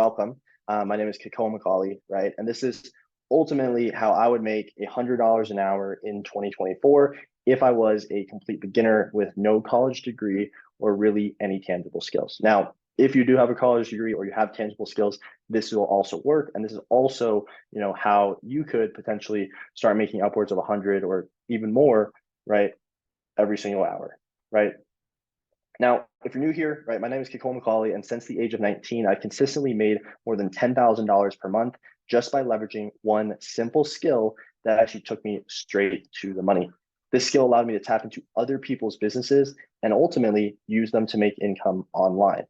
welcome. My name is Kekoa MacAuley, right? And this is ultimately how I would make $100 an hour in 2024 if I was a complete beginner with no college degree or really any tangible skills. Now, if you do have a college degree or you have tangible skills, this will also work. And this is also, how you could potentially start making upwards of 100 or even more, right? Every single hour, right? Now, if you're new here, right, my name is Kekoa MacAuley, and since the age of 19, I've consistently made more than $10,000 per month just by leveraging one simple skill that actually took me straight to the money. This skill allowed me to tap into other people's businesses and ultimately use them to make income online,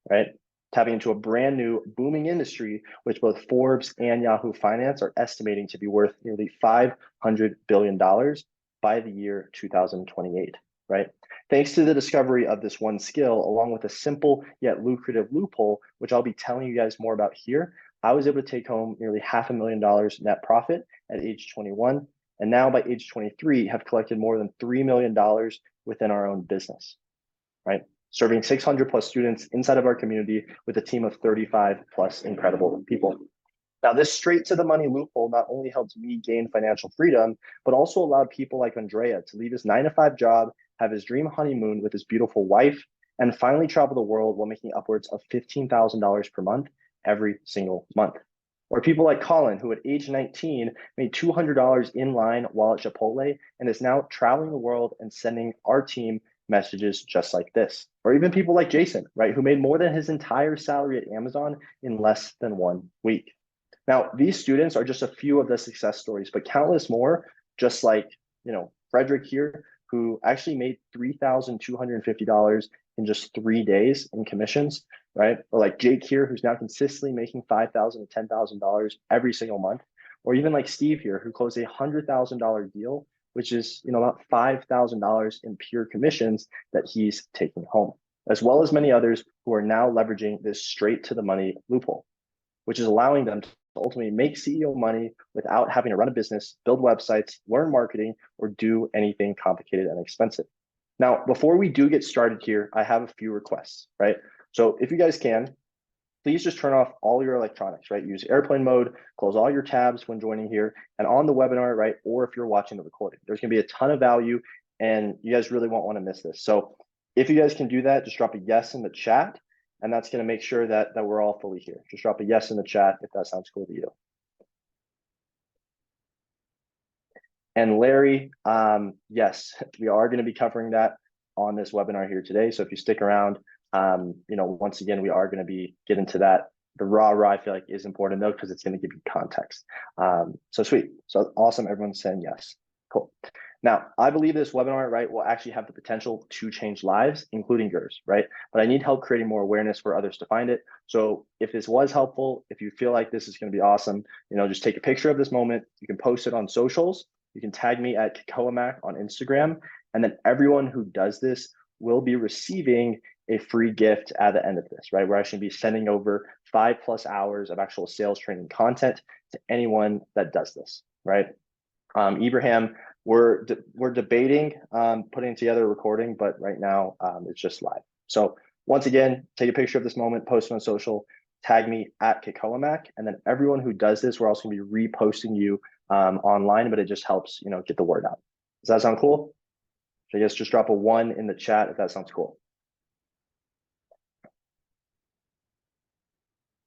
right? Tapping into a brand new booming industry, which both Forbes and Yahoo Finance are estimating to be worth nearly $500 billion by the year 2028, right? Thanks to the discovery of this one skill, along with a simple yet lucrative loophole, which I'll be telling you guys more about here, I was able to take home nearly $500,000 net profit at age 21. And now by age 23, have collected more than $3 million within our own business, right? Serving 600 plus students inside of our community with a team of 35 plus incredible people. Now, this straight to the money loophole not only helped me gain financial freedom, but also allowed people like Andrea to leave his 9-to-5 job, have his dream honeymoon with his beautiful wife, and finally travel the world while making upwards of $15,000 per month every single month. Or people like Colin, who at age 19 made $200 in line while at Chipotle and is now traveling the world and sending our team messages just like this. Or even people like Jason, right, who made more than his entire salary at Amazon in less than 1 week. Now, these students are just a few of the success stories, but countless more, just like, Frederick here, who actually made $3,250 in just 3 days in commissions, right? Or like Jake here, who's now consistently making $5,000 to $10,000 every single month. Or even like Steve here, who closed a $100,000 deal, which is, about $5,000 in pure commissions that he's taking home, as well as many others who are now leveraging this straight to the money loophole, which is allowing them to ultimately make CEO money without having to run a business, build websites, learn marketing, or do anything complicated and expensive. Now, before we do get started here, I have a few requests, right? So if you guys can, please just turn off all your electronics, right? Use airplane mode, close all your tabs when joining here and on the webinar, right? Or if you're watching the recording, there's gonna be a ton of value and you guys really won't wanna miss this. So if you guys can do that, just drop a yes in the chat. And that's going to make sure that we're all fully here. Just drop a yes in the chat if that sounds cool to you. And Larry, yes, we are going to be covering that on this webinar here today. So if you stick around, once again, we are going to be getting to that. The raw I feel like is important though, because it's going to give you context. So sweet. So awesome. Everyone's saying yes. Cool. Now, I believe this webinar, right, will actually have the potential to change lives, including yours, right? But I need help creating more awareness for others to find it. So if this was helpful, if you feel like this is going to be awesome, just take a picture of this moment. You can post it on socials. You can tag me at Kekoa on Instagram. And then everyone who does this will be receiving a free gift at the end of this, right? We're actually going to be sending over 5+ hours of actual sales training content to anyone that does this, right? Ibrahim, we're debating putting together a recording, but right now it's just live. So once again, take a picture of this moment, post it on social, tag me at Kekoa, and then everyone who does this, we're also gonna be reposting you online, but it just helps get the word out. Does that sound cool? So I guess just drop a 1 in the chat if that sounds cool.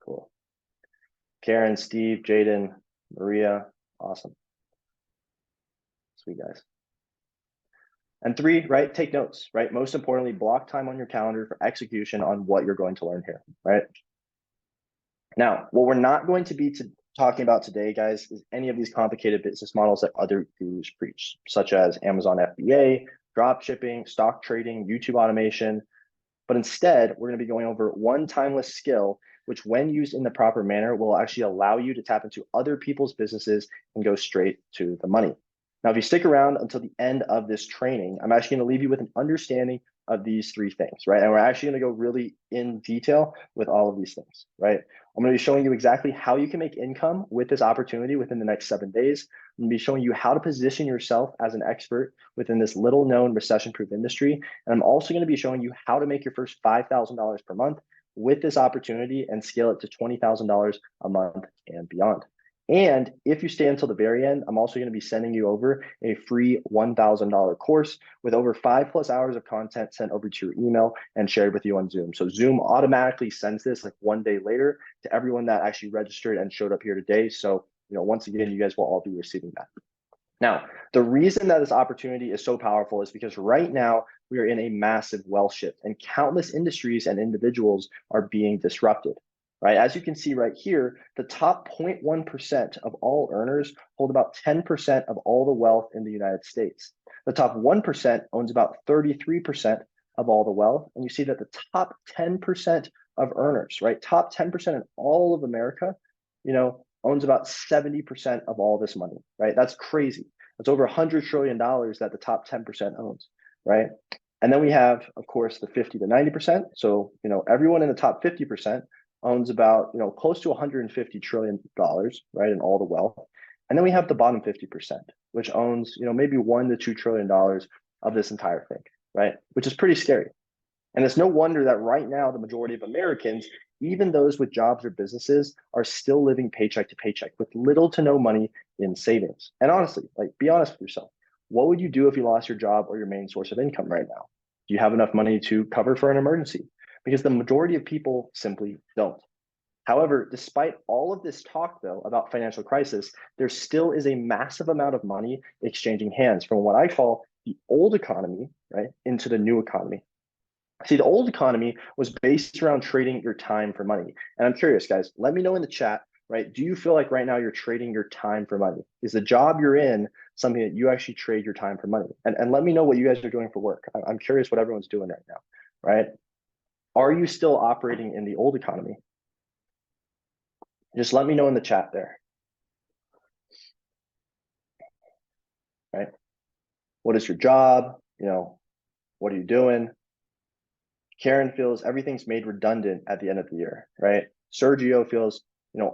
Cool. Karen, Steve, Jaden, Maria, awesome. Sweet guys. And 3, right, take notes, right? Most importantly, block time on your calendar for execution on what you're going to learn here, right? Now, what we're not going to be talking about today, guys, is any of these complicated business models that other gurus preach, such as Amazon FBA, drop shipping, stock trading, YouTube automation. But instead, we're going to be going over one timeless skill, which when used in the proper manner will actually allow you to tap into other people's businesses and go straight to the money. Now, if you stick around until the end of this training, I'm actually going to leave you with an understanding of these 3 things, right? And we're actually going to go really in detail with all of these things, right? I'm going to be showing you exactly how you can make income with this opportunity within the next 7 days. I'm going to be showing you how to position yourself as an expert within this little known recession-proof industry. And I'm also going to be showing you how to make your first $5,000 per month with this opportunity and scale it to $20,000 a month and beyond. And if you stay until the very end, I'm also going to be sending you over a free $1,000 course with over 5+ hours of content sent over to your email and shared with you on Zoom. So Zoom automatically sends this like one day later to everyone that actually registered and showed up here today. So, once again, you guys will all be receiving that. Now, the reason that this opportunity is so powerful is because right now we are in a massive wealth shift and countless industries and individuals are being disrupted, right? As you can see right here, the top 0.1% of all earners hold about 10% of all the wealth in the United States. The top 1% owns about 33% of all the wealth. And you see that the top 10% of earners, right? Top 10% in all of America, owns about 70% of all this money, right? That's crazy. That's over $100 trillion that the top 10% owns, right? And then we have, of course, the 50 to 90%. So, everyone in the top 50% owns about, close to $150 trillion, right, in all the wealth. And then we have the bottom 50%, which owns, maybe $1 to $2 trillion of this entire thing, right? Which is pretty scary. And it's no wonder that right now, the majority of Americans, even those with jobs or businesses, are still living paycheck to paycheck with little to no money in savings. And honestly, be honest with yourself. What would you do if you lost your job or your main source of income right now? Do you have enough money to cover for an emergency? Because the majority of people simply don't. However, despite all of this talk, though, about financial crisis, there still is a massive amount of money exchanging hands from what I call the old economy, right, into the new economy. See, the old economy was based around trading your time for money. And I'm curious, guys, let me know in the chat, right? Do you feel like right now you're trading your time for money? Is the job you're in something that you actually trade your time for money? And let me know what you guys are doing for work. I'm curious what everyone's doing right now, right? Are you still operating in the old economy? Just let me know in the chat there, right? What is your job? What are you doing? Karen feels everything's made redundant at the end of the year, right? Sergio feels,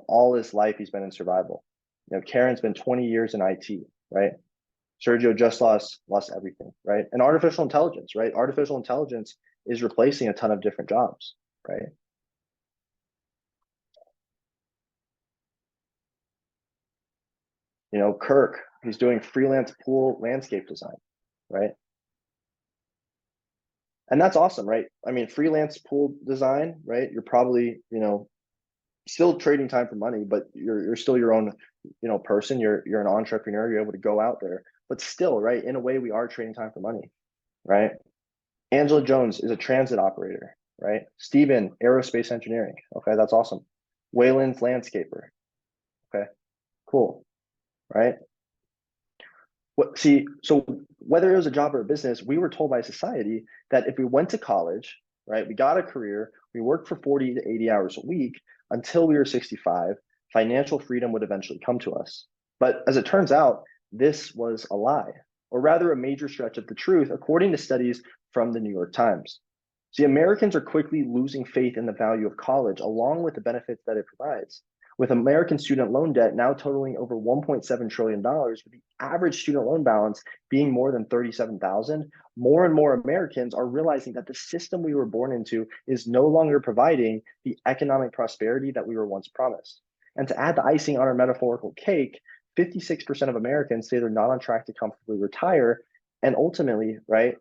all his life he's been in survival. Karen's been 20 years in IT, right? Sergio just lost everything, right? And artificial intelligence, right? Artificial intelligence is replacing a ton of different jobs, right? Kirk, he's doing freelance pool landscape design, right? And that's awesome, right? I mean, freelance pool design, right? You're probably, still trading time for money, but you're still your own, person. You're an entrepreneur. You're able to go out there, but still, right? In a way, we are trading time for money, right? Angela Jones is a transit operator, right? Steven, aerospace engineering. Okay, that's awesome. Wayland's landscaper. Okay, cool, right? So whether it was a job or a business, we were told by society that if we went to college, right, we got a career, we worked for 40 to 80 hours a week until we were 65, financial freedom would eventually come to us. But as it turns out, this was a lie, or rather a major stretch of the truth, according to studies from the New York Times. See, Americans are quickly losing faith in the value of college, along with the benefits that it provides. With American student loan debt now totaling over $1.7 trillion, with the average student loan balance being more than $37,000, more and more Americans are realizing that the system we were born into is no longer providing the economic prosperity that we were once promised. And to add the icing on our metaphorical cake, 56% of Americans say they're not on track to comfortably retire. And ultimately, right,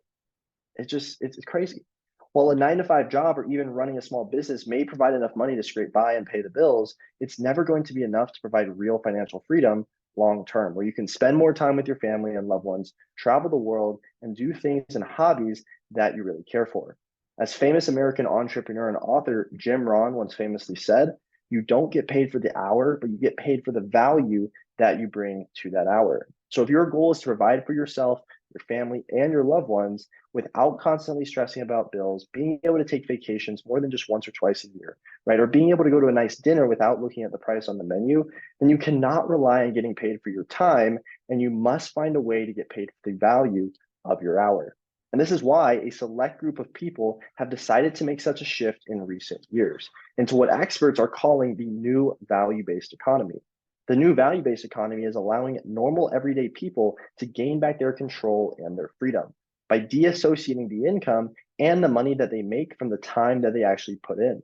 it's crazy. While a 9-to-5 job or even running a small business may provide enough money to scrape by and pay the bills, it's never going to be enough to provide real financial freedom long term, where you can spend more time with your family and loved ones, travel the world, and do things and hobbies that you really care for. As famous American entrepreneur and author Jim Rohn once famously said, you don't get paid for the hour, but you get paid for the value that you bring to that hour. So if your goal is to provide for yourself, your family, and your loved ones without constantly stressing about bills, being able to take vacations more than just once or twice a year, right? Or being able to go to a nice dinner without looking at the price on the menu, then you cannot rely on getting paid for your time, and you must find a way to get paid for the value of your hour. And this is why a select group of people have decided to make such a shift in recent years into what experts are calling the new value-based economy. The new value-based economy is allowing normal everyday people to gain back their control and their freedom by deassociating the income and the money that they make from the time that they actually put in.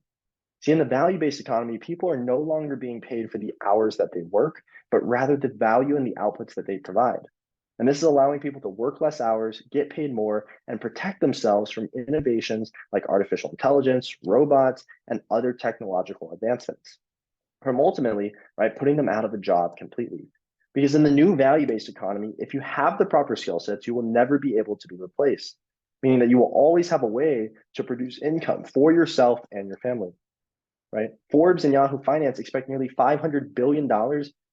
See, in the value-based economy, people are no longer being paid for the hours that they work, but rather the value and the outputs that they provide. And this is allowing people to work less hours, get paid more, and protect themselves from innovations like artificial intelligence, robots, and other technological advancements. From ultimately, right, putting them out of a job completely. Because in the new value-based economy, if you have the proper skill sets, you will never be able to be replaced, meaning that you will always have a way to produce income for yourself and your family, right? Forbes and Yahoo Finance expect nearly $500 billion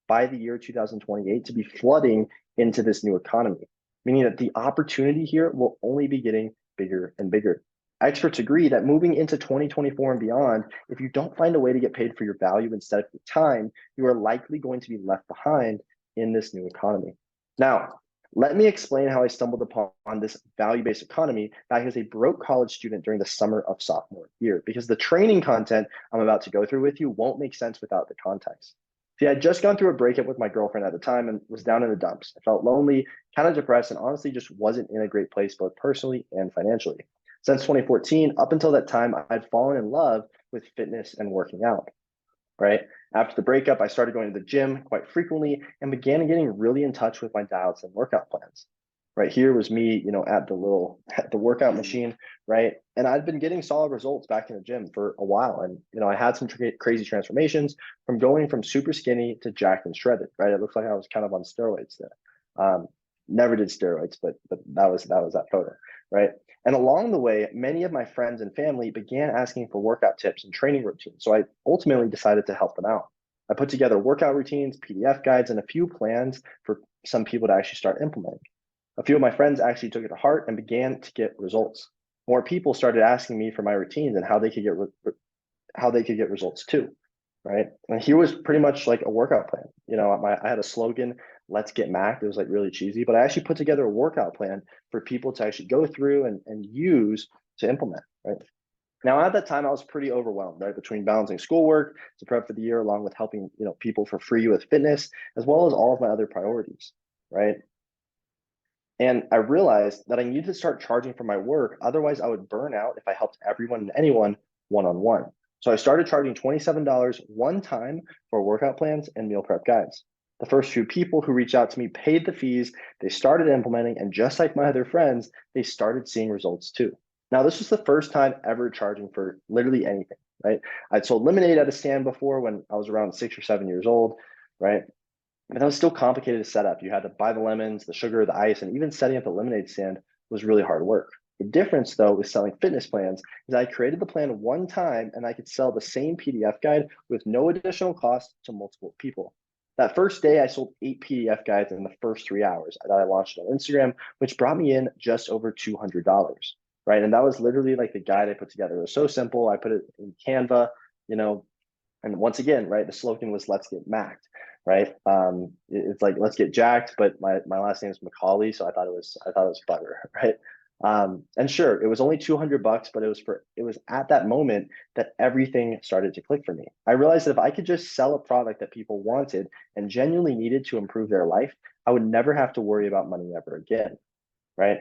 by the year 2028 to be flooding into this new economy, meaning that the opportunity here will only be getting bigger and bigger. Experts agree that moving into 2024 and beyond, if you don't find a way to get paid for your value instead of your time, you are likely going to be left behind in this new economy. Now, let me explain how I stumbled upon this value-based economy back as a broke college student during the summer of sophomore year, because the training content I'm about to go through with you won't make sense without the context. See, I'd just gone through a breakup with my girlfriend at the time and was down in the dumps. I felt lonely, kind of depressed, and honestly just wasn't in a great place, both personally and financially. Since 2014, up until that time, I'd fallen in love with fitness and working out, right? After the breakup, I started going to the gym quite frequently and began getting really in touch with my diets and workout plans. Right here was me, at the workout machine, right? And I'd been getting solid results back in the gym for a while. And, I had some crazy transformations from going from super skinny to jacked and shredded, right? It looks like I was kind of on steroids there. Never did steroids, but that was that photo, right? And along the way, many of my friends and family began asking for workout tips and training routines. So I ultimately decided to help them out. I put together workout routines, PDF guides, and a few plans for some people to actually start implementing. A few of my friends actually took it to heart and began to get results. More people started asking me for my routines and how they could get results too, right? And here was pretty much like a workout plan. I had a slogan, "Let's get Mac." It was like really cheesy, but I actually put together a workout plan for people to actually go through and use to implement, right? Now, at that time, I was pretty overwhelmed, right? Between balancing schoolwork to prep for the year, along with helping, people for free with fitness, as well as all of my other priorities, right? And I realized that I needed to start charging for my work. Otherwise, I would burn out if I helped everyone and anyone one-on-one. So I started charging $27 one time for workout plans and meal prep guides. The first few people who reached out to me paid the fees, they started implementing, and just like my other friends, they started seeing results too. Now, this was the first time ever charging for literally anything, right? I'd sold lemonade at a stand before when I was around 6 or 7 years old, right? But that was still complicated to set up. You had to buy the lemons, the sugar, the ice, and even setting up the lemonade stand was really hard work. The difference, though, with selling fitness plans is I created the plan one time and I could sell the same PDF guide with no additional cost to multiple people. That first day, I sold 8 PDF guides in the first 3 hours that I launched on Instagram, which brought me in just over $200, right? And that was literally like the guide I put together. It was so simple. I put it in Canva, you know, and once again, right, the slogan was "Let's get Macked," right? It's like "Let's get jacked," but my last name is MacAuley, so I thought it was clever, right? And sure, it was only $200, but it was at that moment that everything started to click for me. I realized that if I could just sell a product that people wanted and genuinely needed to improve their life, I would never have to worry about money ever again, right?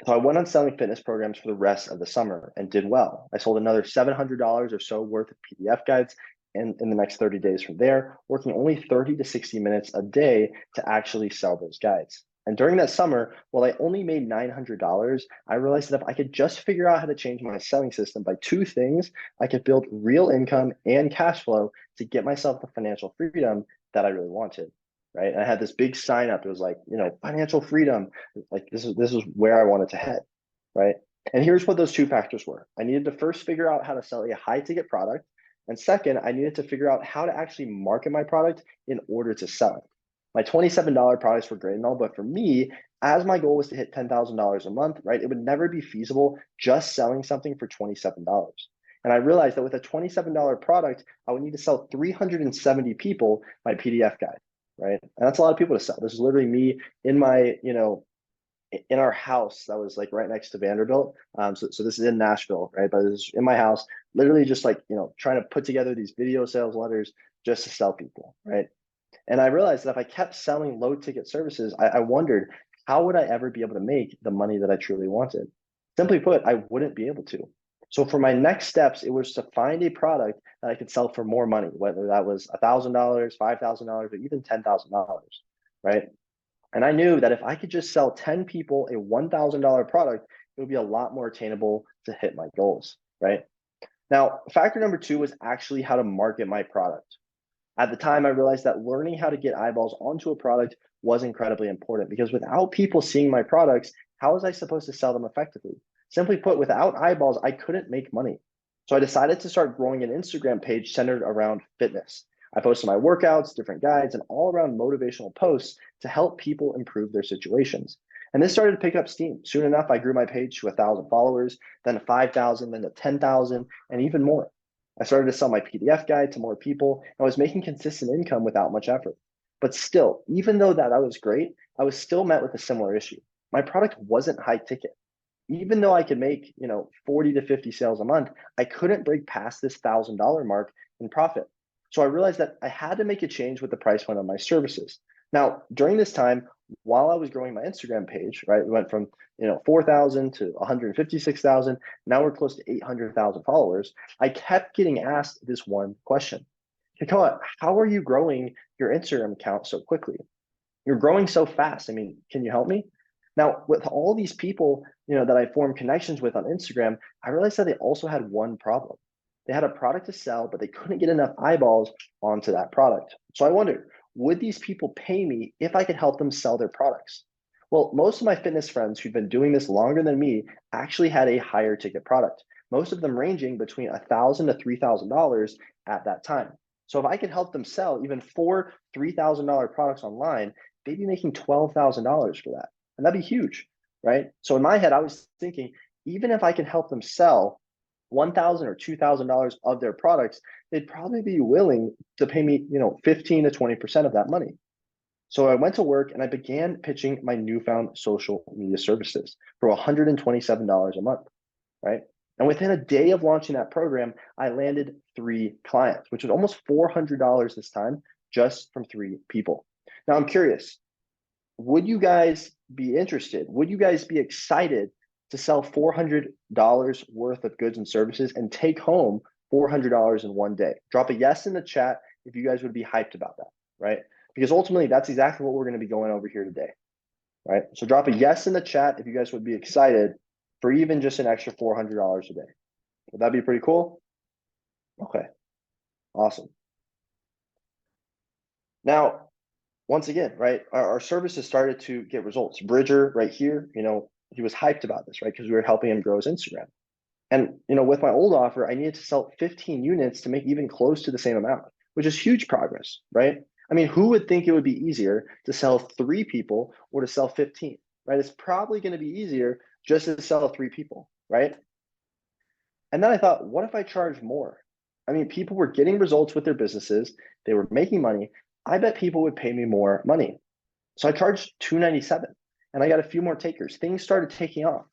So I went on selling fitness programs for the rest of the summer and did well. I sold another $700 or so worth of PDF guides in the next 30 days from there, working only 30 to 60 minutes a day to actually sell those guides. And during that summer, while I only made $900, I realized that if I could just figure out how to change my selling system by two things, I could build real income and cash flow to get myself the financial freedom that I really wanted, right? And I had this big sign up. It was like, financial freedom. Like this is where I wanted to head, right? And here's what those two factors were. I needed to first figure out how to sell a high ticket product. And second, I needed to figure out how to actually market my product in order to sell it. My $27 products were great and all, but for me, as my goal was to hit $10,000 a month, right, it would never be feasible just selling something for $27. And I realized that with a $27 product, I would need to sell 370 people my PDF guide, right? And that's a lot of people to sell. This is literally me in my, in our house that was like right next to Vanderbilt. So this is in Nashville, right? But this is in my house, literally just like, trying to put together these video sales letters just to sell people, right? And I realized that if I kept selling low ticket services, I wondered, how would I ever be able to make the money that I truly wanted? Simply put, I wouldn't be able to. So for my next steps, it was to find a product that I could sell for more money, whether that was $1,000, $5,000, or even $10,000, right? And I knew that if I could just sell 10 people a $1,000 product, it would be a lot more attainable to hit my goals, right? Now, factor number two was actually how to market my product. At the time, I realized that learning how to get eyeballs onto a product was incredibly important because without people seeing my products, how was I supposed to sell them effectively? Simply put, without eyeballs, I couldn't make money. So I decided to start growing an Instagram page centered around fitness. I posted my workouts, different guides, and all around motivational posts to help people improve their situations. And this started to pick up steam. Soon enough, I grew my page to 1,000 followers, then to 5,000, then to 10,000, and even more. I started to sell my PDF guide to more people. I was making consistent income without much effort. But still, even though that was great, I was still met with a similar issue. My product wasn't high ticket. Even though I could make, 40 to 50 sales a month, I couldn't break past this $1,000 mark in profit. So I realized that I had to make a change with the price point on my services. Now, during this time, while I was growing my Instagram page, right, we went from 4,000 to 156,000. Now we're close to 800,000 followers. I kept getting asked this one question: Kekoa, how are you growing your Instagram account so quickly? You're growing so fast. I mean, can you help me? Now, with all these people, that I formed connections with on Instagram, I realized that they also had one problem. They had a product to sell, but they couldn't get enough eyeballs onto that product. So I wondered, would these people pay me if I could help them sell their products? Well, most of my fitness friends who've been doing this longer than me actually had a higher ticket product, most of them ranging between $1,000 to $3,000 at that time. So if I could help them sell even four $3,000 products online, they'd be making $12,000 for that. And that'd be huge, right? So in my head, I was thinking, even if I can help them sell $1,000 or $2,000 of their products, they'd probably be willing to pay me, 15 to 20% of that money. So I went to work and I began pitching my newfound social media services for $127 a month, right? And within a day of launching that program, I landed 3 clients, which was almost $400 this time, just from 3 people. Now I'm curious, would you guys be interested? Would you guys be excited to sell $400 worth of goods and services and take home $400 in one day? Drop a yes in the chat if you guys would be hyped about that, right? Because ultimately, that's exactly what we're going to be going over here today, right? So drop a yes in the chat if you guys would be excited for even just an extra $400 a day. Would that be pretty cool? Okay, awesome. Now, once again, right, our services started to get results. Bridger right here, he was hyped about this, right? Because we were helping him grow his Instagram. And, with my old offer, I needed to sell 15 units to make even close to the same amount, which is huge progress, right? I mean, who would think it would be easier to sell 3 people or to sell 15, right? It's probably going to be easier just to sell 3 people, right? And then I thought, what if I charge more? I mean, people were getting results with their businesses. They were making money. I bet people would pay me more money. So I charged $297 and I got a few more takers. Things started taking off,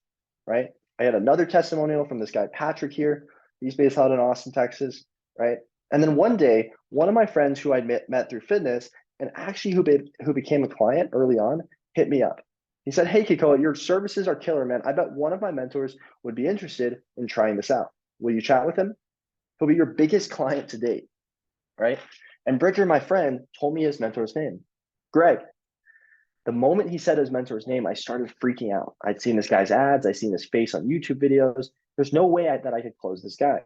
right? I had another testimonial from this guy, Patrick here. He's based out in Austin, Texas, right? And then one day, one of my friends who I'd met through fitness and actually who became a client early on hit me up. He said, "Hey, Kekoa, your services are killer, man. I bet one of my mentors would be interested in trying this out. Will you chat with him? He'll be your biggest client to date," right? And Bridger, my friend, told me his mentor's name, Greg. The moment he said his mentor's name, I started freaking out. I'd seen this guy's ads. I'd seen his face on YouTube videos. There's no way that I could close this guy.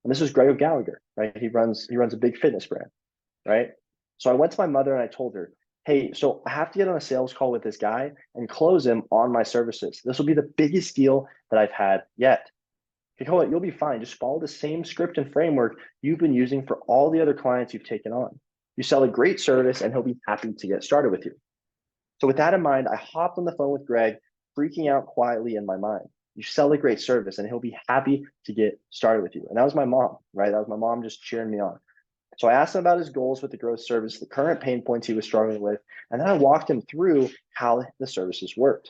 And this was Greg Gallagher, right? He runs a big fitness brand, right? So I went to my mother and I told her, "Hey, so I have to get on a sales call with this guy and close him on my services. This will be the biggest deal that I've had yet." Kekoa, "You'll be fine. Just follow the same script and framework you've been using for all the other clients you've taken on. You sell a great service and he'll be happy to get started with you." So with that in mind, I hopped on the phone with Greg, freaking out quietly in my mind. You sell a great service and he'll be happy to get started with you. And that was my mom, right? That was my mom just cheering me on. So I asked him about his goals with the growth service, the current pain points he was struggling with, and then I walked him through how the services worked.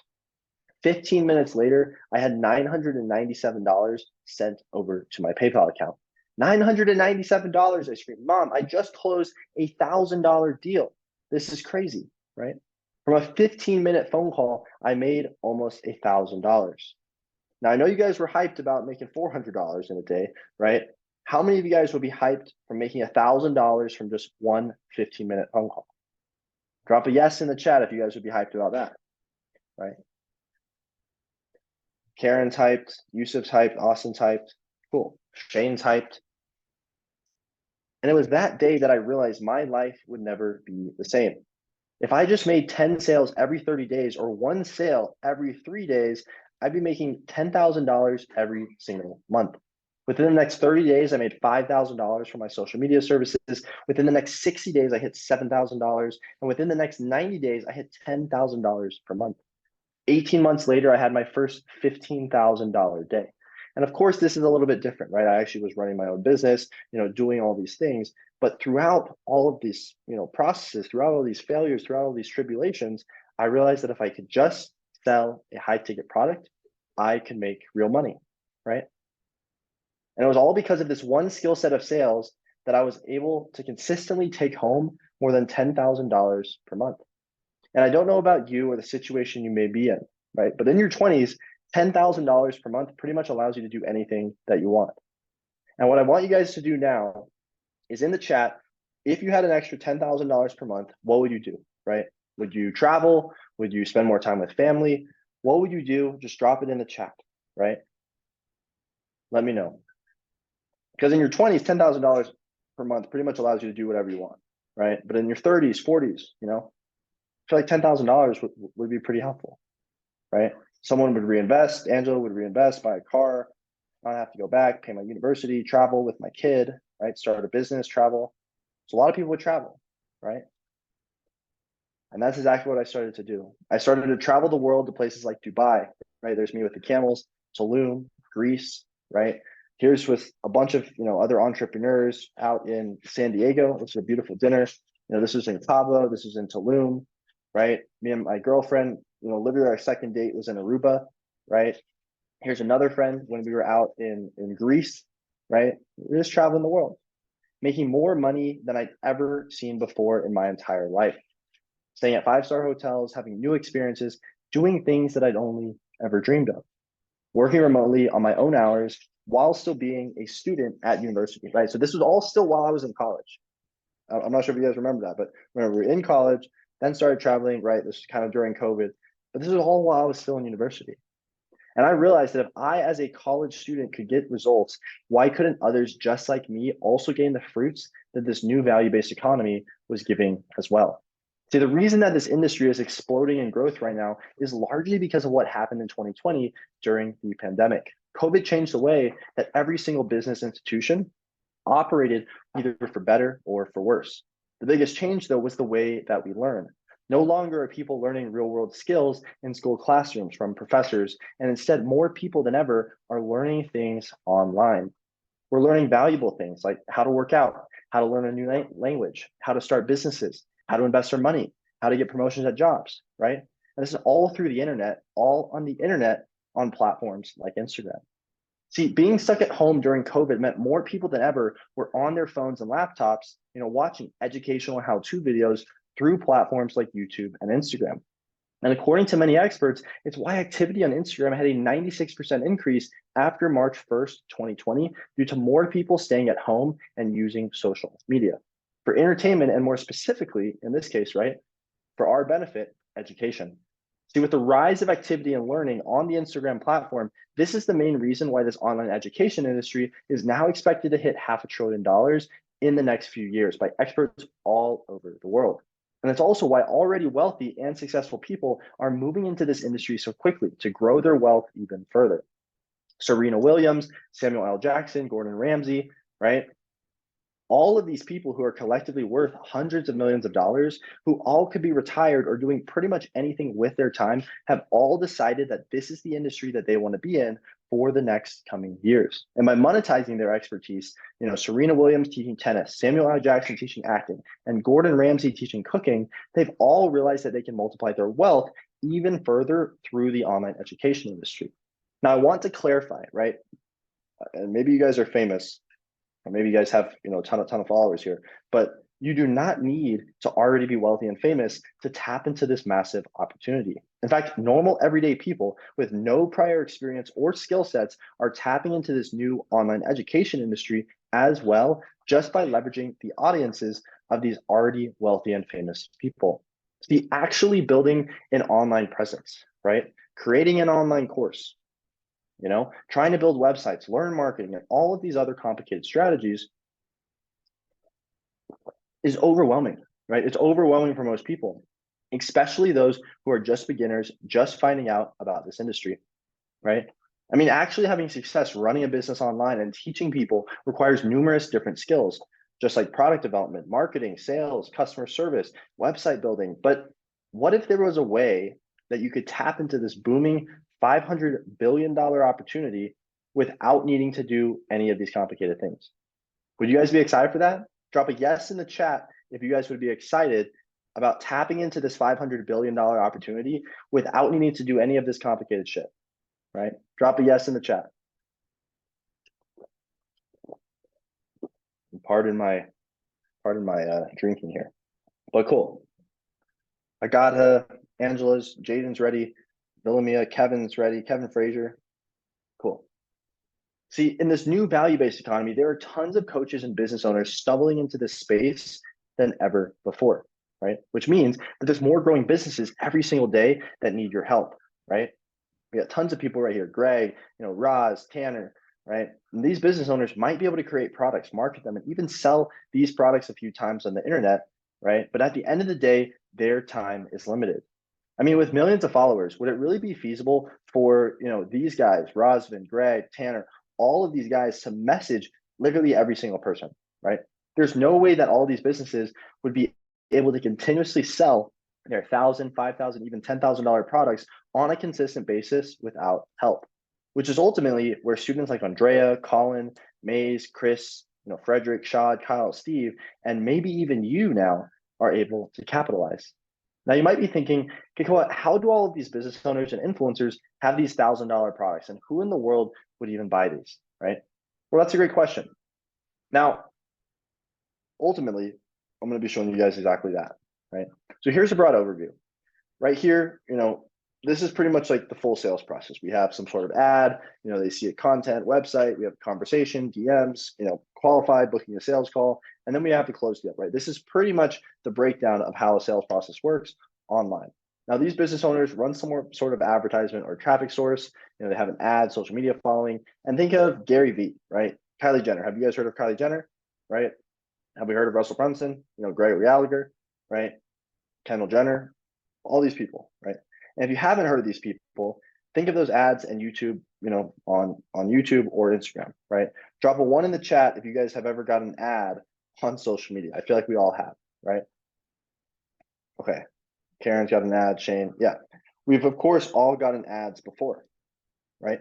15 minutes later, I had $997 sent over to my PayPal account. $997, I screamed, "Mom, I just closed a $1,000 deal. This is crazy," right? From a 15-minute phone call, I made almost $1,000. Now, I know you guys were hyped about making $400 in a day, right? How many of you guys would be hyped from making $1,000 from just one 15-minute phone call? Drop a yes in the chat if you guys would be hyped about that, right? Karen's hyped, Yusuf's hyped, Austin's hyped. Cool. Shane's hyped. And it was that day that I realized my life would never be the same. If I just made 10 sales every 30 days or one sale every 3 days, I'd be making $10,000 every single month. Within the next 30 days, I made $5,000 from my social media services. Within the next 60 days, I hit $7,000. And within the next 90 days, I hit $10,000 per month. 18 months later, I had my first $15,000 day. And of course, this is a little bit different, right? I actually was running my own business, doing all these things. But throughout all of these, processes, throughout all these failures, throughout all these tribulations, I realized that if I could just sell a high ticket product, I could make real money, right? And it was all because of this one skill set of sales that I was able to consistently take home more than $10,000 per month. And I don't know about you or the situation you may be in, right? But in your 20s, $10,000 per month pretty much allows you to do anything that you want. And what I want you guys to do now is in the chat, if you had an extra $10,000 per month, what would you do, right? Would you travel? Would you spend more time with family? What would you do? Just drop it in the chat, right? Let me know. Because in your 20s, $10,000 per month pretty much allows you to do whatever you want, right? But in your 30s, 40s, I feel like $10,000 would be pretty helpful, right? Someone would reinvest. Angela would reinvest, buy a car. I don't have to go back, pay my university, travel with my kid, right? Start a business, travel. So a lot of people would travel, right? And that's exactly what I started to do. I started to travel the world to places like Dubai, right? There's me with the camels, Tulum, Greece, right? Here's with a bunch of other entrepreneurs out in San Diego. This is a beautiful dinner. This was in Cabo, this was in Tulum, right? Me and my girlfriend, literally our second date was in Aruba, right? Here's another friend when we were out in Greece, right? We're just traveling the world, making more money than I'd ever seen before in my entire life. Staying at 5-star hotels, having new experiences, doing things that I'd only ever dreamed of. Working remotely on my own hours while still being a student at university, right? So this was all still while I was in college. I'm not sure if you guys remember that, but remember we were in college, then started traveling, right? This is kind of during COVID, but this was all while I was still in university. And I realized that if I, as a college student, could get results, why couldn't others just like me also gain the fruits that this new value-based economy was giving as well? See, the reason that this industry is exploding in growth right now is largely because of what happened in 2020 during the pandemic. COVID changed the way that every single business institution operated, either for better or for worse. The biggest change, though, was the way that we learn. No longer are people learning real-world skills in school classrooms from professors, and instead more people than ever are learning things online. We're learning valuable things like how to work out, how to learn a new language, how to start businesses, how to invest our money, how to get promotions at jobs, right? And this is all through the internet, all on the internet on platforms like Instagram. See, being stuck at home during COVID meant more people than ever were on their phones and laptops, watching educational how-to videos through platforms like YouTube and Instagram. And according to many experts, it's why activity on Instagram had a 96% increase after March 1st, 2020, due to more people staying at home and using social media for entertainment, and more specifically, in this case, right, for our benefit, education. See, with the rise of activity and learning on the Instagram platform, this is the main reason why this online education industry is now expected to hit $500 billion in the next few years by experts all over the world. And it's also why already wealthy and successful people are moving into this industry so quickly to grow their wealth even further. Serena Williams, Samuel L. Jackson, Gordon Ramsay, right? All of these people who are collectively worth hundreds of millions of dollars, who all could be retired or doing pretty much anything with their time, have all decided that this is the industry that they want to be in for the next coming years. And by monetizing their expertise, Serena Williams teaching tennis, Samuel L. Jackson teaching acting, and Gordon Ramsay teaching cooking, they've all realized that they can multiply their wealth even further through the online education industry. Now, I want to clarify, right? And maybe you guys are famous, or maybe you guys have a ton of followers here, but You do not need to already be wealthy and famous to tap into this massive opportunity. In fact, normal everyday people with no prior experience or skill sets are tapping into this new online education industry as well, just by leveraging the audiences of these already wealthy and famous people. See, actually building an online presence, right? Creating an online course, trying to build websites, learn marketing, and all of these other complicated strategies is overwhelming, right? It's overwhelming for most people, especially those who are just beginners, just finding out about this industry, right? I mean, actually having success running a business online and teaching people requires numerous different skills, just like product development, marketing, sales, customer service, website building. But what if there was a way that you could tap into this booming $500 billion opportunity without needing to do any of these complicated things? Would you guys be excited for that? Drop a yes in the chat if you guys would be excited about tapping into this $500 billion opportunity without needing to do any of this complicated shit, right? Drop a yes in the chat. Pardon my drinking here, but cool. I got Angela's, Jaden's ready, Villamia, Kevin's ready, Kevin Frazier. Cool. See, in this new value-based economy, there are tons of coaches and business owners stumbling into this space than ever before, right? Which means that there's more growing businesses every single day that need your help, right? We got tons of people right here, Greg, Roz, Tanner, right? And these business owners might be able to create products, market them, and even sell these products a few times on the internet, right? But at the end of the day, their time is limited. I mean, with millions of followers, would it really be feasible for these guys, Rosvin, Greg, Tanner, all of these guys to message literally every single person, right? There's no way that all these businesses would be able to continuously sell their $1,000, $5,000, even $10,000 products on a consistent basis without help, which is ultimately where students like Andrea, Colin, Maze, Chris, Frederick, Shad, Kyle, Steve, and maybe even you now are able to capitalize. Now you might be thinking, Kekoa, how do all of these business owners and influencers have these $1,000 products, and who in the world would even buy these, right? Well, that's a great question. Now, ultimately, I'm going to be showing you guys exactly that, right? So here's a broad overview. Right here, this is pretty much like the full sales process. We have some sort of ad, they see a content website, we have a conversation, DMs, qualified, booking a sales call, and then we have to close the deal, right? This is pretty much the breakdown of how a sales process works online. Now, these business owners run some sort of advertisement or traffic source. They have an ad, social media following, and think of Gary Vee, right? Kylie Jenner. Have you guys heard of Kylie Jenner, right? Have we heard of Russell Brunson? Gregory Gallagher, right? Kendall Jenner, all these people, right? And if you haven't heard of these people, think of those ads and YouTube, on YouTube or Instagram, right? Drop a 1 in the chat if you guys have ever got an ad on social media. I feel like we all have, right? Okay. Karen's got an ad, Shane. Yeah. We've, of course, all gotten ads before, right?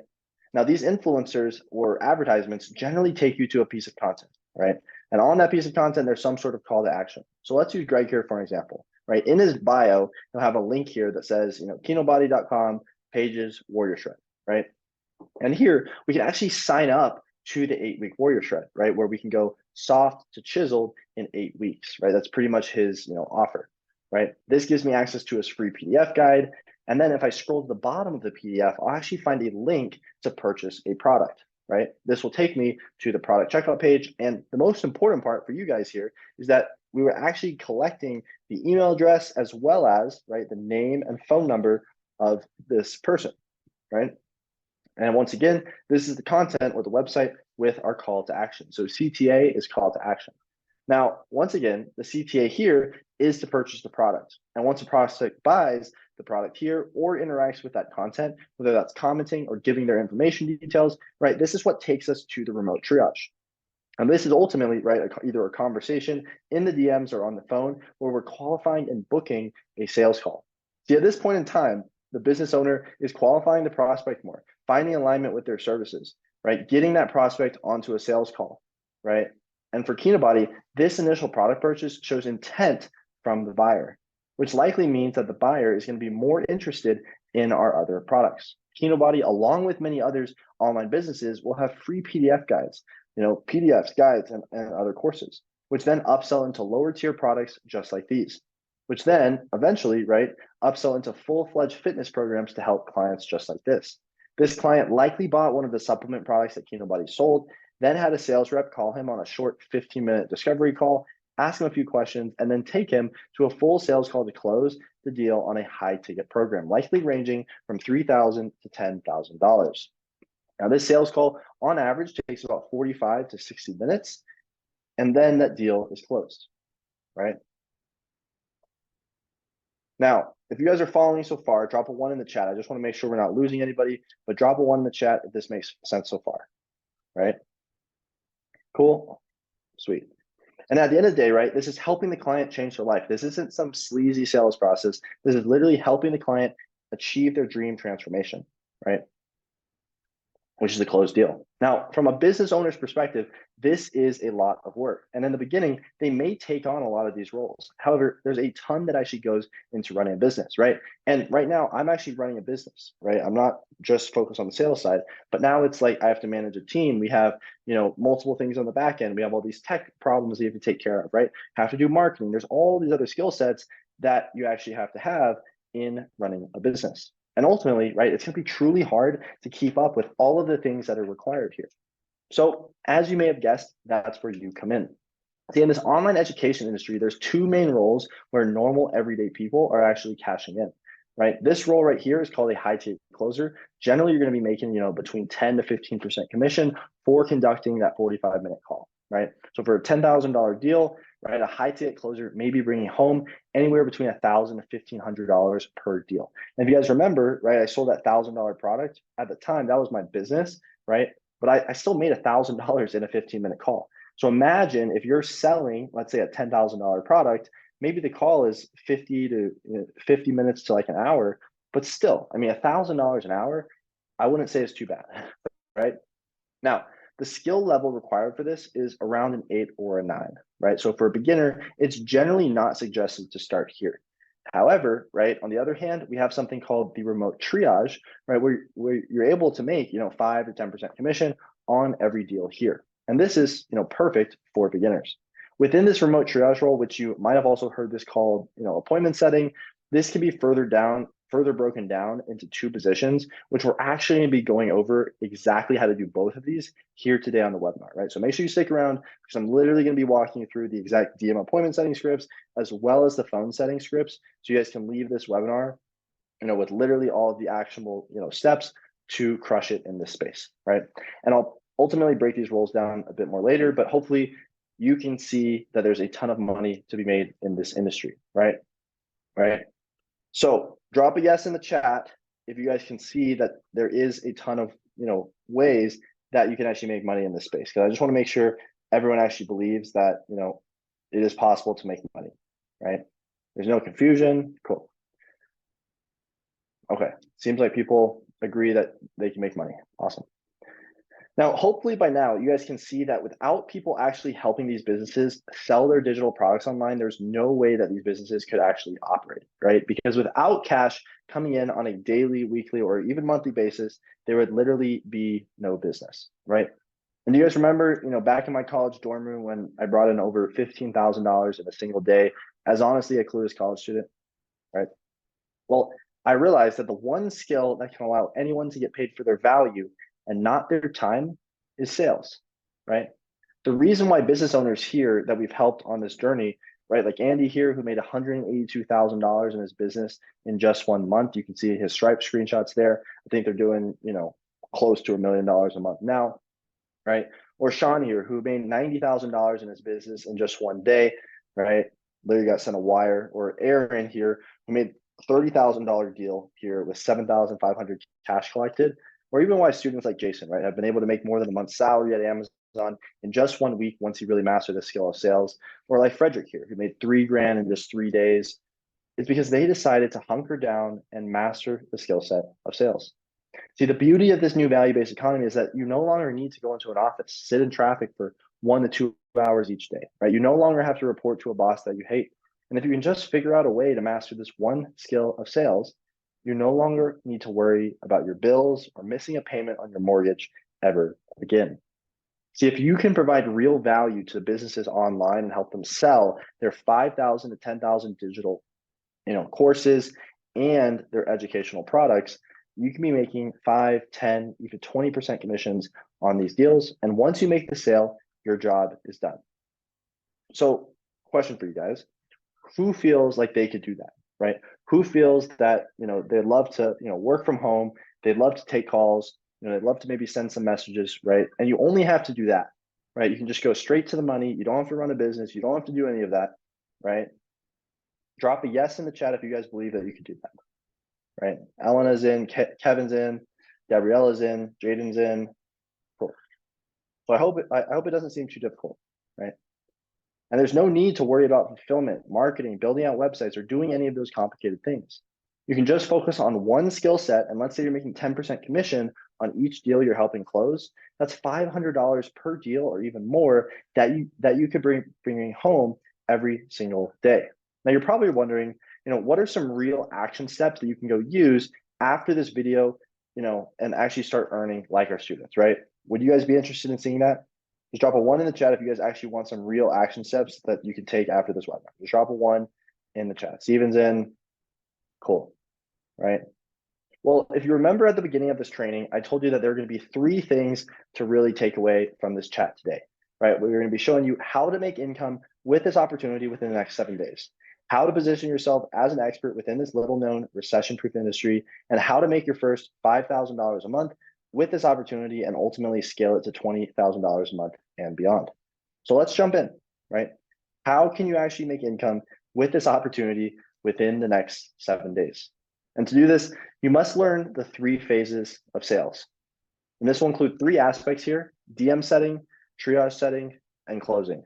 Now, these influencers or advertisements generally take you to a piece of content, right? And on that piece of content, there's some sort of call to action. So let's use Greg here for an example, right? In his bio, he'll have a link here that says, kinobody.com, pages, warrior shred, right? And here we can actually sign up to the 8-week warrior shred, right? Where we can go soft to chiseled in 8 weeks, right? That's pretty much his, offer, right? This gives me access to his free PDF guide. And then if I scroll to the bottom of the PDF, I'll actually find a link to purchase a product, right? This will take me to the product checkout page. And the most important part for you guys here is that we were actually collecting the email address as well as, right, the name and phone number of this person, right? And once again, this is the content or the website with our call to action. So CTA is call to action. Now, once again, the CTA here is to purchase the product. And once a prospect buys the product here or interacts with that content, whether that's commenting or giving their information details, right, this is what takes us to the remote triage. And this is ultimately, right, either a conversation in the DMs or on the phone where we're qualifying and booking a sales call. See, at this point in time, the business owner is qualifying the prospect more, finding alignment with their services, right? Getting that prospect onto a sales call, right? And for Kinobody, this initial product purchase shows intent from the buyer, which likely means that the buyer is going to be more interested in our other products. Kinobody, along with many others online businesses, will have free PDF guides, PDFs, guides, and other courses, which then upsell into lower tier products just like these, which then eventually, right, upsell into full-fledged fitness programs to help clients just like this. This client likely bought one of the supplement products that KinoBody sold, then had a sales rep call him on a short 15-minute discovery call, ask him a few questions, and then take him to a full sales call to close the deal on a high ticket program, likely ranging from $3,000 to $10,000. Now, this sales call on average takes about 45 to 60 minutes, and then that deal is closed, right? Now, if you guys are following so far, drop a 1 in the chat. I just want to make sure we're not losing anybody, but drop a 1 in the chat if this makes sense so far, right? Cool, sweet. And at the end of the day, right, this is helping the client change their life. This isn't some sleazy sales process. This is literally helping the client achieve their dream transformation, right? Which is a closed deal. Now, from a business owner's perspective, this is a lot of work. And in the beginning, they may take on a lot of these roles. However, there's a ton that actually goes into running a business, right? And right now, I'm actually running a business, right? I'm not just focused on the sales side, but now it's like I have to manage a team. We have, multiple things on the back end. We have all these tech problems that you have to take care of, right? Have to do marketing. There's all these other skill sets that you actually have to have in running a business. And ultimately, right, it's going to be truly hard to keep up with all of the things that are required here. So as you may have guessed, that's where you come in. See, in this online education industry, there's two main roles where normal everyday people are actually cashing in, right? This role right here is called a high ticket closer. Generally, you're going to be making, between 10 to 15% commission for conducting that 45-minute call, right? So for a $10,000 deal, right, a high ticket closer may be bringing home anywhere between $1,000 to $1,500 per deal. And if you guys remember, right, I sold that $1,000 product at the time. That was my business, right? But I still made $1,000 in a 15-minute call. So imagine if you're selling, let's say, a $10,000 product, maybe the call is 50 minutes to like an hour, but still, I mean, $1,000 an hour, I wouldn't say it's too bad, right? Now, the skill level required for this is around an 8 or a 9, right? So for a beginner, it's generally not suggested to start here. However, right, on the other hand, we have something called the remote triage, right, where you're able to make, 5 to 10% commission on every deal here. And this is, perfect for beginners. Within this remote triage role, which you might have also heard this called, appointment setting, this can be further broken down into two positions, which we're actually going to be going over exactly how to do both of these here today on the webinar, right? So make sure you stick around because I'm literally going to be walking you through the exact DM appointment setting scripts as well as the phone setting scripts. So you guys can leave this webinar, with literally all of the actionable, steps to crush it in this space, right? And I'll ultimately break these roles down a bit more later, but hopefully you can see that there's a ton of money to be made in this industry, right? Right. So drop a yes in the chat if you guys can see that there is a ton of ways that you can actually make money in this space. Because I just want to make sure everyone actually believes that it is possible to make money, right? There's no confusion. Cool. Okay, seems like people agree that they can make money. Awesome. Now, hopefully by now, you guys can see that without people actually helping these businesses sell their digital products online, there's no way that these businesses could actually operate, right? Because without cash coming in on a daily, weekly, or even monthly basis, there would literally be no business, right? And do you guys remember, back in my college dorm room when I brought in over $15,000 in a single day as honestly a clueless college student, right? Well, I realized that the one skill that can allow anyone to get paid for their value and not their time is sales, right? The reason why business owners here that we've helped on this journey, right? Like Andy here, who made $182,000 in his business in just 1 month. You can see his Stripe screenshots there. I think they're doing, close to $1 million a month now, right? Or Sean here, who made $90,000 in his business in just 1 day, right? Literally got sent a wire. Or Aaron here, who made $30,000 deal here with 7,500 cash collected. Or even why students like Jason, right, have been able to make more than a month's salary at Amazon in just 1 week once he really mastered the skill of sales. Or like Frederick here, who made $3,000 in just 3 days. It's because they decided to hunker down and master the skill set of sales. See, the beauty of this new value-based economy is that you no longer need to go into an office, sit in traffic for 1 to 2 hours each day, right? You no longer have to report to a boss that you hate. And if you can just figure out a way to master this one skill of sales, you no longer need to worry about your bills or missing a payment on your mortgage ever again. See, if you can provide real value to businesses online and help them sell their 5,000 to 10,000 digital, courses and their educational products, you can be making 5, 10, even 20% commissions on these deals. And once you make the sale, your job is done. So, question for you guys, who feels like they could do that, right? Who feels that, they'd love to, work from home, they'd love to take calls, they'd love to maybe send some messages, right? And you only have to do that, right? You can just go straight to the money. You don't have to run a business. You don't have to do any of that, right? Drop a yes in the chat if you guys believe that you could do that, right? Elena's in, Kevin's in, Gabriella's in, Jaden's in. Cool. So I hope it doesn't seem too difficult, right? And there's no need to worry about fulfillment, marketing, building out websites, or doing any of those complicated things. You can just focus on one skill set, and let's say you're making 10% commission on each deal you're helping close. That's $500 per deal, or even more, that you could bring home every single day. Now you're probably wondering, what are some real action steps that you can go use after this video, and actually start earning like our students, right? Would you guys be interested in seeing that? Just drop a 1 in the chat if you guys actually want some real action steps that you can take after this webinar. Just drop a 1 in the chat. Steven's in. Cool. Right. Well, if you remember at the beginning of this training, I told you that there are going to be 3 things to really take away from this chat today, right? We're going to be showing you how to make income with this opportunity within the next 7 days, how to position yourself as an expert within this little known recession-proof industry, and how to make your first $5,000 a month with this opportunity and ultimately scale it to $20,000 a month and beyond. So let's jump in, right? How can you actually make income with this opportunity within the next 7 days? And to do this, you must learn the 3 phases of sales. And this will include 3 aspects here: DM setting, triage setting, and closing,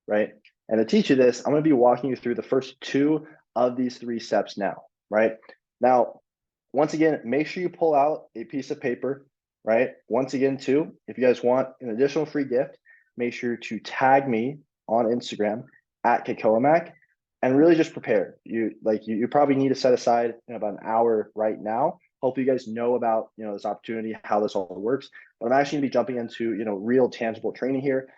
right? And to teach you this, I'm going to be walking you through the first 2 of these 3 steps now, right? Now, once again, make sure you pull out a piece of paper, right? Once again, too, if you guys want an additional free gift, make sure to tag me on Instagram at Kekoa and really just prepare. You probably need to set aside about an hour right now. Hopefully you guys know about this opportunity, how this all works. But I'm actually gonna be jumping into real tangible training here.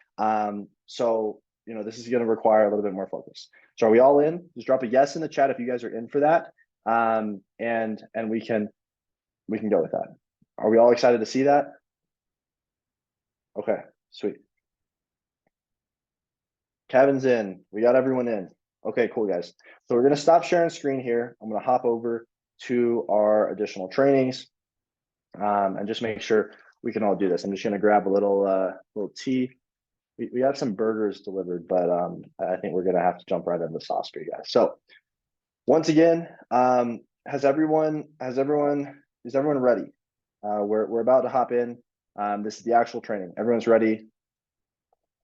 So this is gonna require a little bit more focus. So are we all in? Just drop a yes in the chat if you guys are in for that. And we can go with that. Are we all excited to see that? Okay, sweet. Kevin's in. We got everyone in. Okay, cool, guys. So we're going to stop sharing screen here. I'm going to hop over to our additional trainings and just make sure we can all do this. I'm just going to grab a little tea. We have some burgers delivered, but I think we're going to have to jump right into the sauce for you guys. So once again, is everyone ready? We're about to hop in. This is the actual training. Everyone's ready.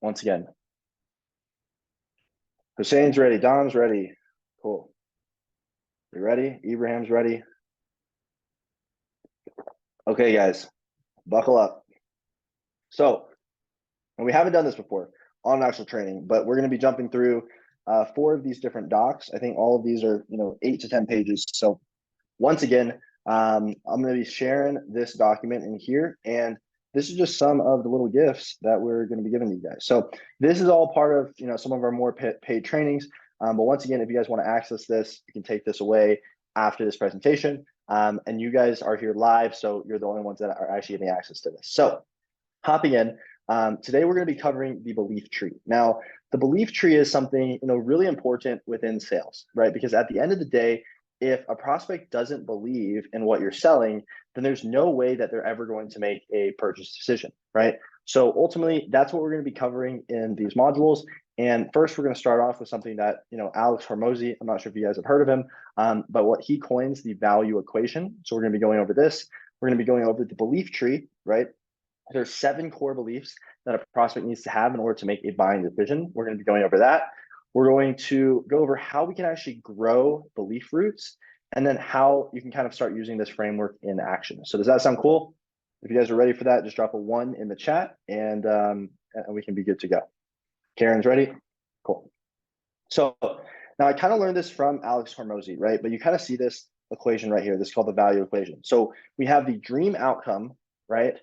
Once again, Hussein's ready. Dom's ready. Cool. You ready? Ibrahim's ready. Okay, guys, buckle up. So, and we haven't done this before on actual training, but we're going to be jumping through 4 of these different docs. I think all of these are 8 to 10 pages. So once again, I'm going to be sharing this document in here, and this is just some of the little gifts that we're going to be giving you guys. So this is all part of some of our more paid trainings. But once again, if you guys want to access this, you can take this away after this presentation. And you guys are here live, so you're the only ones that are actually getting access to this. So hopping in, today we're going to be covering the belief tree. Now, the belief tree is something really important within sales, right? Because at the end of the day, if a prospect doesn't believe in what you're selling, then there's no way that they're ever going to make a purchase decision, right? So ultimately, that's what we're going to be covering in these modules. And first, we're going to start off with something that, Alex Hormozi, I'm not sure if you guys have heard of him, but what he coins the value equation. So we're going to be going over this. We're going to be going over the belief tree, right? There's 7 core beliefs that a prospect needs to have in order to make a buying decision. We're going to be going over that. We're going to go over how we can actually grow belief roots, and then how you can kind of start using this framework in action. So does that sound cool? If you guys are ready for that, just drop a 1 in the chat, and we can be good to go. Karen's ready? Cool. So now I kind of learned this from Alex Hormozi, right? But you kind of see this equation right here. This is called the value equation. So we have the dream outcome, right?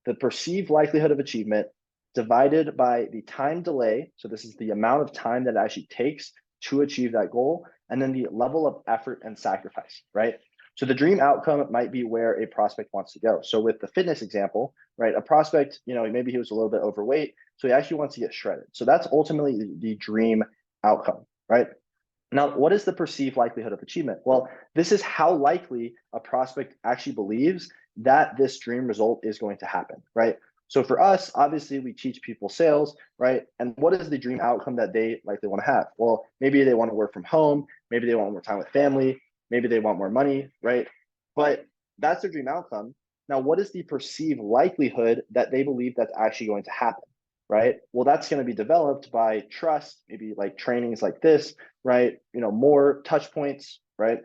The perceived likelihood of achievement, divided by the time delay. So this is the amount of time that it actually takes to achieve that goal, and then the level of effort and sacrifice, right? So the dream outcome might be where a prospect wants to go. So with the fitness example, right, a prospect, maybe he was a little bit overweight, so he actually wants to get shredded. So that's ultimately the dream outcome, right? Now, what is the perceived likelihood of achievement? Well, this is how likely a prospect actually believes that this dream result is going to happen, right? So for us, obviously, we teach people sales, right? And what is the dream outcome that they likely want to have? Well, maybe they want to work from home, maybe they want more time with family, maybe they want more money, right? But that's their dream outcome. Now, what is the perceived likelihood that they believe that's actually going to happen? Right? Well, that's going to be developed by trust, maybe like trainings like this, right? More touch points, right?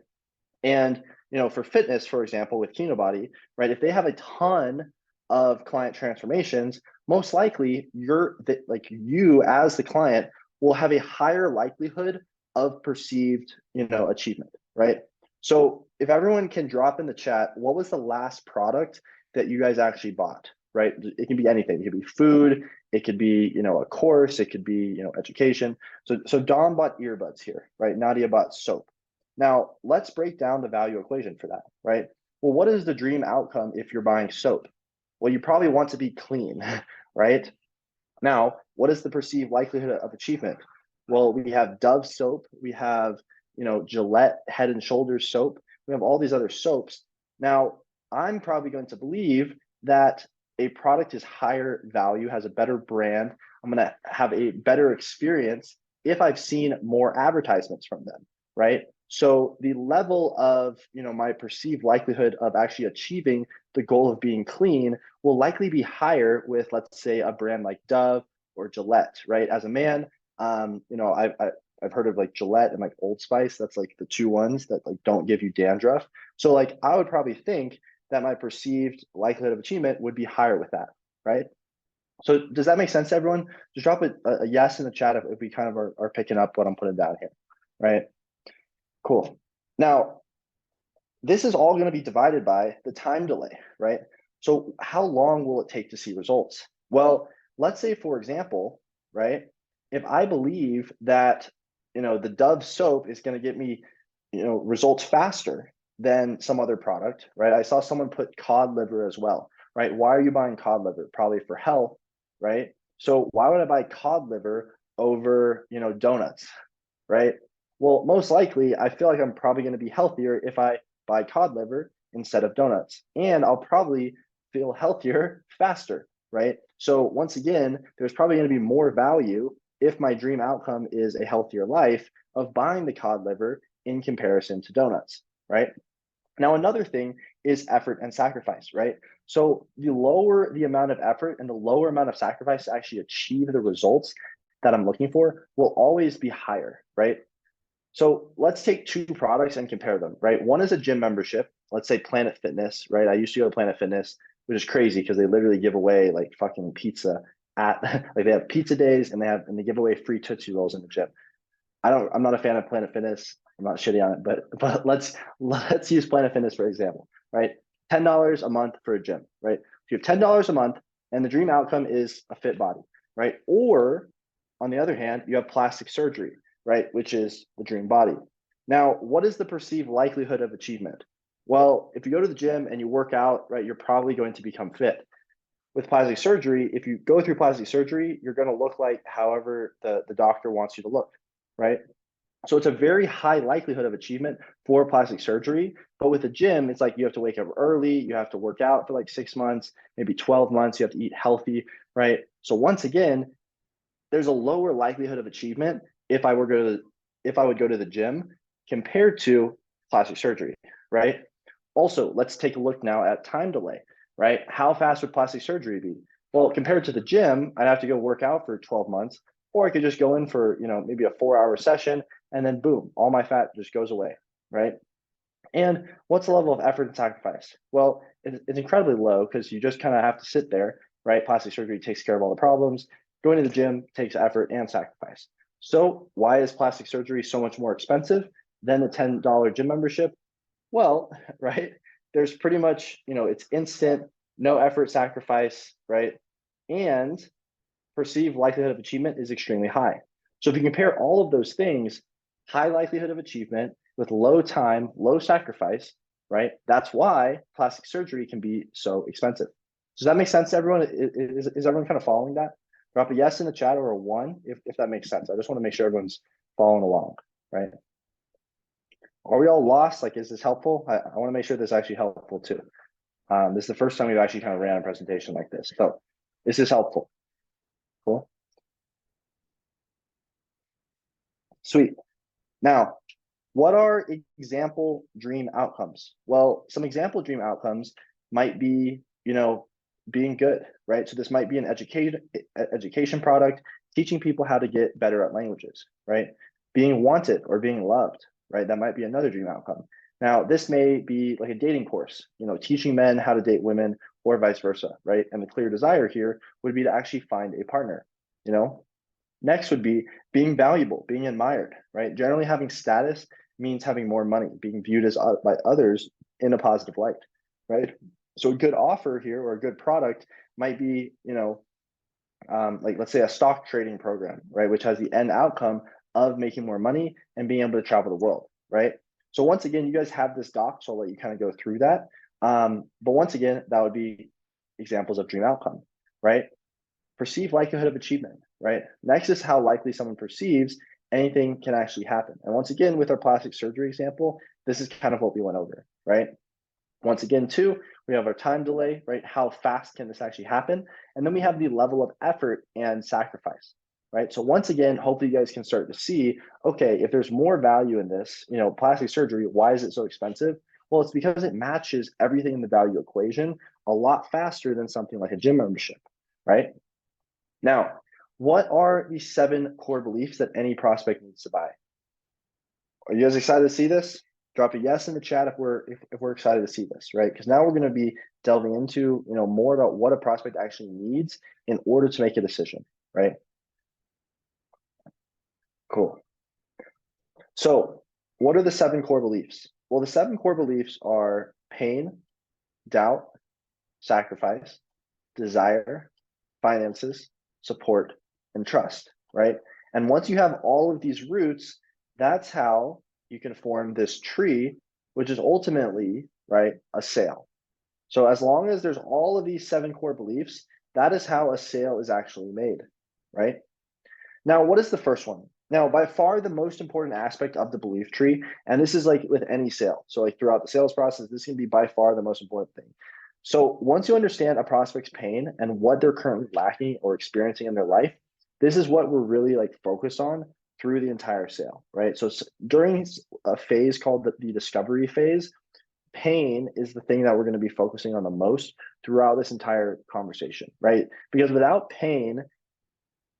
And for fitness, for example, with Kinobody, right? If they have a ton of client transformations, most likely you as the client will have a higher likelihood of perceived, achievement, right? So if everyone can drop in the chat, what was the last product that you guys actually bought, right? It can be anything. It could be food. It could be, a course. It could be, education. So Dom bought earbuds here, right? Nadia bought soap. Now, let's break down the value equation for that, right? Well, what is the dream outcome if you're buying soap? Well, you probably want to be clean, right? Now, what is the perceived likelihood of achievement? Well, we have Dove soap, we have, Gillette Head and Shoulders soap, we have all these other soaps. Now, I'm probably going to believe that a product is higher value, has a better brand. I'm going to have a better experience if I've seen more advertisements from them, right? So the level of, my perceived likelihood of actually achieving the goal of being clean will likely be higher with, let's say, a brand like Dove or Gillette, right? As a man, I've heard of like Gillette and like Old Spice. That's like the two ones that like don't give you dandruff. So like I would probably think that my perceived likelihood of achievement would be higher with that, right? So does that make sense to everyone? Just drop a yes in the chat if we kind of are picking up what I'm putting down here, right? Cool. Now, this is all going to be divided by the time delay, right? So how long will it take to see results? Well, let's say, for example, right, if I believe that, the Dove soap is going to get me, results faster than some other product, right? I saw someone put cod liver as well, right? Why are you buying cod liver? Probably for health, right? So why would I buy cod liver over, donuts, right? Well, most likely, I feel like I'm probably going to be healthier if I buy cod liver instead of donuts. And I'll probably feel healthier faster, right? So once again, there's probably going to be more value if my dream outcome is a healthier life of buying the cod liver in comparison to donuts, right? Now, another thing is effort and sacrifice, right? So the lower the amount of effort and the lower amount of sacrifice to actually achieve the results that I'm looking for will always be higher, right? So let's take two products and compare them, right? One is a gym membership. Let's say Planet Fitness, right? I used to go to Planet Fitness, which is crazy because they literally give away like fucking pizza at like they have pizza days and they give away free Tootsie Rolls in the gym. I'm not a fan of Planet Fitness. I'm not shitty on it, but let's use Planet Fitness for example, right? $10 a month for a gym, right? If you have $10 a month and the dream outcome is a fit body, right? Or on the other hand, you have plastic surgery, right? Which is the dream body. Now, what is the perceived likelihood of achievement? Well, if you go to the gym and you work out, right, you're probably going to become fit. With plastic surgery, if you go through plastic surgery, you're going to look like however the doctor wants you to look, right? So it's a very high likelihood of achievement for plastic surgery. But with the gym, it's like you have to wake up early, you have to work out for like 6 months, maybe 12 months, you have to eat healthy, right? So once again, there's a lower likelihood of achievement if I would go to the gym compared to plastic surgery, right? Also, let's take a look now at time delay, right? How fast would plastic surgery be? Well, compared to the gym, I'd have to go work out for 12 months, or I could just go in for, maybe a 4-hour session and then boom, all my fat just goes away, right? And what's the level of effort and sacrifice? Well, it's incredibly low because you just kind of have to sit there, right? Plastic surgery takes care of all the problems. Going to the gym takes effort and sacrifice. So why is plastic surgery so much more expensive than the $10 gym membership? Well, right, there's pretty much, it's instant, no effort sacrifice, right? And perceived likelihood of achievement is extremely high. So if you compare all of those things, high likelihood of achievement with low time, low sacrifice, right? That's why plastic surgery can be so expensive. Does that make sense to everyone? Is everyone kind of following that? Drop a yes in the chat or a one if that makes sense. I just want to make sure everyone's following along, right? Are we all lost? Like, is this helpful? I want to make sure this is actually helpful too. This is the first time we've actually kind of ran a presentation like this. So this is helpful. Cool. Sweet. Now, what are example dream outcomes? Well, some example dream outcomes might be, being good, right? So this might be an education product, teaching people how to get better at languages, right? Being wanted or being loved, right? That might be another dream outcome. Now, this may be like a dating course, teaching men how to date women or vice versa, right? And the clear desire here would be to actually find a partner, Next would be being valuable, being admired, right? Generally having status means having more money, being viewed as by others in a positive light, right? So a good offer here or a good product might be, like let's say a stock trading program, right? Which has the end outcome of making more money and being able to travel the world, right? So once again, you guys have this doc, so I'll let you kind of go through that. But once again, that would be examples of dream outcome, right? Perceived likelihood of achievement, right? Next is how likely someone perceives anything can actually happen. And once again, with our plastic surgery example, this is kind of what we went over, right? Once again, too, we have our time delay, right? How fast can this actually happen? And then we have the level of effort and sacrifice, right? So once again, hopefully you guys can start to see, okay, if there's more value in this, plastic surgery, why is it so expensive? Well, it's because it matches everything in the value equation a lot faster than something like a gym membership, right? Now, what are the 7 core beliefs that any prospect needs to buy? Are you guys excited to see this? Drop a yes in the chat if we're excited to see this, right? Because now we're going to be delving into more about what a prospect actually needs in order to make a decision, right? Cool. So, what are the 7 core beliefs? Well, the 7 core beliefs are pain, doubt, sacrifice, desire, finances, support, and trust, right? And once you have all of these roots, that's how you can form this tree, which is ultimately, right, a sale. So as long as there's all of these 7 core beliefs, that is how a sale is actually made, right? Now, what is the first one? Now, by far the most important aspect of the belief tree, and this is like with any sale. So like throughout the sales process, this can be by far the most important thing. So once you understand a prospect's pain and what they're currently lacking or experiencing in their life, this is what we're really like focused on through the entire sale, right? So during a phase called the discovery phase, pain is the thing that we're going to be focusing on the most throughout this entire conversation, right? Because without pain,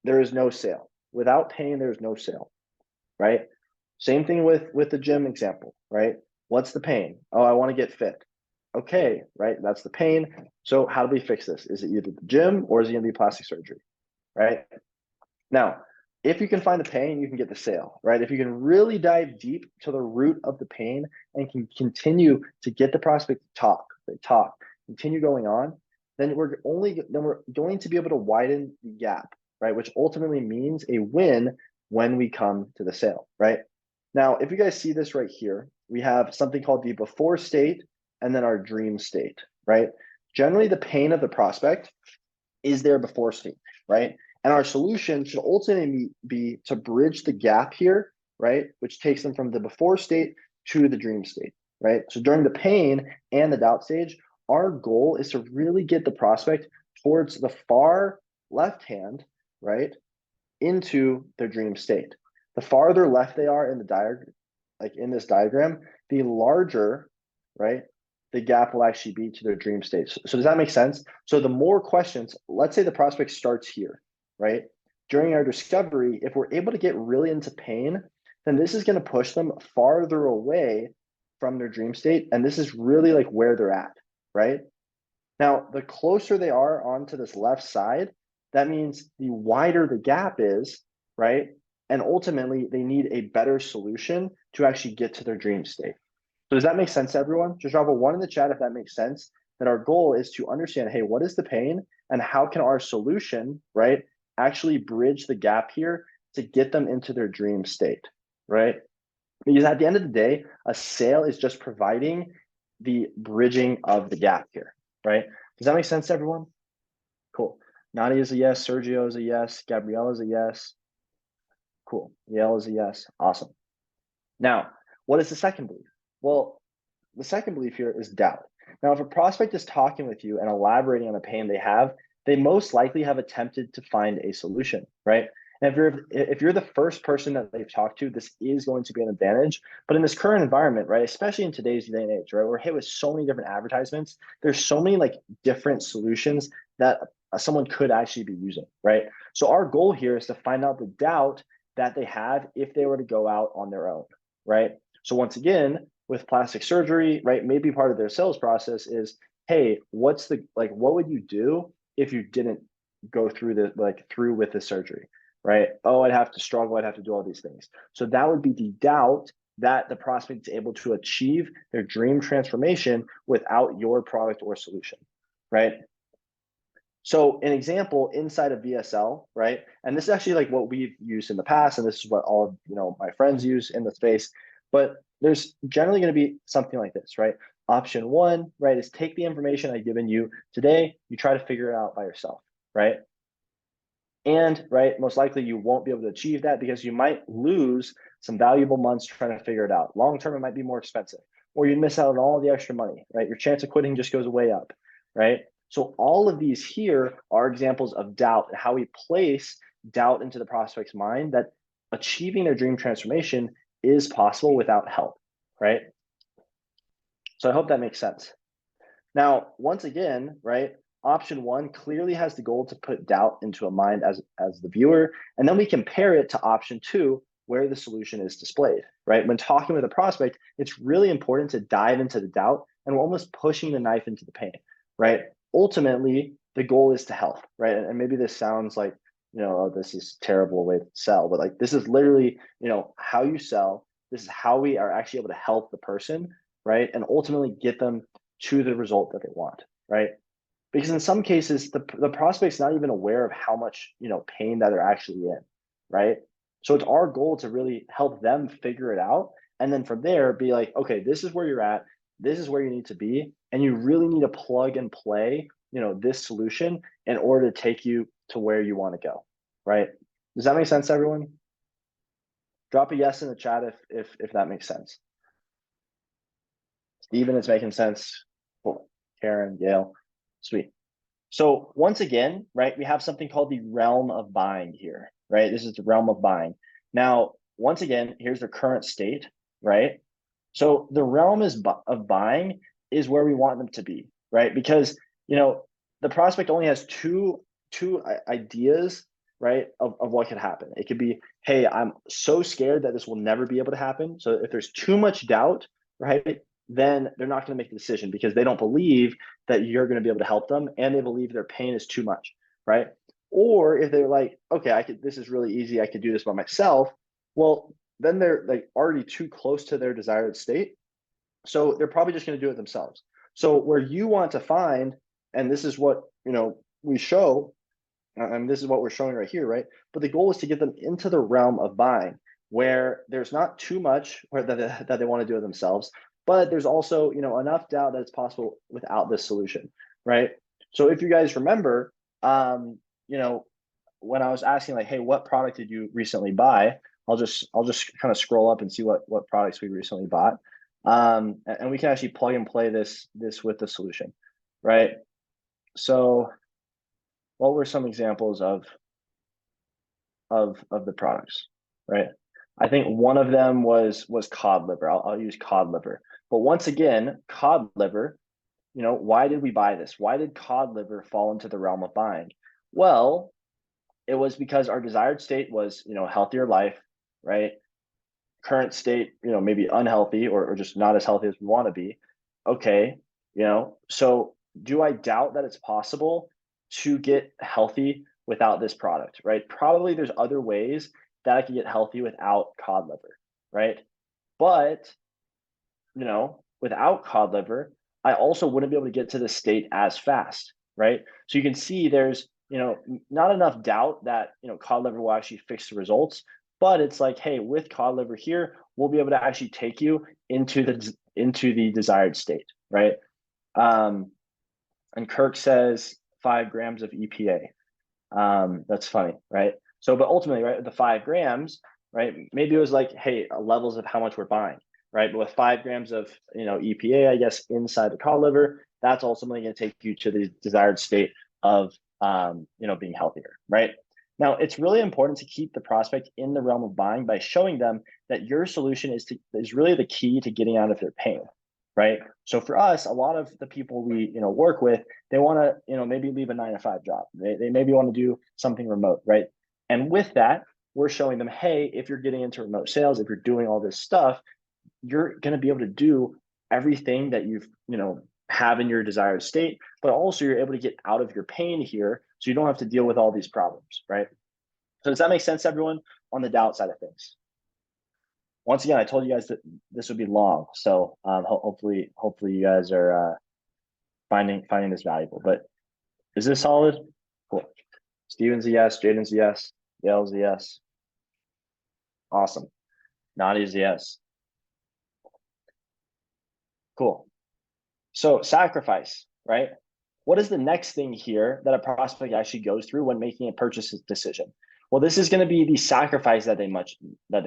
there is no sale. Without pain, there's no sale, right? Same thing with the gym example, right? What's the pain? Oh, I want to get fit. Okay, right? That's the pain. So how do we fix this? Is it either the gym or is it going to be plastic surgery, right? Now, if you can find the pain, you can get the sale, right? If you can really dive deep to the root of the pain and can continue to get the prospect to talk, continue going on, then we're going to be able to widen the gap, right? Which ultimately means a win when we come to the sale, right? Now, if you guys see this right here, we have something called the before state and then our dream state, right? Generally, the pain of the prospect is their before state, right? And our solution should ultimately be to bridge the gap here, right? Which takes them from the before state to the dream state, right? So during the pain and the doubt stage, our goal is to really get the prospect towards the far left hand, right? Into their dream state. The farther left they are in the diagram, like in this diagram, the larger, right, the gap will actually be to their dream state. So does that make sense? So the more questions, let's say the prospect starts here, right? During our discovery, if we're able to get really into pain, then this is going to push them farther away from their dream state. And this is really like where they're at, right? Now, the closer they are onto this left side, that means the wider the gap is, right? And ultimately, they need a better solution to actually get to their dream state. So does that make sense to everyone? Just drop a 1 in the chat if that makes sense. That our goal is to understand, hey, what is the pain and how can our solution, right, actually bridge the gap here to get them into their dream state, right? Because at the end of the day, a sale is just providing the bridging of the gap here, right? Does that make sense to everyone? Cool. Nadia is a yes. Sergio is a yes. Gabriella is a yes. Cool. Yale is a yes. Awesome. Now, what is the second belief? Well, the second belief here is doubt. Now, if a prospect is talking with you and elaborating on the pain they have, they most likely have attempted to find a solution, right? And if you're the first person that they've talked to, this is going to be an advantage. But in this current environment, right, especially in today's day and age, right, we're hit with so many different advertisements. There's so many like different solutions that someone could actually be using, right? So our goal here is to find out the doubt that they have if they were to go out on their own, right? So once again, with plastic surgery, right, maybe part of their sales process is, hey, what would you do if you didn't go through with the surgery, right? Oh, I'd have to struggle, I'd have to do all these things. So that would be the doubt that the prospect is able to achieve their dream transformation without your product or solution, right? So an example inside of VSL, right? And this is actually like what we've used in the past, and this is what all of my friends use in the space. But there's generally going to be something like this, right? Option one, right, is take the information I've given you today, you try to figure it out by yourself, right? And right, most likely you won't be able to achieve that because you might lose some valuable months trying to figure it out. Long term, it might be more expensive, or you miss out on all the extra money, right? Your chance of quitting just goes way up, right? So all of these here are examples of doubt and how we place doubt into the prospect's mind that achieving their dream transformation is possible without help, right? So I hope that makes sense. Now, once again, right, option one clearly has the goal to put doubt into a mind as the viewer, and then we compare it to option two, where the solution is displayed, right? When talking with a prospect, it's really important to dive into the doubt and we're almost pushing the knife into the pain, right? Ultimately, the goal is to help, right? And maybe this sounds like, oh, this is a terrible way to sell, but like this is literally, how you sell. This is how we are actually able to help the person, right? And ultimately get them to the result that they want, right? Because in some cases, the prospect's not even aware of how much pain that they're actually in, right? So it's our goal to really help them figure it out, and then from there, be like, okay, this is where you're at, this is where you need to be, and you really need to plug and play, this solution in order to take you to where you want to go, right? Does that make sense, everyone? Drop a yes in the chat if that makes sense. Steven, it's making sense. Cool. Karen, Yale, sweet. So once again, right, we have something called the realm of buying here, right? This is the realm of buying. Now, once again, here's the current state, right? So the realm of buying is where we want them to be, right? Because the prospect only has two ideas, right, of what could happen. It could be, hey, I'm so scared that this will never be able to happen. So if there's too much doubt, right, then they're not going to make the decision because they don't believe that you're going to be able to help them and they believe their pain is too much, right? Or if they're like, okay, this is really easy, I could do this by myself. Well, then they're like already too close to their desired state. So they're probably just going to do it themselves. So where you want to find, and this is what, we show, and this is what we're showing right here, right? But the goal is to get them into the realm of buying where there's not too much that they want to do it themselves, but there's also, enough doubt that it's possible without this solution, right? So if you guys remember, when I was asking like, hey, what product did you recently buy? I'll just kind of scroll up and see what products we recently bought. And we can actually plug and play this with the solution, right? So what were some examples of the products, right? I think one of them was cod liver. I'll use cod liver. But once again, cod liver, why did we buy this? Why did cod liver fall into the realm of buying? Well, it was because our desired state was, healthier life, right? Current state, maybe unhealthy or just not as healthy as we want to be. Okay, so do I doubt that it's possible to get healthy without this product, right? Probably there's other ways that I can get healthy without cod liver, right? But, without cod liver, I also wouldn't be able to get to the state as fast, right? So you can see there's not enough doubt that, cod liver will actually fix the results, but it's like, hey, with cod liver here, we'll be able to actually take you into the desired state, right? And Kirk says 5 grams of EPA. That's funny, right? So, but ultimately, right, the 5 grams, right? Maybe it was like, hey, levels of how much we're buying, right? But with 5 grams of, EPA, I guess, inside the cod liver, that's ultimately going to take you to the desired state of, being healthier, right? Now, it's really important to keep the prospect in the realm of buying by showing them that your solution is really the key to getting out of their pain, right? So for us, a lot of the people we work with, they want to maybe leave a 9-to-5 job. They maybe want to do something remote, right? And with that, we're showing them, hey, if you're getting into remote sales, if you're doing all this stuff, you're going to be able to do everything that you've have in your desired state, but also you're able to get out of your pain here, so you don't have to deal with all these problems, right? So does that make sense, everyone, on the doubt side of things? Once again, I told you guys that this would be long, so hopefully you guys are finding this valuable. But is this solid? Cool. Steven's a yes. Jaden's a yes. Dale's a yes. Awesome. Nadia's a yes. Cool. So sacrifice, right? What is the next thing here that a prospect actually goes through when making a purchase decision? Well, this is going to be the sacrifice that they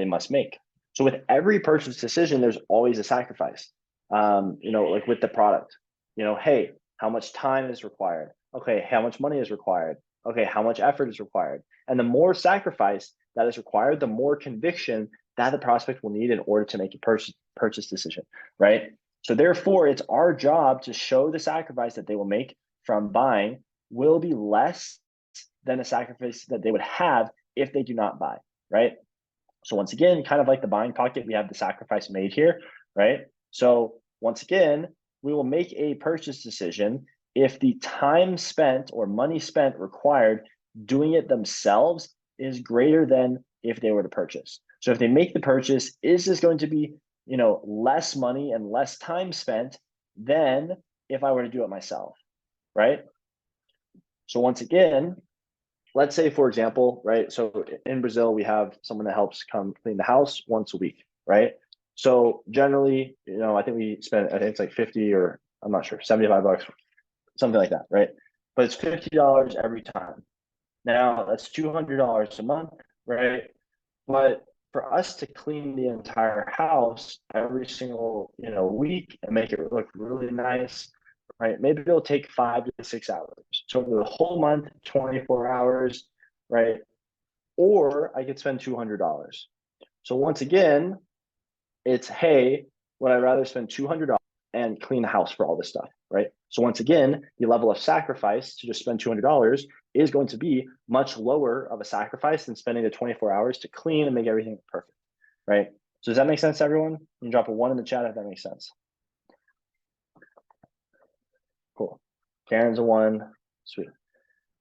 must make. So with every purchase decision, there's always a sacrifice. Like with the product, hey, how much time is required? Okay, how much money is required? Okay, how much effort is required? And the more sacrifice that is required, the more conviction that the prospect will need in order to make a purchase decision, right? So therefore, it's our job to show the sacrifice that they will make from buying will be less than a sacrifice that they would have if they do not buy, right? So once again, kind of like the buying pocket, we have the sacrifice made here, right? So once again, we will make a purchase decision if the time spent or money spent required doing it themselves is greater than if they were to purchase. So if they make the purchase, is this going to be, less money and less time spent than if I were to do it myself, right? So once again, let's say, for example, right? So in Brazil, we have someone that helps come clean the house once a week, right? So generally, I think we spend, I think it's like 50 or I'm not sure, $75, something like that, right? But it's $50 every time. Now that's $200 a month, right? But for us to clean the entire house every single, week and make it look really nice, right? Maybe it'll take 5 to 6 hours. So for the whole month, 24 hours, right? Or I could spend $200. So once again, it's, hey, would I rather spend $200 and clean the house for all this stuff, right? So once again, the level of sacrifice to just spend $200 is going to be much lower of a sacrifice than spending the 24 hours to clean and make everything perfect, right? So does that make sense, everyone? You can drop a 1 in the chat if that makes sense. Cool. Karen's a 1. Sweet.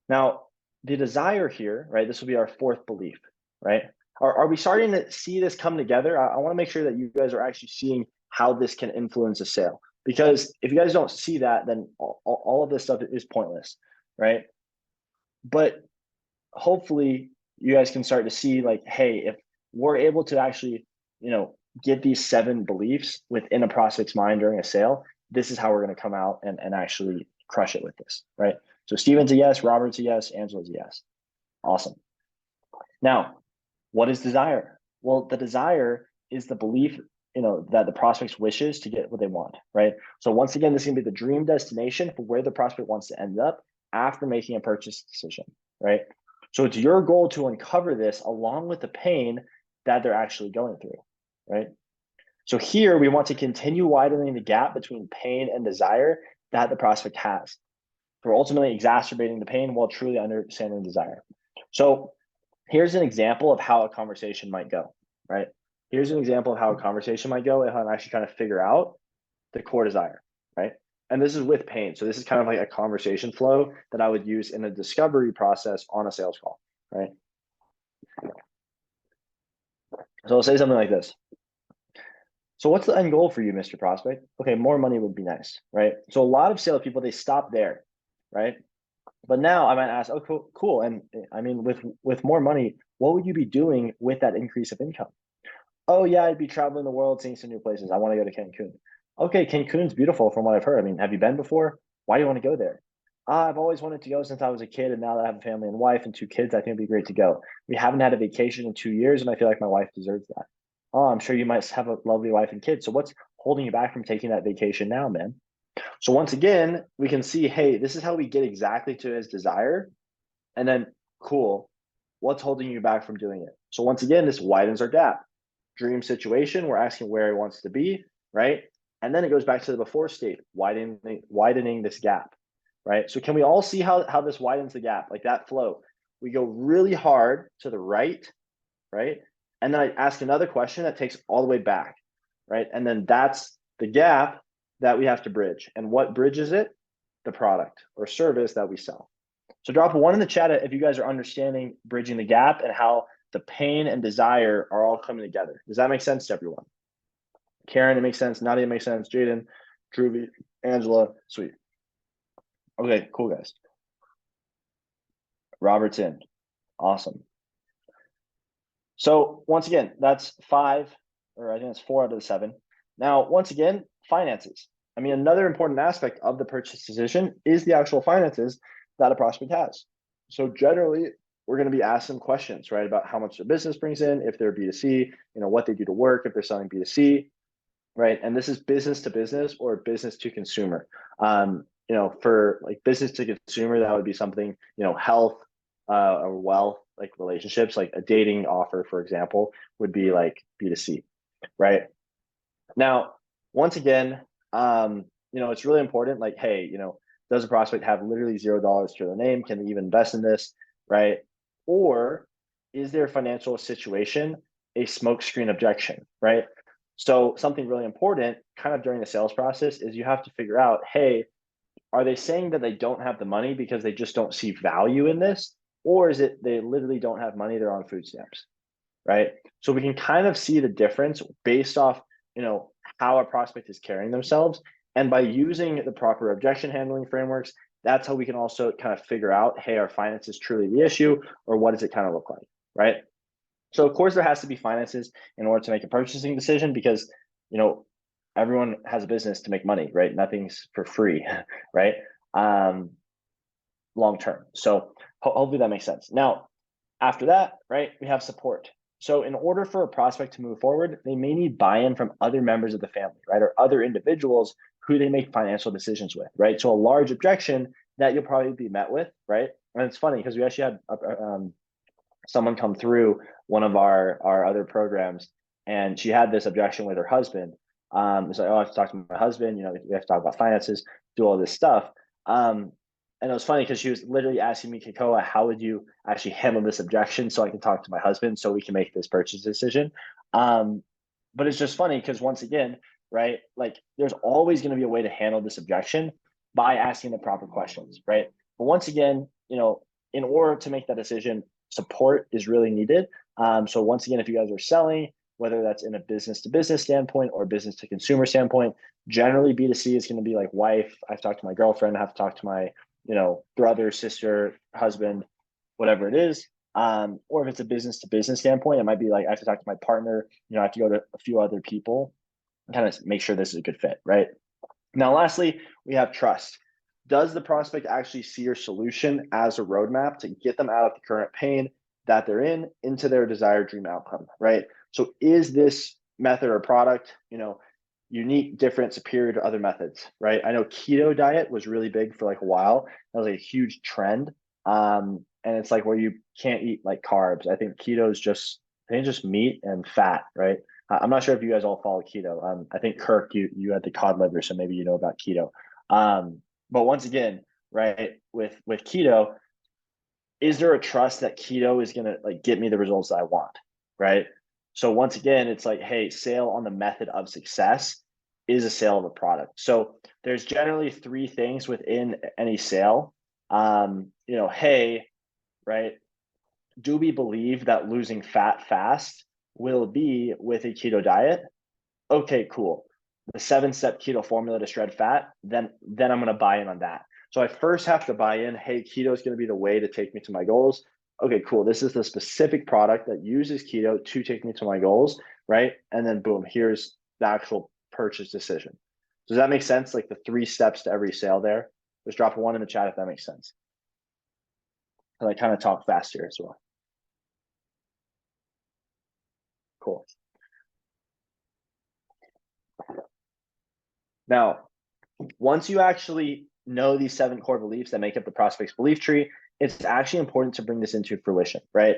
Now, the desire here, right? This will be our 4th belief, right? Are we starting to see this come together? I want to make sure that you guys are actually seeing how this can influence a sale. Because if you guys don't see that, then all of this stuff is pointless, right? But hopefully you guys can start to see like, hey, if we're able to actually, get these 7 beliefs within a prospect's mind during a sale, this is how we're going to come out and actually crush it with this, right? So Steven's a yes, Robert's a yes, Angela's a yes. Awesome. Now, what is desire? Well, the desire is the belief, that the prospect wishes to get what they want, right? So once again, this is gonna be the dream destination for where the prospect wants to end up after making a purchase decision, right? So it's your goal to uncover this along with the pain that they're actually going through, right? So here we want to continue widening the gap between pain and desire that the prospect has. For ultimately exacerbating the pain while truly understanding desire. So here's an example of how a conversation might go, right? Here's an example of how a conversation might go if I'm actually trying to figure out the core desire, right? And this is with pain. So this is kind of like a conversation flow that I would use in a discovery process on a sales call, right? So I'll say something like this. So what's the end goal for you, Mr. Prospect? Okay, more money would be nice, right? So a lot of salespeople, they stop there, right? But now I might ask, oh, cool, cool. And I mean, with more money, what would you be doing with that increase of income? Oh yeah, I'd be traveling the world, seeing some new places. I want to go to Cancun. Okay, Cancun's beautiful from what I've heard. I mean, have you been before? Why do you want to go there? I've always wanted to go since I was a kid, and now that I have a family and wife and two kids, I think it'd be great to go. We haven't had a vacation in 2 years, and I feel like my wife deserves that. Oh, I'm sure you might have a lovely wife and kids. So what's holding you back from taking that vacation now, man? So once again, we can see, hey, this is how we get exactly to his desire. And then, cool, what's holding you back from doing it? So once again, this widens our gap. Dream situation, we're asking where he wants to be, right? And then it goes back to the before state, widening this gap, right? So can we all see how this widens the gap, like that flow? We go really hard to the right? And then I ask another question that takes all the way back, right? And then that's the gap that we have to bridge. And what bridges it? The product or service that we sell. So drop a one in the chat if you guys are understanding bridging the gap and how the pain and desire are all coming together. Does that make sense to everyone? Karen, it makes sense. Nadia makes sense. Jaden, Druvy, Angela, sweet. Okay, cool guys. Robert's in. Awesome. So once again, that's five, or I think it's 4 out of the 7. Now, once again, finances. I mean, another important aspect of the purchase decision is the actual finances that a prospect has. So generally, we're going to be asked some questions, right, about how much their business brings in, if they're B2C, what they do to work, if they're selling B2C, right? And this is business to business or business to consumer. For like business to consumer, that would be something, health or wealth, like relationships, like a dating offer, for example, would be like B2C, right? Now, once again, it's really important. Like, hey, does a prospect have literally $0 to their name? Can they even invest in this, right? Or is their financial situation a smokescreen objection, right? So something really important, kind of during the sales process, is you have to figure out, hey, are they saying that they don't have the money because they just don't see value in this, or is it they literally don't have money? They're on food stamps, right? So we can kind of see the difference based off, how a prospect is carrying themselves. And by using the proper objection handling frameworks, that's how we can also kind of figure out, hey, are finances truly the issue, or what does it kind of look like, right? So of course there has to be finances in order to make a purchasing decision because, everyone has a business to make money, right? Nothing's for free, right? Long term. So hopefully that makes sense. Now, after that, right, we have support. So in order for a prospect to move forward, they may need buy-in from other members of the family, right, or other individuals who they make financial decisions with, right? So a large objection that you'll probably be met with, right? And it's funny because we actually had someone come through one of our other programs, and she had this objection with her husband. It's like, oh, I have to talk to my husband. We have to talk about finances, do all this stuff. And it was funny because she was literally asking me, Kekoa, how would you actually handle this objection so I can talk to my husband so we can make this purchase decision? But it's just funny because once again, right, like there's always going to be a way to handle this objection by asking the proper questions, right? But once again, in order to make that decision, support is really needed. So once again, if you guys are selling, whether that's in a business to business standpoint or business to consumer standpoint, generally B2C is going to be like wife. I have to talk to my girlfriend. I have to talk to my, brother, sister, husband, whatever it is. Or if it's a business to business standpoint, it might be like I have to talk to my partner. I have to go to a few other people and kind of make sure this is a good fit, right? Now, lastly, we have trust. Does the prospect actually see your solution as a roadmap to get them out of the current pain that they're in into their desired dream outcome, right? So is this method or product, unique, different, superior to other methods, right? I know keto diet was really big for like a while. That was a huge trend. And it's like where you can't eat like carbs. I think just meat and fat, right? I'm not sure if you guys all follow keto. I think Kirk, you had the cod liver, so maybe you know about keto. But once again, right, with keto, is there a trust that keto is gonna like get me the results that I want, right? So once again, it's like, hey, sale on the method of success is a sale of a product. So there's generally 3 things within any sale. Hey, right, do we believe that losing fat fast will be with a keto diet? Okay, cool. The 7-step keto formula to shred fat, then I'm going to buy in on that. So I first have to buy in, hey, keto is going to be the way to take me to my goals. Okay, cool. This is the specific product that uses keto to take me to my goals, right? And then boom, here's the actual purchase decision. Does that make sense? Like the 3 steps to every sale there? Just drop a 1 in the chat if that makes sense. And I kind of talk fast here as well. Cool. Now, once you actually know these 7 core beliefs that make up the prospect's belief tree, it's actually important to bring this into fruition, right?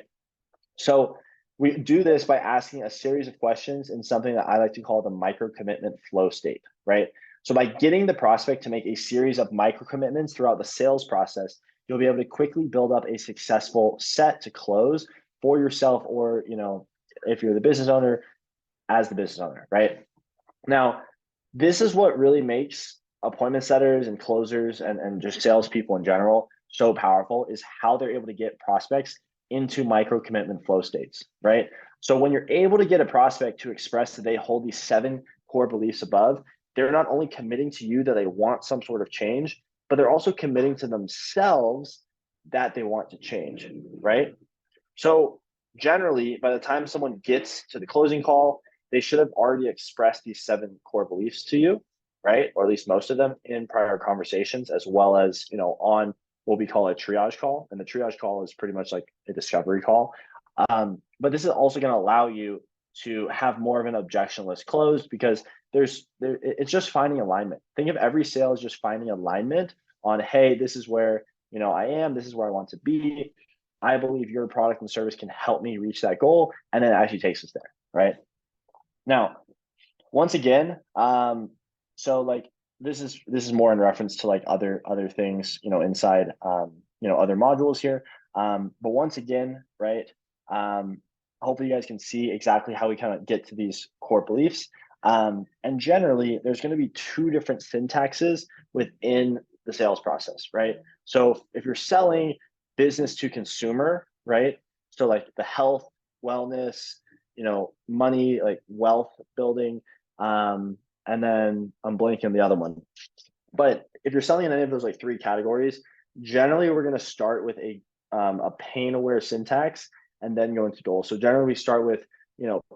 So we do this by asking a series of questions in something that I like to call the micro commitment flow state, right? So by getting the prospect to make a series of micro commitments throughout the sales process, you'll be able to quickly build up a successful set to close for yourself, or, if you're the business owner, as the business owner, right? Now, this is what really makes appointment setters and closers and just salespeople in general so powerful, is how they're able to get prospects into micro commitment flow states, right? So when you're able to get a prospect to express that they hold these 7 core beliefs above, they're not only committing to you that they want some sort of change, but they're also committing to themselves that they want to change, right? So generally, by the time someone gets to the closing call, they should have already expressed these 7 core beliefs to you, right? Or at least most of them in prior conversations, as well as, on what we call a triage call. And the triage call is pretty much like a discovery call. But this is also going to allow you to have more of an objectionless close, because it's just finding alignment. Think of every sale as just finding alignment on, hey, this is where, I am, this is where I want to be. I believe your product and service can help me reach that goal. And then it actually takes us there, right? Now, once again, so like this is more in reference to like other things, inside other modules here. But once again, right, hopefully you guys can see exactly how we kind of get to these core beliefs. And generally, there's going to be 2 different syntaxes within the sales process, right? So if you're selling business to consumer, right? So like the health, wellness, money, like wealth building, and then I'm blanking the other one. But if you're selling in any of those like 3 categories, generally we're going to start with a pain aware syntax and then go into goals. So generally we start with,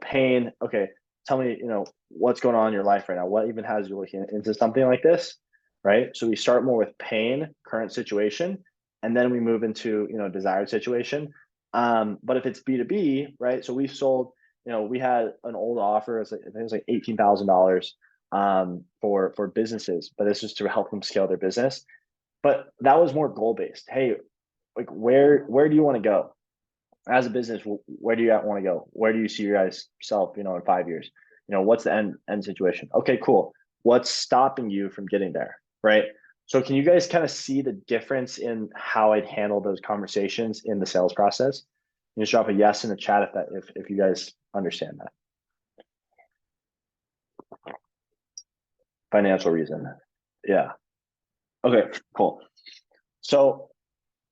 pain. Okay, tell me, what's going on in your life right now? What even has you looking into something like this, right? So we start more with pain, current situation, and then we move into, desired situation. But if it's B2B, right? So we sold, we had an old offer, I think it was like $18,000 for businesses, but this was to help them scale their business. But that was more goal based. Hey, like where do you want to go as a business? Where do you want to go? Where do you see your guys self, in 5 years? What's the end situation? Okay, cool. What's stopping you from getting there, right? So can you guys kind of see the difference in how I'd handle those conversations in the sales process? You just drop a yes in the chat if you guys understand that. Financial reason. Yeah. Okay, cool. So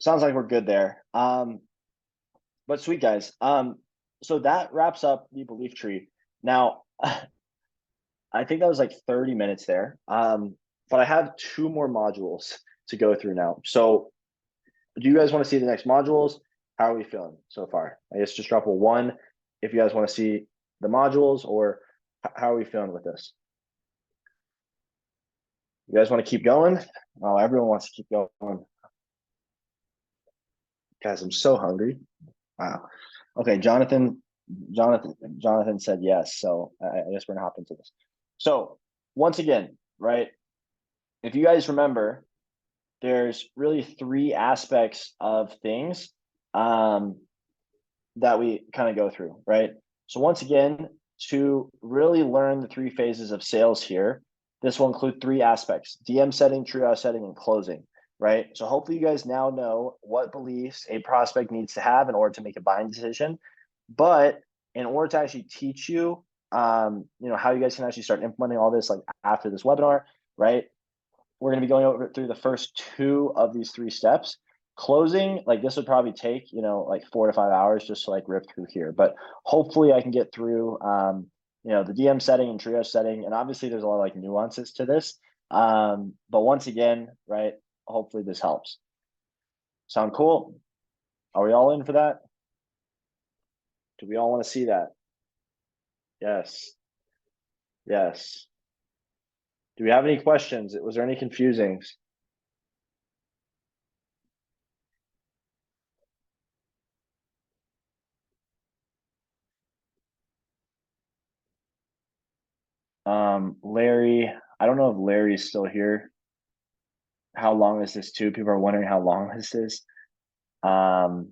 sounds like we're good there. But sweet guys. So that wraps up the belief tree. Now, I think that was like 30 minutes there. But I have 2 more modules to go through now. So do you guys want to see the next modules? How are we feeling so far? I guess just drop a 1 if you guys want to see the modules, or how are we feeling with this? You guys want to keep going? Oh, everyone wants to keep going. Guys, I'm so hungry. Wow. Okay, Jonathan said yes. So I guess we're gonna hop into this. So once again, right? If you guys remember, there's really 3 aspects of things that we kind of go through, right? So once again, to really learn the 3 phases of sales here, this will include 3 aspects: DM setting, triage setting, and closing, right? So hopefully you guys now know what beliefs a prospect needs to have in order to make a buying decision. But in order to actually teach you, how you guys can actually start implementing all this, like after this webinar, right? We're going to be going over through the first 2 of these 3 steps. Closing, like this would probably take, like 4 to 5 hours just to like rip through here. But hopefully I can get through, the DM setting and triage setting. And obviously there's a lot of like nuances to this. But once again, right, hopefully this helps. Sound cool? Are we all in for that? Do we all want to see that? Yes. Yes. Do we have any questions? Was there any confusings? Larry, I don't know if Larry's still here. How long is this too? People are wondering how long this is. Um,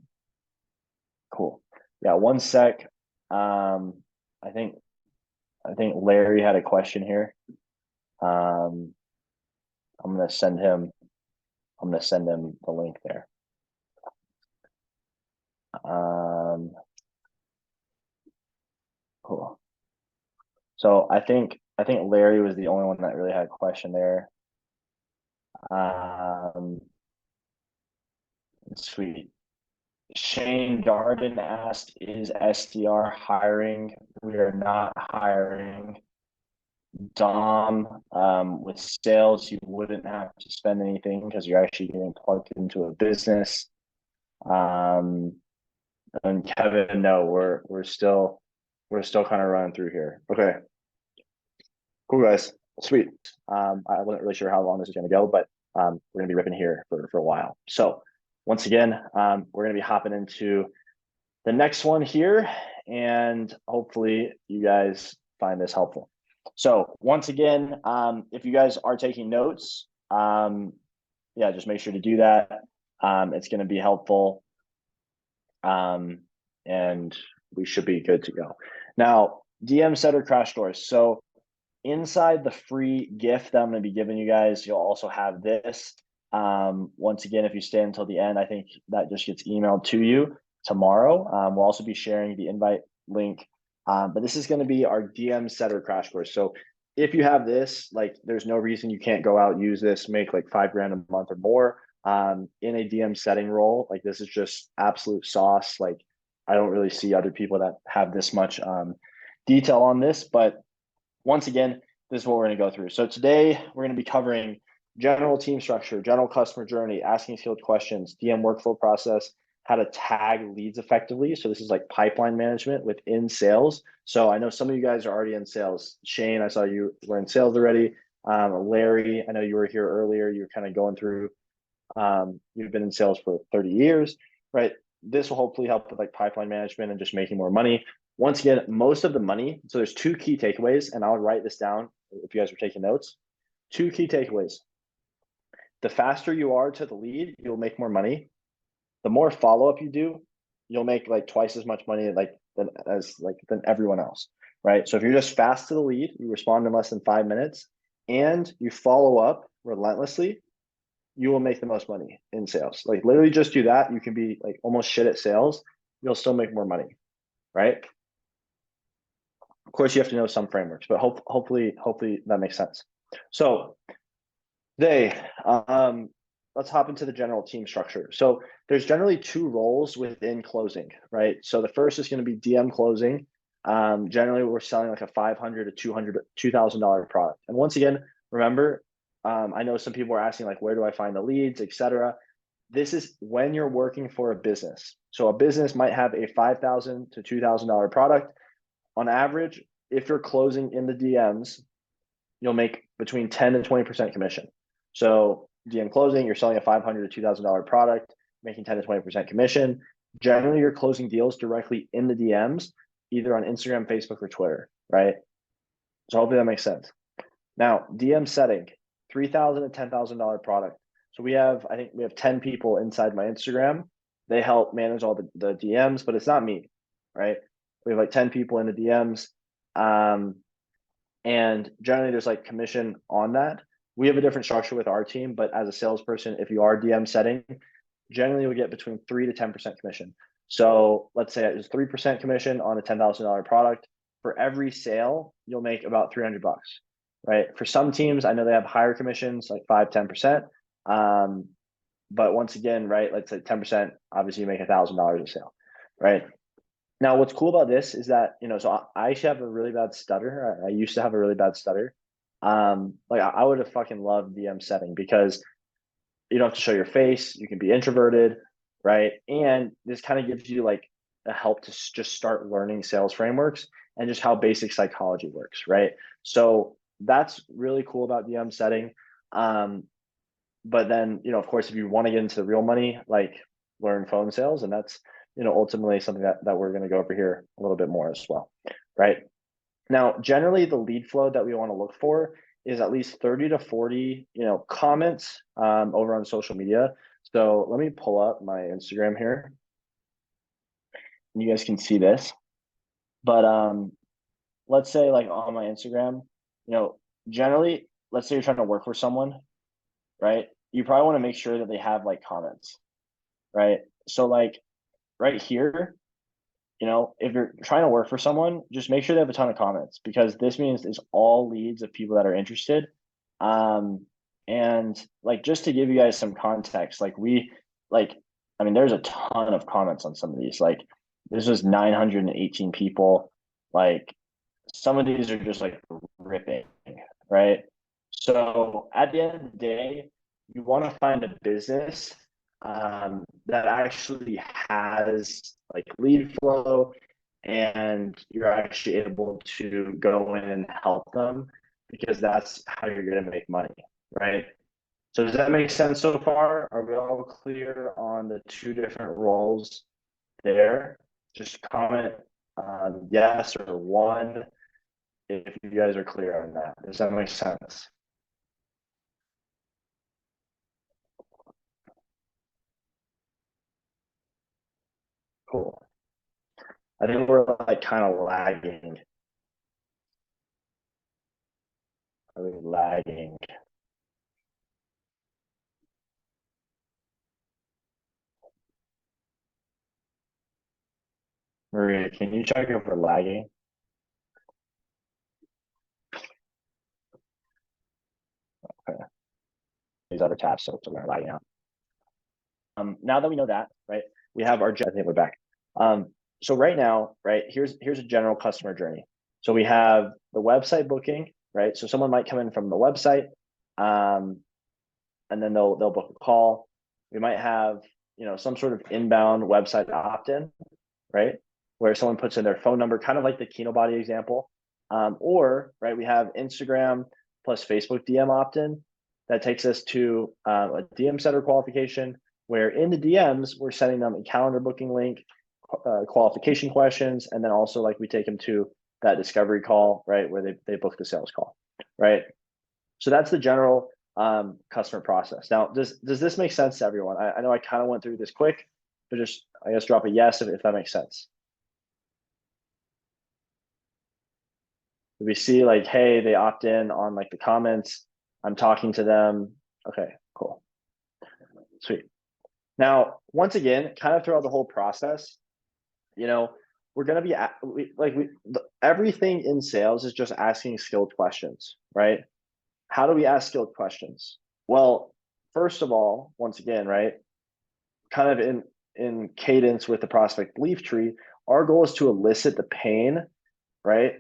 cool. Yeah, one sec. I think Larry had a question here. Um, I'm gonna send him the link there. Cool. So I think Larry was the only one that really had a question there. Um, sweet. Shane Darden asked, "Is SDR hiring? We are not hiring." Dom, with sales, you wouldn't have to spend anything because you're actually getting plugged into a business. Um, and Kevin, no, we're still kind of running through here. Okay, cool guys, sweet. I wasn't really sure how long this is going to go, but we're going to be ripping here for a while. So once again, we're going to be hopping into the next one here, and hopefully you guys find this helpful. So once again, if you guys are taking notes, yeah, just make sure to do that. It's going to be helpful, and we should be good to go. Now, DM setter crash course. So inside the free gift that I'm going to be giving you guys, you'll also have this. Once again, if you stay until the end, I think that just gets emailed to you tomorrow. We'll also be sharing the invite link. But this is going to be our DM setter crash course. So if you have this, like, there's no reason you can't go out, use this, make like $5,000 a month or more in a DM setting role. Like, this is just absolute sauce. Like, I don't really see other people that have this much detail on this, but once again, this is what we're going to go through. So today we're going to be covering general team structure, general customer journey, asking skilled questions, DM workflow process, how to tag leads effectively. So this is like pipeline management within sales. So I know some of you guys are already in sales. Shane, I saw you were in sales already. Larry, I know you were here earlier. You were kind of going through, you've been in sales for 30 years, right? This will hopefully help with like pipeline management and just making more money. Once again, most of the money, so there's two key takeaways, and I'll write this down if you guys were taking notes. Two key takeaways. The faster you are to the lead, you'll make more money. The more follow-up you do, you'll make like twice as much money than everyone else, right? So if you're just fast to the lead, you respond in less than 5 minutes, and you follow up relentlessly, you will make the most money in sales. Like, literally just do that. You can be like almost shit at sales. You'll still make more money, right? Of course, you have to know some frameworks, but hopefully that makes sense. So let's hop into the general team structure. So there's generally two roles within closing, right? So the first is going to be DM closing. Generally, we're selling like a $500 to $2,000 product. And once again, remember, I know some people are asking like, where do I find the leads, etc. This is when you're working for a business. So a business might have a $5,000 to $2,000 product. On average, if you're closing in the DMs, you'll make between 10 and 20% commission. So DM closing, you're selling a $500 to $2,000 product, making 10 to 20% commission. Generally, you're closing deals directly in the DMs, either on Instagram, Facebook, or Twitter, right? So hopefully that makes sense. Now, DM setting, $3,000 to $10,000 product. So I think we have 10 people inside my Instagram. They help manage all the DMs, but it's not me, right? We have like 10 people in the DMs. And generally there's like commission on that. We have a different structure with our team, but as a salesperson, if you are DM setting, generally you'll get between 3 to 10% commission. So let's say it's 3% commission on a $10,000 product. For every sale, you'll make about 300 bucks, right? For some teams, I know they have higher commissions, like 5, 10%. But once again, right, let's say 10%, obviously you make $1,000 a sale, right? Now, what's cool about this is that, so I actually have a really bad stutter. I used to have a really bad stutter. Like, I would have fucking loved DM setting because you don't have to show your face. You can be introverted, right? And this kind of gives you like a help to just start learning sales frameworks and just how basic psychology works, right? So that's really cool about DM setting. But then, of course, if you want to get into the real money, like learn phone sales, and that's, ultimately something that we're going to go over here a little bit more as well, right? Now, generally, the lead flow that we want to look for is at least 30 to 40, comments over on social media. So let me pull up my Instagram here. And you guys can see this. But let's say like on my Instagram, generally, let's say you're trying to work for someone, right? You probably want to make sure that they have like comments, right? So like right here, if you're trying to work for someone, just make sure they have a ton of comments, because this means it's all leads of people that are interested. And like, just to give you guys some context, there's a ton of comments on some of these. Like this was 918 people. Like some of these are just like ripping, right? So at the end of the day, you want to find a business that actually has like lead flow, and you're actually able to go in and help them, because that's how you're going to make money, right? So does that make sense so far? Are we all clear on the two different roles there? Just comment yes or one if you guys are clear on that. Does that make sense? Cool. I think we're like kind of lagging. Are we lagging? Maria, can you check if we're lagging? Okay. These other tabs, so we're lagging out. Now that we know that, right, we have our, I think we're back. So right now, right, here's a general customer journey. So we have the website booking, right? So someone might come in from the website, and then they'll book a call. We might have, some sort of inbound website opt-in, right, where someone puts in their phone number, kind of like the Kinobody example. Or right, we have Instagram plus Facebook DM opt-in. That takes us to a DM setter qualification, where in the DMs we're sending them a calendar booking link, qualification questions, and then also like we take them to that discovery call, right, where they book the sales call, right? So that's the general customer process. Now, does this make sense to everyone? I know I kind of went through this quick, but just, I guess, drop a yes if that makes sense. We see like, hey, they opt in on like the comments. I'm talking to them. Okay, cool. Sweet. Now, once again, kind of throughout the whole process, we're going to be everything in sales is just asking skilled questions, right? How do we ask skilled questions? Well, first of all, once again, right, kind of in cadence with the prospect belief tree, our goal is to elicit the pain, right,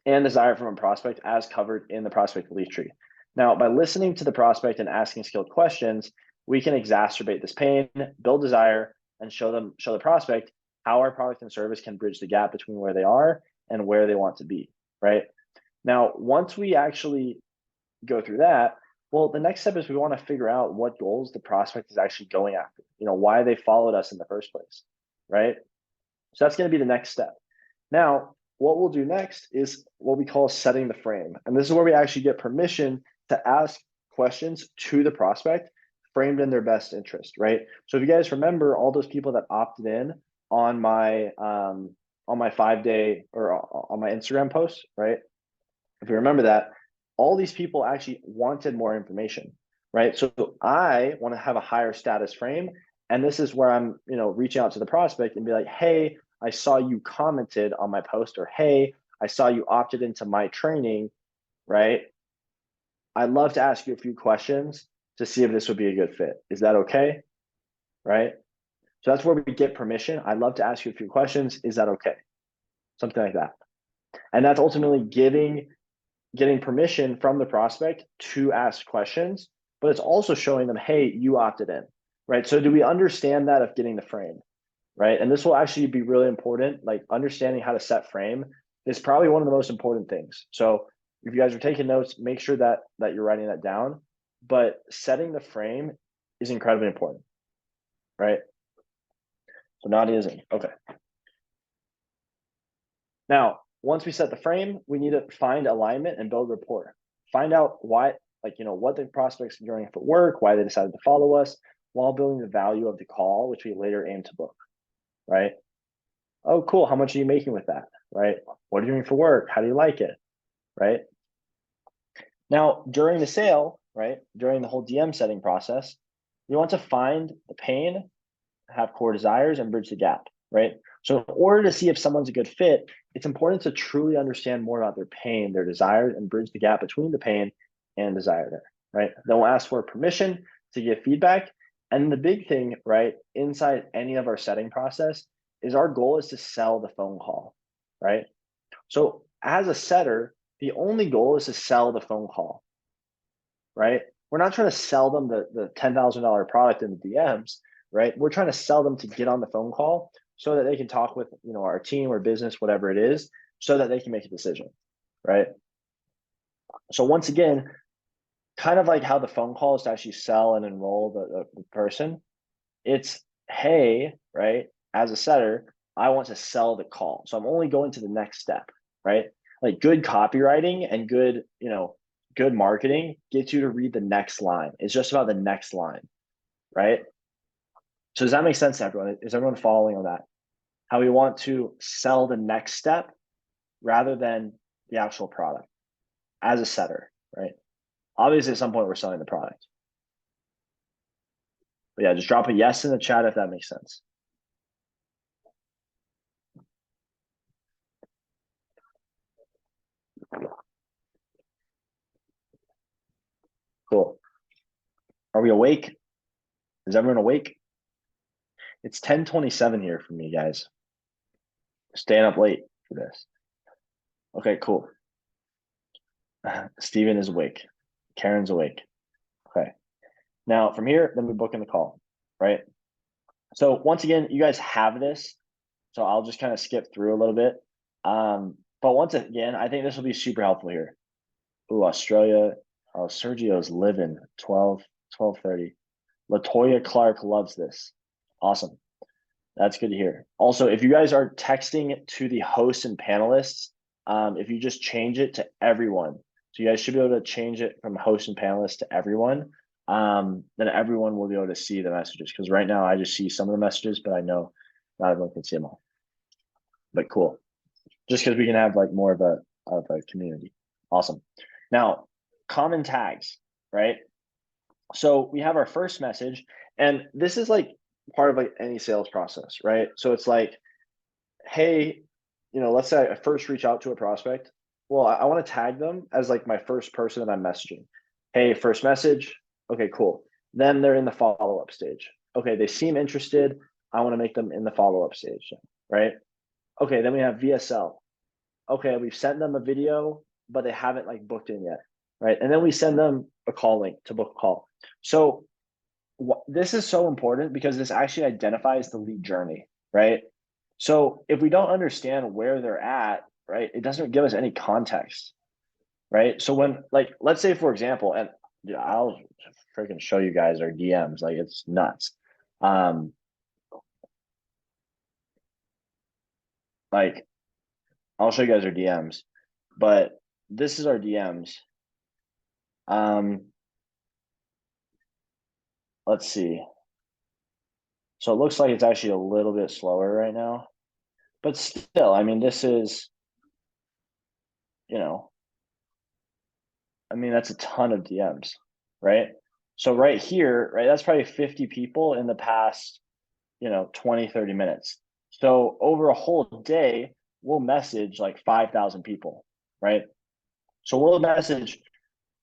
and desire from a prospect as covered in the prospect belief tree. Now, by listening to the prospect and asking skilled questions, we can exacerbate this pain, build desire, and show the prospect how our product and service can bridge the gap between where they are and where they want to be, right? Now, once we actually go through that, well, the next step is we want to figure out what goals the prospect is actually going after, why they followed us in the first place, right? So that's going to be the next step. Now, what we'll do next is what we call setting the frame. And this is where we actually get permission to ask questions to the prospect framed in their best interest, right? So if you guys remember all those people that opted in on my 5-day or on my Instagram post, right? If you remember that, all these people actually wanted more information, right? So I want to have a higher status frame. And this is where I'm, reaching out to the prospect and be like, hey, I saw you commented on my post, or hey, I saw you opted into my training, right? I'd love to ask you a few questions to see if this would be a good fit. Is that okay? Right? So that's where we get permission. I'd love to ask you a few questions. Is that okay? Something like that. And that's ultimately getting permission from the prospect to ask questions but it's also showing them, hey, you opted in, right? So do we understand that of getting the frame, right? And this will actually be really important. Like understanding how to set frame is probably one of the most important things. So if you guys are taking notes, make sure that you're writing that down. But setting the frame is incredibly important, right? So Nadia is in. Okay. Now, once we set the frame, we need to find alignment and build rapport. Find out why, like, what the prospects are doing for work, why they decided to follow us, while building the value of the call, which we later aim to book, right? Oh, cool. How much are you making with that, right? What are you doing for work? How do you like it, right? Now, during the sale, right, during the whole DM setting process, you want to find the pain, have core desires, and bridge the gap, right? So in order to see if someone's a good fit, it's important to truly understand more about their pain, their desires, and bridge the gap between the pain and desire there, right? Then we'll ask for permission to give feedback. And the big thing, right, inside any of our setting process is our goal is to sell the phone call, right? So as a setter, the only goal is to sell the phone call, right? We're not trying to sell them the $10,000 product in the DMs, right? We're trying to sell them to get on the phone call so that they can talk with our team or business, whatever it is, so that they can make a decision, right? So once again, kind of like how the phone call is to actually sell and enroll the person, it's hey, right? As a setter, I want to sell the call. So I'm only going to the next step, right? Like good copywriting and good marketing gets you to read the next line. It's just about the next line, right? So does that make sense to everyone? Is everyone following on that? How we want to sell the next step rather than the actual product as a setter, right? Obviously, at some point we're selling the product. But yeah, just drop a yes in the chat if that makes sense. Cool. Are we awake? Is everyone awake? It's 10:27 here for me, guys. Staying up late for this. Okay, cool. Steven is awake. Karen's awake. Okay. Now from here, then we book in the call, right? So once again, you guys have this. So I'll just kind of skip through a little bit. But once again, I think this will be super helpful here. Ooh, Australia. Oh, Sergio's living 12:30. Latoya Clark loves this. Awesome. That's good to hear. Also, if you guys are texting to the hosts and panelists, if you just change it to everyone, so you guys should be able to change it from host and panelists to everyone, then everyone will be able to see the messages. Because right now I just see some of the messages, but I know not everyone can see them all. But cool. Just because we can have like more of a community. Awesome. Now, common tags, right? So we have our first message, and this is like part of like any sales process, right? So it's like, hey, let's say I first reach out to a prospect. Well, I want to tag them as like my first person that I'm messaging. Hey, first message. Okay, cool. Then they're in the follow-up stage. Okay, they seem interested. I want to make them in the follow-up stage, right? Okay, then we have VSL. Okay, we've sent them a video, but they haven't like booked in yet, right? And then we send them a call link to book a call. So this is so important because this actually identifies the lead journey, right? So if we don't understand where they're at, right, it doesn't give us any context, right? So when like let's say for example, and I'll freaking show you guys our DMs, like it's nuts. Like I'll show you guys our DMs, but this is our DMs. Let's see. So it looks like it's actually a little bit slower right now, but still, I mean, this is, that's a ton of DMs, right? So right here, right, that's probably 50 people in the past, 20, 30 minutes. So over a whole day, we'll message like 5,000 people, right? So we'll message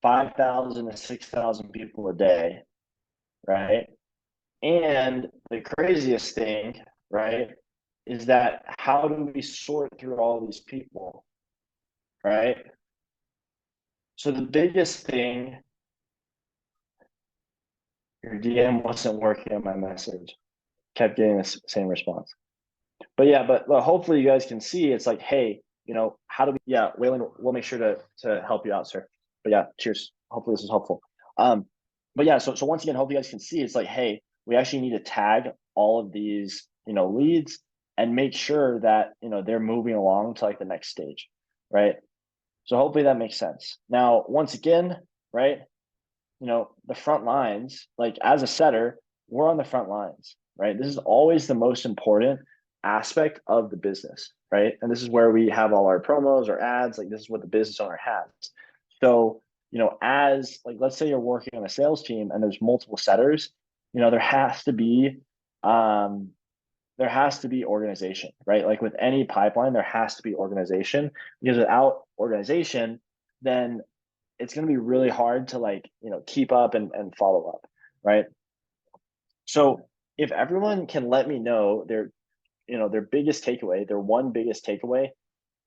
5,000 to 6,000 people a day, right? And the craziest thing, right, is that how do we sort through all these people, right? So the biggest thing Your DM wasn't working on my message. Kept getting the same response. But yeah, but hopefully you guys can see it's like, hey, how do we, yeah, Waylon, we'll make sure to help you out, sir. But yeah, cheers. Hopefully this is helpful. But yeah, so once again, hopefully you guys can see it's like, hey, we actually need to tag all of these, leads and make sure that, they're moving along to like the next stage, right? So hopefully that makes sense. Now, once again, right, the front lines, like as a setter, we're on the front lines, right? This is always the most important aspect of the business, right? And this is where we have all our promos or ads, like this is what the business owner has. So, as like let's say you're working on a sales team and there's multiple setters, there has to be organization, right? Like with any pipeline, there has to be organization because without organization, then it's going to be really hard to like, keep up and follow up, right? So if everyone can let me know their biggest takeaway, their one biggest takeaway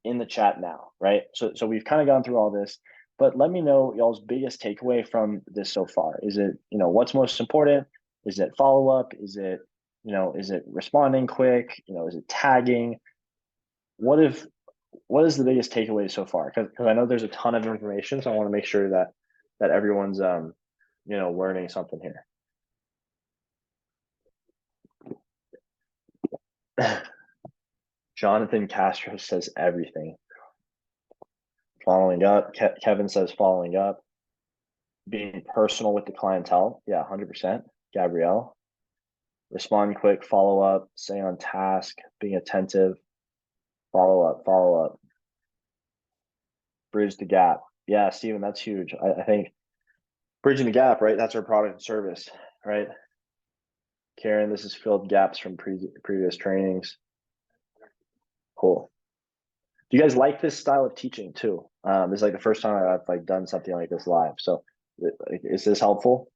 in the chat now, right? So we've kind of gone through all this, but let me know y'all's biggest takeaway from this so far. Is it, what's most important? Is it follow up? Is it responding quick? Is it tagging? What is the biggest takeaway so far? Because I know there's a ton of information, so I want to make sure that everyone's learning something here. Jonathan Castro says everything. Following up. Kevin says following up. Being personal with the clientele. Yeah, 100%. Gabrielle. Respond quick, follow up, stay on task, being attentive, follow up. Bridge the gap. Yeah, Steven, that's huge. I think bridging the gap, right? That's our product and service, right? Karen, this has filled gaps from previous trainings. Cool. Do you guys like this style of teaching too? This is like the first time I've like done something like this live. So is this helpful?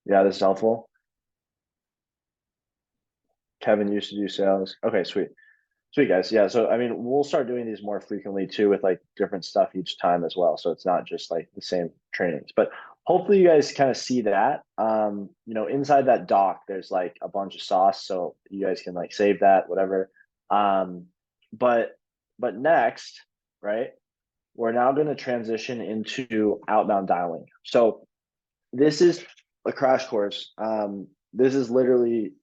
Yeah, this is helpful. Kevin used to do sales. Okay, sweet. Sweet guys. Yeah. So I mean, we'll start doing these more frequently too with like different stuff each time as well. So it's not just like the same trainings. But hopefully you guys kind of see that. Inside that doc, there's like a bunch of sauce. So you guys can like save that, whatever. Um, but next, right, we're now going to transition into outbound dialing. So this is a crash course. This is literally,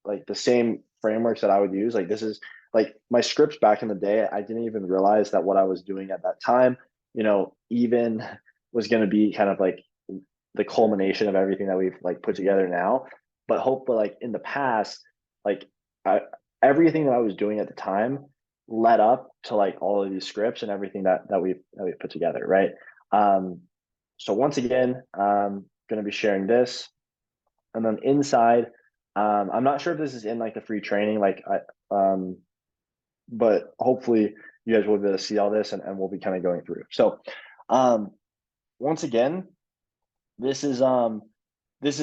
like the same frameworks that I would use. Like this is like my scripts back in the day. I didn't even realize that what I was doing at that time, even was going to be kind of like the culmination of everything that we've like put together now. But hopefully, like in the past, like I, everything that I was doing at the time led up to like all of these scripts and everything that we've put together, right? So once again, going to be sharing this, and then inside, I'm not sure if this is in like the free training, but hopefully you guys will be able to see all this, and we'll be kind of going through. So, once again, this is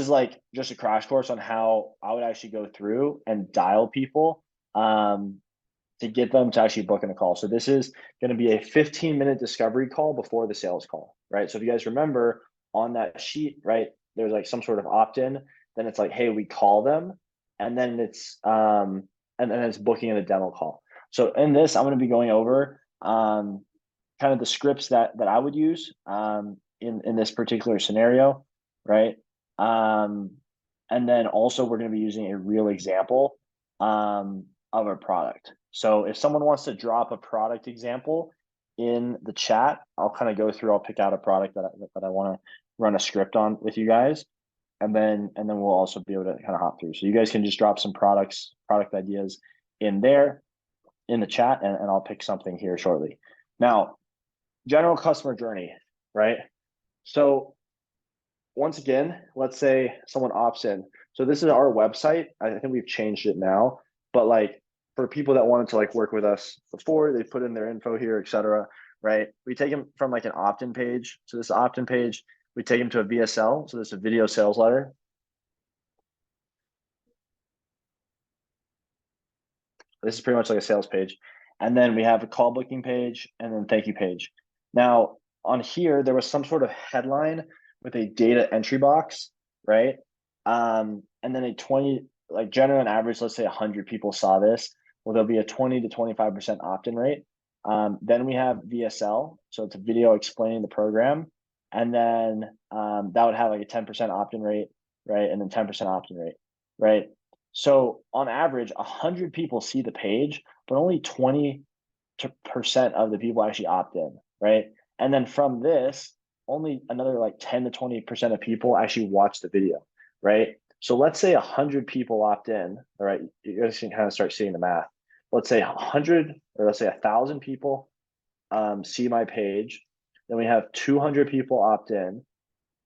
like just a crash course on how I would actually go through and dial people to get them to actually book in a call. So this is going to be a 15-minute discovery call before the sales call, right? So if you guys remember on that sheet, right, there's like some sort of opt-in, then it's like, hey, we call them, and then it's booking in a demo call. So in this, I'm going to be going over kind of the scripts that I would use in this particular scenario, right? And then also we're going to be using a real example of a product. So if someone wants to drop a product example in the chat, I'll kind of go through. I'll pick out a product that I want to run a script on with you guys, and then we'll also be able to kind of hop through. So you guys can just drop some product ideas in there in the chat, and I'll pick something here shortly. Now, general customer journey, right? So once again, let's say someone opts in. So this is our website. I think we've changed it now, but like for people that wanted to like work with us before, they put in their info here, etc. Right? We take them from like an opt-in page. So this opt-in page, we take them to a VSL. So this is a video sales letter. This is pretty much like a sales page. And then we have a call booking page and then thank you page. Now, on here, there was some sort of headline with a data entry box, right? And then a 20, like general and average, let's say 100 people saw this. Well, there'll be a 20 to 25% opt-in rate. Then we have VSL, so it's a video explaining the program. And then that would have like a 10% opt-in rate, right? And then 10% opt-in rate, right? So on average, 100 people see the page, but only 20% of the people actually opt in, right? And then from this, only another like 10 to 20% of people actually watch the video, right? So let's say 100 people opt in, all right? You guys can kind of start seeing the math. Let's say 100 or let's say 1,000 people see my page. Then we have 200 people opt in,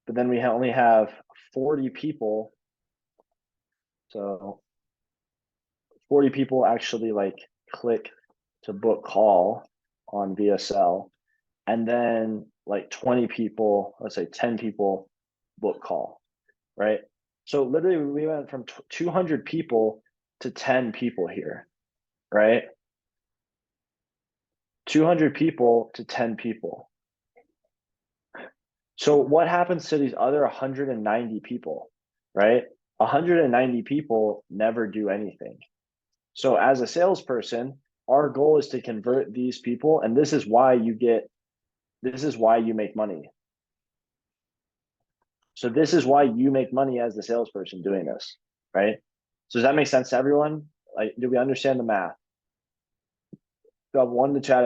but then we only have 40 people. So 40 people actually like click to book call on VSL. And then like 20 people, let's say 10 people book call, right? So literally we went from 200 people to 10 people here, right? 200 people to 10 people. So what happens to these other 190 people, right? 190 people never do anything. So as a salesperson, our goal is to convert these people, and this is why you make money. So this is why you make money as the salesperson doing this, right? So does that make sense to everyone? Like, do we understand the math? So I have one to chat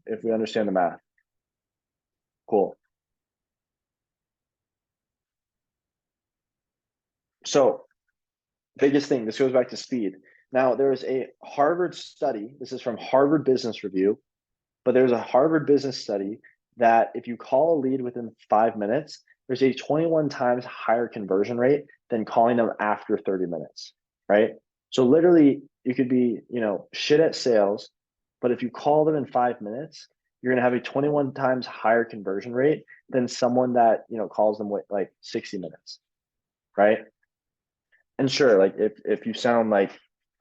if we understand the math. Cool. So biggest thing, this goes back to speed. Now there was a Harvard study, this is from Harvard Business Review, but there's a Harvard business study that if you call a lead within 5 minutes, there's a 21 times higher conversion rate than calling them after 30 minutes, right? So literally you could be, shit at sales, but if you call them in 5 minutes, you're going to have a 21 times higher conversion rate than someone that, calls them with like 60 minutes, right? And sure, like if you sound like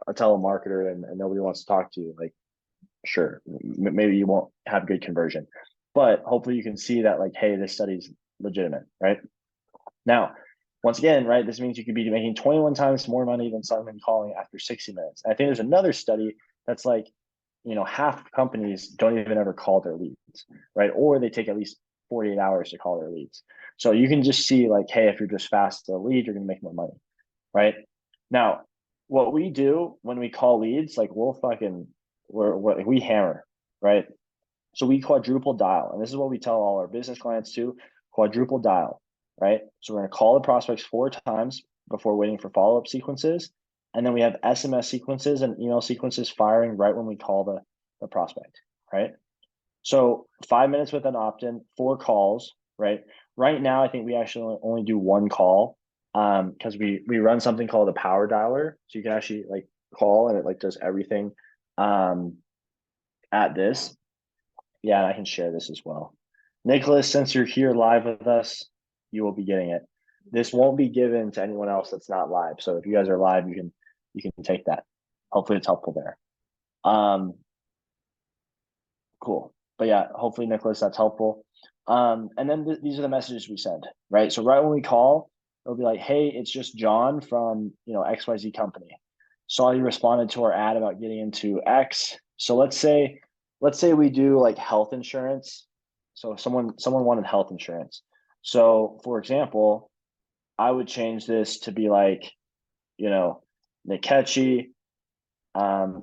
a telemarketer and nobody wants to talk to you, like sure, maybe you won't have good conversion, but hopefully you can see that like, hey, this study's legitimate, right? Now, once again, right, this means you could be making 21 times more money than someone calling after 60 minutes. And I think there's another study that's like, half companies don't even ever call their leads, right? Or they take at least 48 hours to call their leads. So you can just see like, hey, if you're just fast to the lead, you're gonna make more money, right? Now, what we do when we call leads, like we hammer, right? So we quadruple dial, and this is what we tell all our business clients to quadruple dial, right? So we're going to call the prospects 4 times before waiting for follow-up sequences. And then we have SMS sequences and email sequences firing right when we call the prospect, right? So 5 minutes with an opt-in, 4 calls, right? Right now, I think we actually only do 1 call because we run something called a power dialer. So you can actually like call and it like does everything at this. Yeah, I can share this as well. Nicholas, since you're here live with us, you will be getting it. This won't be given to anyone else that's not live. So if you guys are live, you can take that. Hopefully it's helpful there. Cool. But yeah, hopefully Nicholas, that's helpful. And then these are the messages we send, right? So right when we call, it'll be like, hey, it's just John from XYZ company. Saw you responded to our ad about getting into X. So let's say we do like health insurance. So someone wanted health insurance. So for example, I would change this to be like, Nikechi.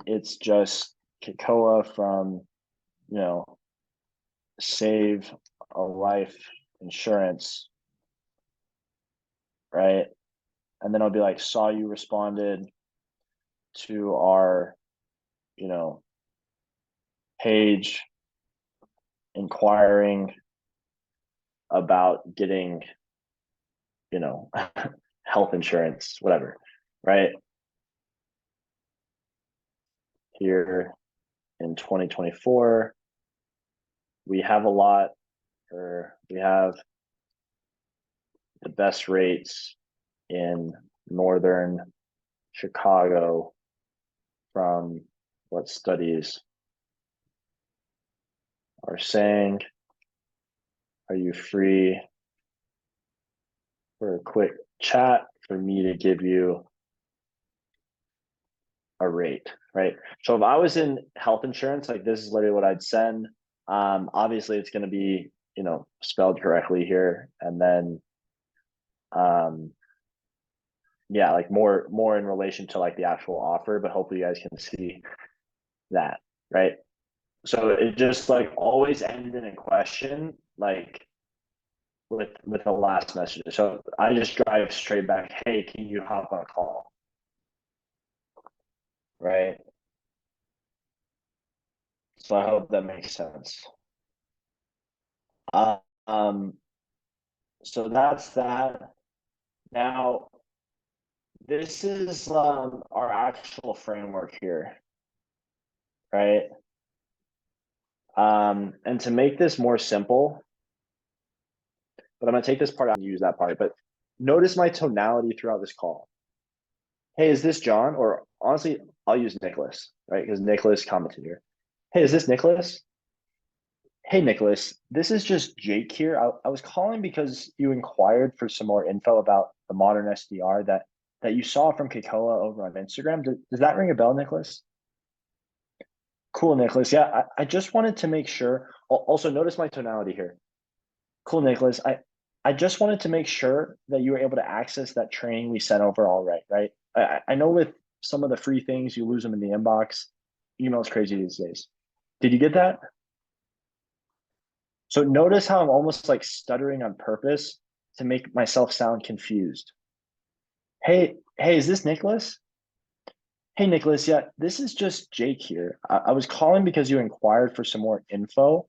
It's just Kekoa from, Save a Life Insurance, right? And then I'll be like, saw you responded to our, page inquiring about getting, health insurance, whatever, right? Here in 2024, we have the best rates in northern Chicago from what studies are saying. are you free for a quick chat for me to give you a rate, right? So if I was in health insurance, like this is literally what I'd send. Obviously it's going to be, spelled correctly here. And then, yeah, like more in relation to like the actual offer, but hopefully you guys can see that, right? So it just like always ends in a question, like with the last message. So I just drive straight back, hey, can you hop on a call? Right. So I hope that makes sense. Uh, um, so that's that. Now, this is our actual framework here, right? And to make this more simple, but I'm gonna take this part out and use that part. But notice my tonality throughout this call. Hey, is this John? Or honestly, I'll use Nicholas, right? Because Nicholas commented here. Hey, is this Nicholas? Hey, Nicholas, this is just Jake here. I was calling because you inquired for some more info about the modern SDR that you saw from Kekoa over on Instagram. Does that ring a bell, Nicholas? Cool, Nicholas. Yeah, I just wanted to make sure. Also, notice my tonality here. Cool, Nicholas. I just wanted to make sure that you were able to access that training we sent over all right, right? I know with some of the free things, you lose them in the inbox. Email's crazy these days. Did you get that? So notice how I'm almost like stuttering on purpose to make myself sound confused. Hey, is this Nicholas? Hey, Nicholas, yeah, this is just Jake here. I was calling because you inquired for some more info,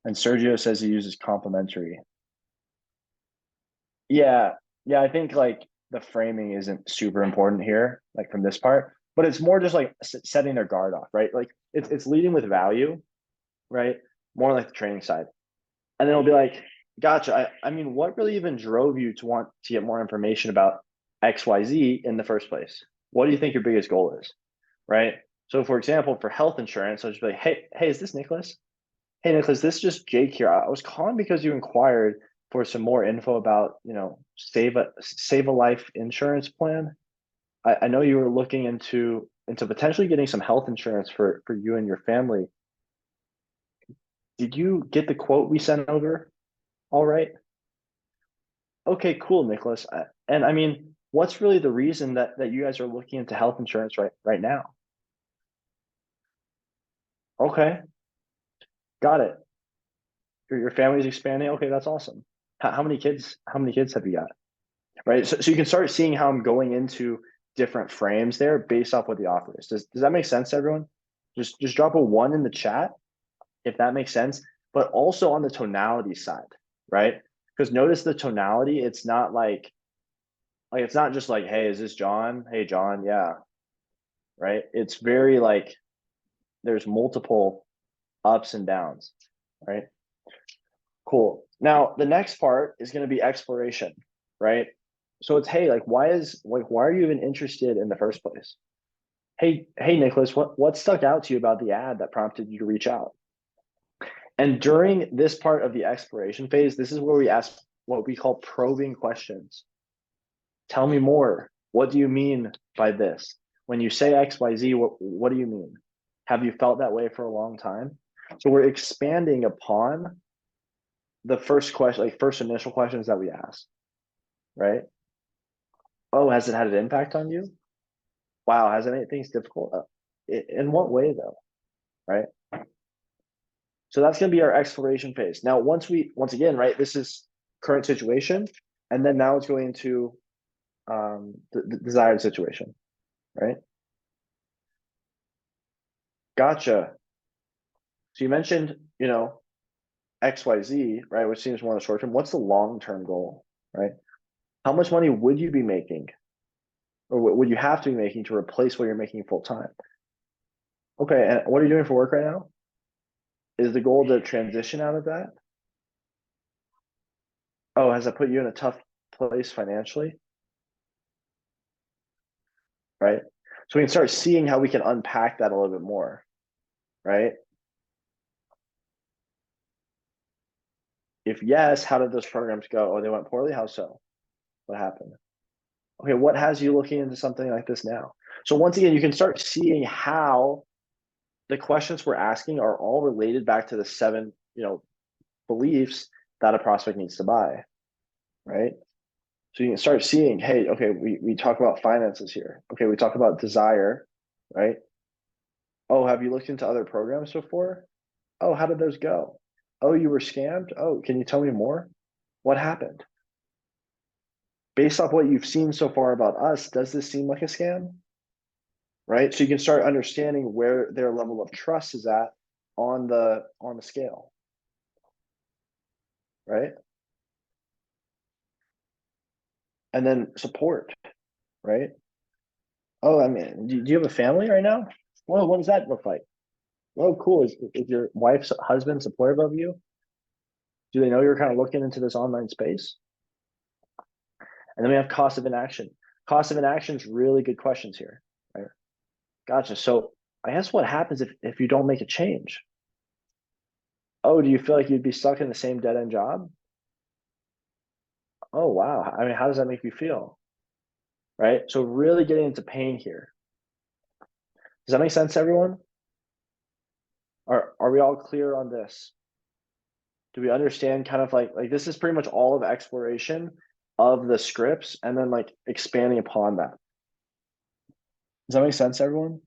and Sergio says he uses complimentary. Yeah, yeah, I think like the framing isn't super important here, like from this part, but it's more just like setting their guard off, right? Like it's leading with value, right? More like the training side. And then it'll be like, gotcha. I mean, what really even drove you to want to get more information about XYZ in the first place? What do you think your biggest goal is? Right. So for example, for health insurance, I'll just be like, hey, is this Nicholas? Hey, Nicholas, this is just Jake here. I was calling because you inquired for some more info about, save a life insurance plan. I know you were looking into potentially getting some health insurance for you and your family. Did you get the quote we sent over? All right. Okay, cool, Nicholas. And I mean, what's really the reason that you guys are looking into health insurance right now? Okay, got it. Your family's expanding. Okay, that's awesome. How many kids? How many kids have you got? Right. So you can start seeing how I'm going into different frames there based off what the offer is. Does that make sense to everyone? Just drop a one in the chat if that makes sense. But also on the tonality side, right? Because notice the tonality. It's not like it's not just like, hey, is this John? Hey, John, yeah, right? It's very like there's multiple ups and downs, right? Cool. Now the next part is going to be exploration, right? So it's, hey, like why are you even interested in the first place? Hey, Nicholas, what stuck out to you about the ad that prompted you to reach out? And during this part of the exploration phase, this is where we ask what we call probing questions. Tell me more. What do you mean by this? When you say XYZ, what do you mean? Have you felt that way for a long time? So we're expanding upon the first question, like first initial questions that we ask, right? Oh, has it had an impact on you? Wow, has it made things difficult? In what way though, right? So that's going to be our exploration phase. Now, once again, right, this is current situation, and then now it's going to the desired situation, right? Gotcha. So you mentioned, XYZ, right, which seems more in the short term. What's the long-term goal, right? How much money would you be making, or what would you have to be making to replace what you're making full time? Okay, and what are you doing for work right now? Is the goal to transition out of that? Oh, has that put you in a tough place financially? Right? So we can start seeing how we can unpack that a little bit more, right? If yes, how did those programs go? Oh, they went poorly. How so? What happened? Okay, what has you looking into something like this now? So once again, you can start seeing how the questions we're asking are all related back to the seven, beliefs that a prospect needs to buy, right? So you can start seeing, hey, okay, we talk about finances here. Okay, we talk about desire, right? Oh, have you looked into other programs before? Oh, how did those go? Oh, you were scammed? Oh, can you tell me more? What happened? Based off what you've seen so far about us, does this seem like a scam? Right? So you can start understanding where their level of trust is at on the scale, right? And then support, right? Oh, I mean, do you have a family right now? Well, what does that look like? Oh, cool. Is your wife's husband supportive of you? Do they know you're kind of looking into this online space? And then we have cost of inaction. Cost of inaction is really good questions here, right? Gotcha. So I guess what happens if you don't make a change? Oh, do you feel like you'd be stuck in the same dead end job? Oh, wow. I mean, how does that make you feel? Right? So really getting into pain here. Does that make sense to everyone? Are we all clear on this? Do we understand kind of like this is pretty much all of exploration of the scripts and then like expanding upon that. Does that make sense to everyone?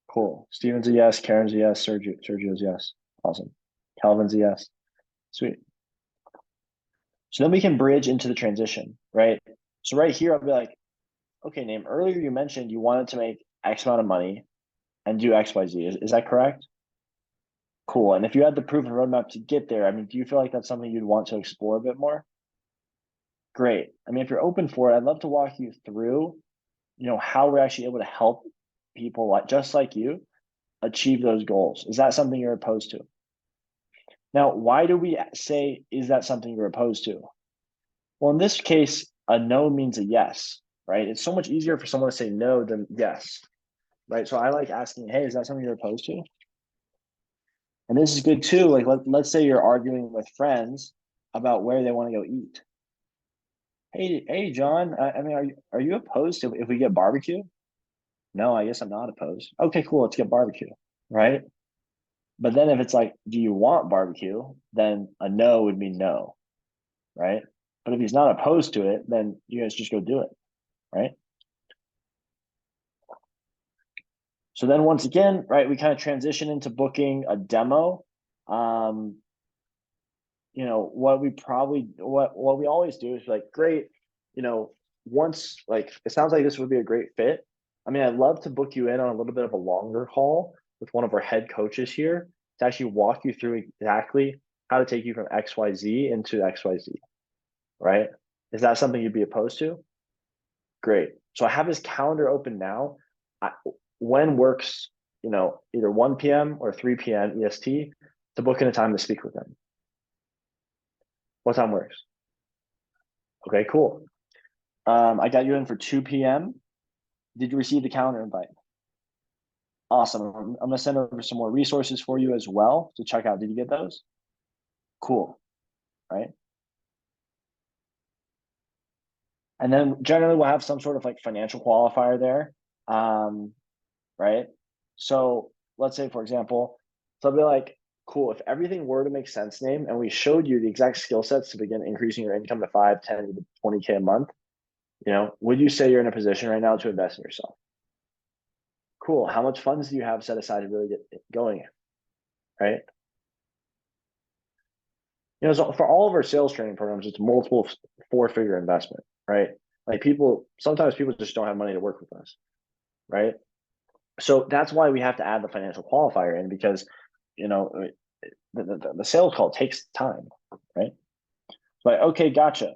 Cool. Steven's a yes, Karen's a yes, Sergio's yes. Awesome. Calvin's a yes. Sweet. So then we can bridge into the transition, right? So right here, I'll be like, okay, Name, earlier you mentioned you wanted to make X amount of money and do XYZ. Is that correct? Cool. And if you had the proven roadmap to get there, I mean, do you feel like that's something you'd want to explore a bit more? Great. I mean, if you're open for it, I'd love to walk you through, how we're actually able to help people like just like you achieve those goals. Is that something you're opposed to? Now, why do we say, is that something you're opposed to? Well, in this case, a no means a yes, right? It's so much easier for someone to say no than yes, right? So I like asking, hey, is that something you're opposed to? And this is good too. Like, let's say you're arguing with friends about where they want to go eat. Hey, John, I mean, are you opposed to if we get barbecue? No, I guess I'm not opposed. Okay, cool. Let's get barbecue, right? But then if it's like, do you want barbecue? Then a no would mean no, right? But if he's not opposed to it, then you guys just go do it, right? So then once again, right, we kind of transition into booking a demo. Um, what we always do is like, great, you know, once like it sounds like this would be a great fit. I mean, I'd love to book you in on a little bit of a longer haul with one of our head coaches here to actually walk you through exactly how to take you from XYZ into XYZ, right? Is that something you'd be opposed to? Great. So I have his calendar open now. I, when works, either 1 p.m. or 3 p.m. EST to book in a time to speak with him. What time works? Okay, cool. I got you in for 2 p.m. Did you receive the calendar invite? Awesome. I'm gonna send over some more resources for you as well to check out. Did you get those? Cool. Right. And then generally we'll have some sort of like financial qualifier there. Um, right. So let's say, for example, so I'll be like, cool, if everything were to make sense, Name, and we showed you the exact skill sets to begin increasing your income to 5, 10, 20K a month, would you say you're in a position right now to invest in yourself? Cool. How much funds do you have set aside to really get going? Right. So for all of our sales training programs, it's multiple four-figure investment, right? Like sometimes people just don't have money to work with us, right? So that's why we have to add the financial qualifier in because, the sales call takes time, right? Like, okay, gotcha.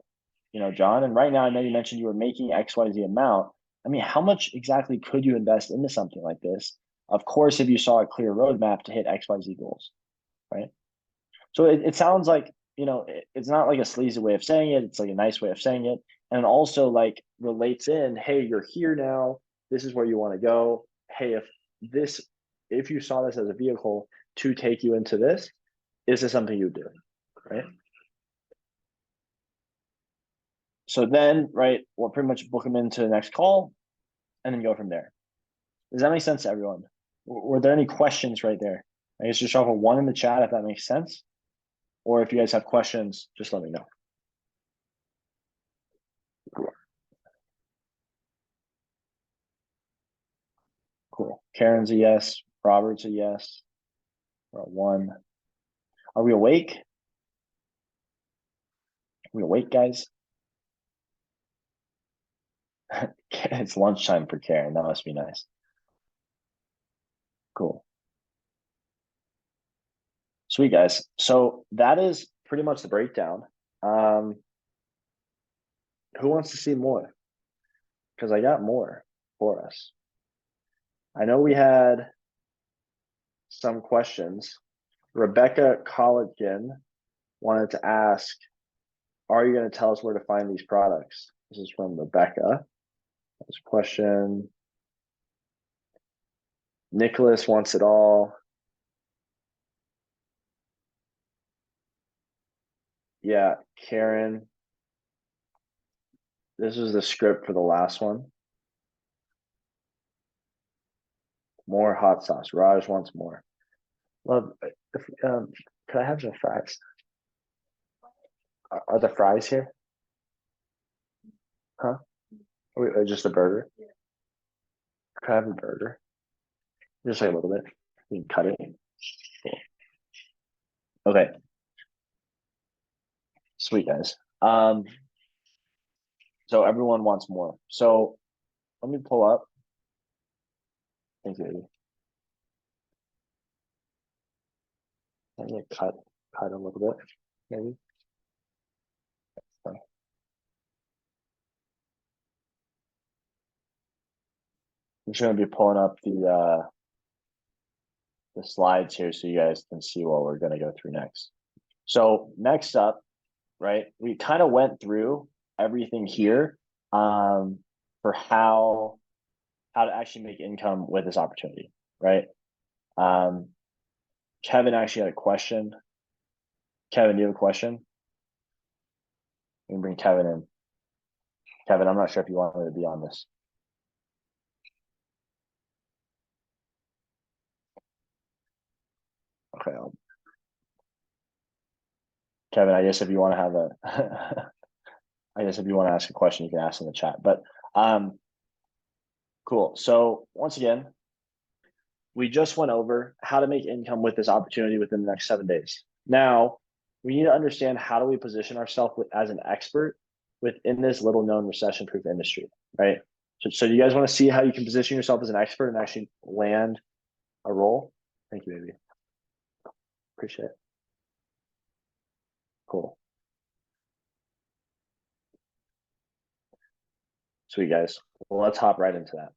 John, and right now I know you mentioned you were making XYZ amount. I mean, how much exactly could you invest into something like this? Of course, if you saw a clear roadmap to hit XYZ goals, right? So it sounds like, it's not like a sleazy way of saying it. It's like a nice way of saying it. And also like relates in, hey, you're here now. This is where you want to go. Hey, if you saw this as a vehicle to take you into this, is this something you would do, right? So then, right, we'll pretty much book them into the next call and then go from there. Does that make sense to everyone? Were there any questions right there? I guess just drop a 1 in the chat if that makes sense. Or if you guys have questions, just let me know. Cool. Karen's a yes. Robert's a yes. We're at 1. Are we awake? Are we awake, guys? It's lunchtime for Karen. That must be nice. Cool. Sweet, guys. So that is pretty much the breakdown. Who wants to see more? Because I got more for us. I know we had some questions. Rebecca Colligan wanted to ask, are you going to tell us where to find these products? This is from Rebecca. This question. Nicholas wants it all. Yeah, Karen. This is the script for the last one. More hot sauce. Raj wants more. Love. Could I have the fries? Are the fries here? Huh? Or just a burger? Could I have a burger? Just like a little bit. You can cut it. Cool. Okay. Sweet, guys. So everyone wants more. So let me pull up. Thank you. Let me cut a little bit, maybe. I'm just gonna be pulling up the slides here so you guys can see what we're gonna go through next. So next up, right, we kind of went through everything here for how to actually make income with this opportunity, right? Kevin actually had a question. Kevin, do you have a question? We can bring Kevin in. Kevin, I'm not sure if you want me to be on this. Okay. Kevin, I guess if you want to have a, I guess if you want to ask a question, you can ask in the chat. But cool. So once again, we just went over how to make income with this opportunity within the next 7 days. Now, we need to understand how do we position ourselves as an expert within this little known recession-proof industry, right? So you guys want to see how you can position yourself as an expert and actually land a role? Thank you, baby. Appreciate it. Cool. Sweet, guys. Well, let's hop right into that.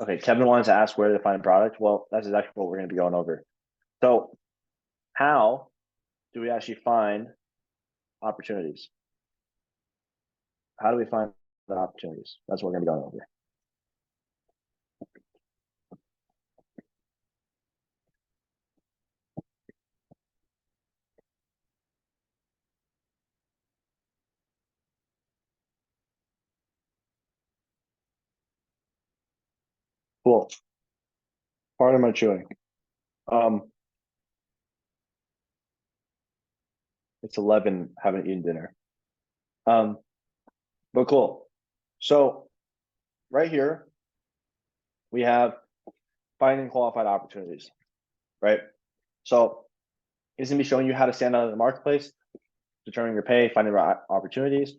Okay, Kevin wanted to ask where to find product. Well, that's exactly what we're going to be going over. So how do we actually find opportunities? How do we find the opportunities? That's what we're going to be going over. Cool. Part of my chewing. It's 11, haven't eaten dinner. But cool. So right here, we have finding qualified opportunities, right? So it's gonna be showing you how to stand out in the marketplace, determining your pay, finding the right opportunities,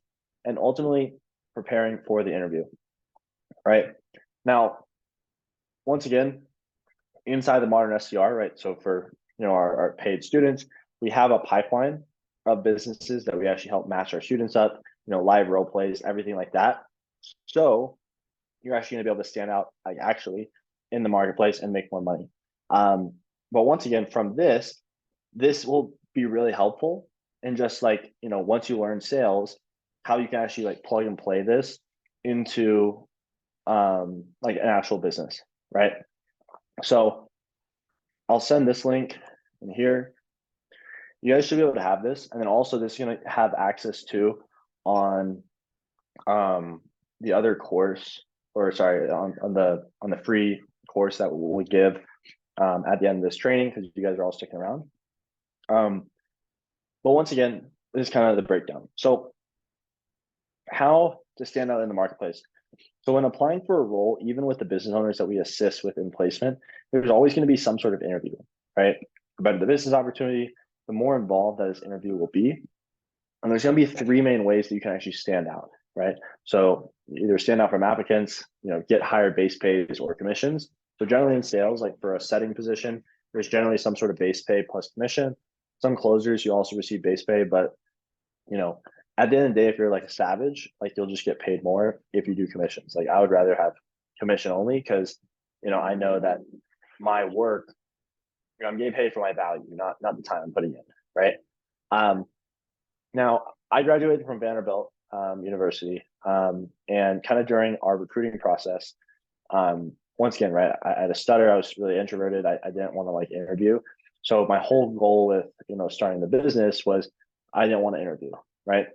and ultimately preparing for the interview, right? Now, once again, inside the modern SDR, right? So for our paid students, we have a pipeline of businesses that we actually help match our students up, live role plays, everything like that. So you're actually gonna be able to stand out like actually in the marketplace and make more money. But once again, from this will be really helpful. And just like, once you learn sales, how you can actually like plug and play this into like an actual business, right? So I'll send this link in here. You guys should be able to have this, and then also this is gonna have access to on the other course, or sorry, on the free course that we'll give at the end of this training, because you guys are all sticking around. But once again, this is kind of the breakdown. So how to stand out in the marketplace. So when applying for a role, even with the business owners that we assist with in placement, there's always going to be some sort of interview, right? The better the business opportunity, the more involved that this interview will be. And there's going to be three main ways that you can actually stand out, right? So either stand out from applicants, get higher base pays or commissions. So generally in sales, like for a setting position, there's generally some sort of base pay plus commission. Some closers, you also receive base pay, but at the end of the day, if you're like a savage, like you'll just get paid more if you do commissions. Like I would rather have commission only because I know that my work, I'm getting paid for my value, not the time I'm putting in, right? Now I graduated from Vanderbilt University, and kind of during our recruiting process, once again, right, I had a stutter. I was really introverted. I didn't want to like interview. So my whole goal with starting the business was I didn't want to interview, right?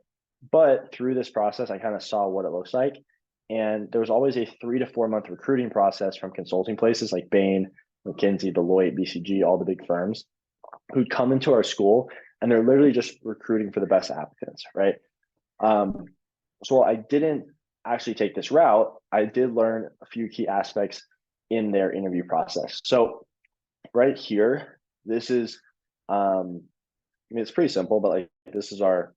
But through this process, I kind of saw what it looks like. And there was always a 3 to 4 month recruiting process from consulting places like Bain, McKinsey, Deloitte, BCG, all the big firms who'd come into our school, and they're literally just recruiting for the best applicants, right? So I didn't actually take this route. I did learn a few key aspects in their interview process. So right here, this is, it's pretty simple, but like this is our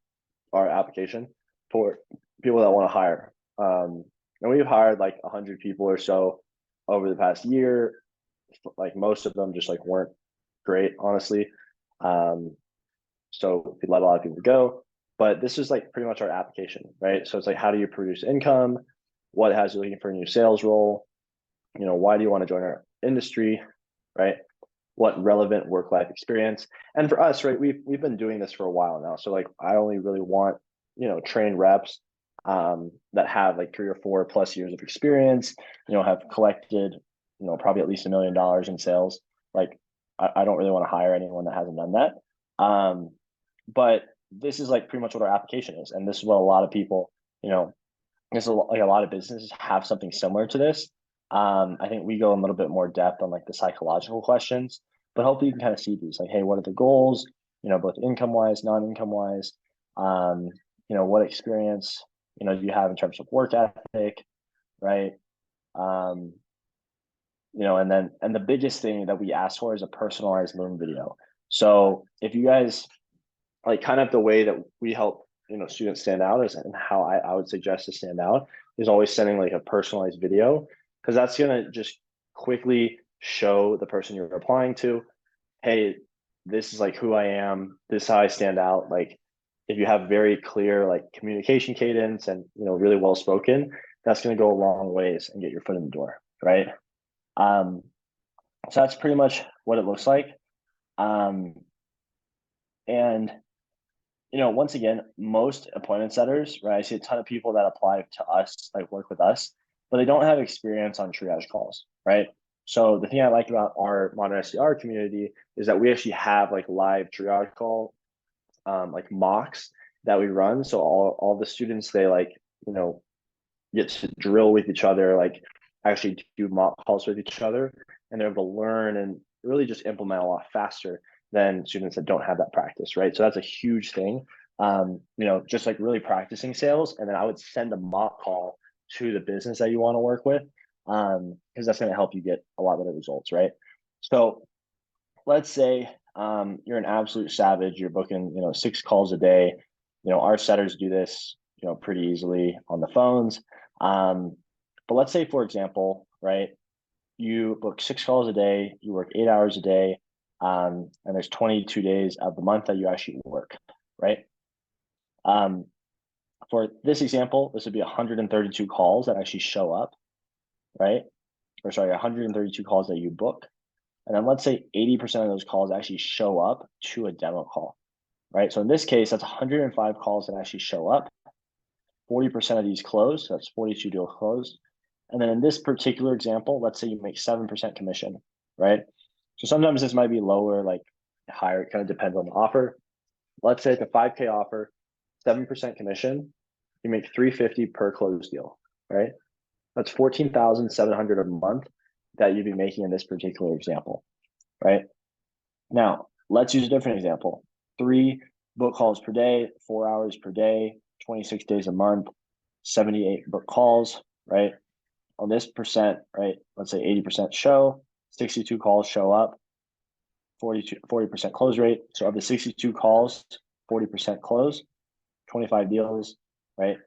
application for people that want to hire. And we've hired like 100 people or so over the past year. Like most of them just like weren't great, honestly. So we let a lot of people go. But this is like pretty much our application, right? So it's like, how do you produce income? What has you looking for a new sales role? Why do you want to join our industry, right? What relevant work-life experience? And for us, right, we've been doing this for a while now. So like, I only really want trained reps that have like 3 or 4 plus years of experience. Have collected probably at least $1 million in sales. Like, I don't really want to hire anyone that hasn't done that. But this is like pretty much what our application is, and this is what a lot of people, there's like a lot of businesses have something similar to this. I think we go a little bit more depth on like the psychological questions, but hopefully you can kind of see these like, hey, what are the goals? Both income wise, non-income wise. What experience do you have in terms of work ethic, right? And the biggest thing that we ask for is a personalized learn video. So if you guys like kind of the way that we help students stand out is, and how I would suggest to stand out is always sending like a personalized video, because that's going to just quickly show the person you're applying to, hey, this is like who I am, this is how I stand out. Like if you have very clear like communication cadence and really well spoken, that's going to go a long ways and get your foot in the door, right? So that's pretty much what it looks like. And once again, most appointment setters, right? I see a ton of people that apply to us, like work with us, but they don't have experience on triage calls, right? So the thing I like about our modern SDR community is that we actually have like live triage call, like mocks that we run. So all the students, they like, get to drill with each other, like actually do mock calls with each other, and they're able to learn and really just implement a lot faster than students that don't have that practice, right? So that's a huge thing. Just like really practicing sales, and then I would send a mock call to the business that you want to work with, because that's going to help you get a lot better results, right? So let's say you're an absolute savage, you're booking 6 calls a day. Our setters do this pretty easily on the phones. But let's say, for example, right, you book 6 calls a day, you work 8 hours a day, and there's 22 days of the month that you actually work, right? For this example, this would be 132 calls that actually show up, right? Or sorry, 132 calls that you book. And then let's say 80% of those calls actually show up to a demo call, right? So in this case, that's 105 calls that actually show up. 40% of these close, so that's 42 deals closed. And then in this particular example, let's say you make 7% commission, right? So sometimes this might be lower, like higher. It kind of depends on the offer. Let's say it's a 5K offer, 7% commission. You make 350 per closed deal, right? That's 14,700 a month that you'd be making in this particular example, right? Now, let's use a different example. 3 book calls per day, 4 hours per day, 26 days a month, 78 book calls, right? On this percent, right? Let's say 80% show, 62 calls show up, 40% close rate. So of the 62 calls, 40% close, 25 deals, right?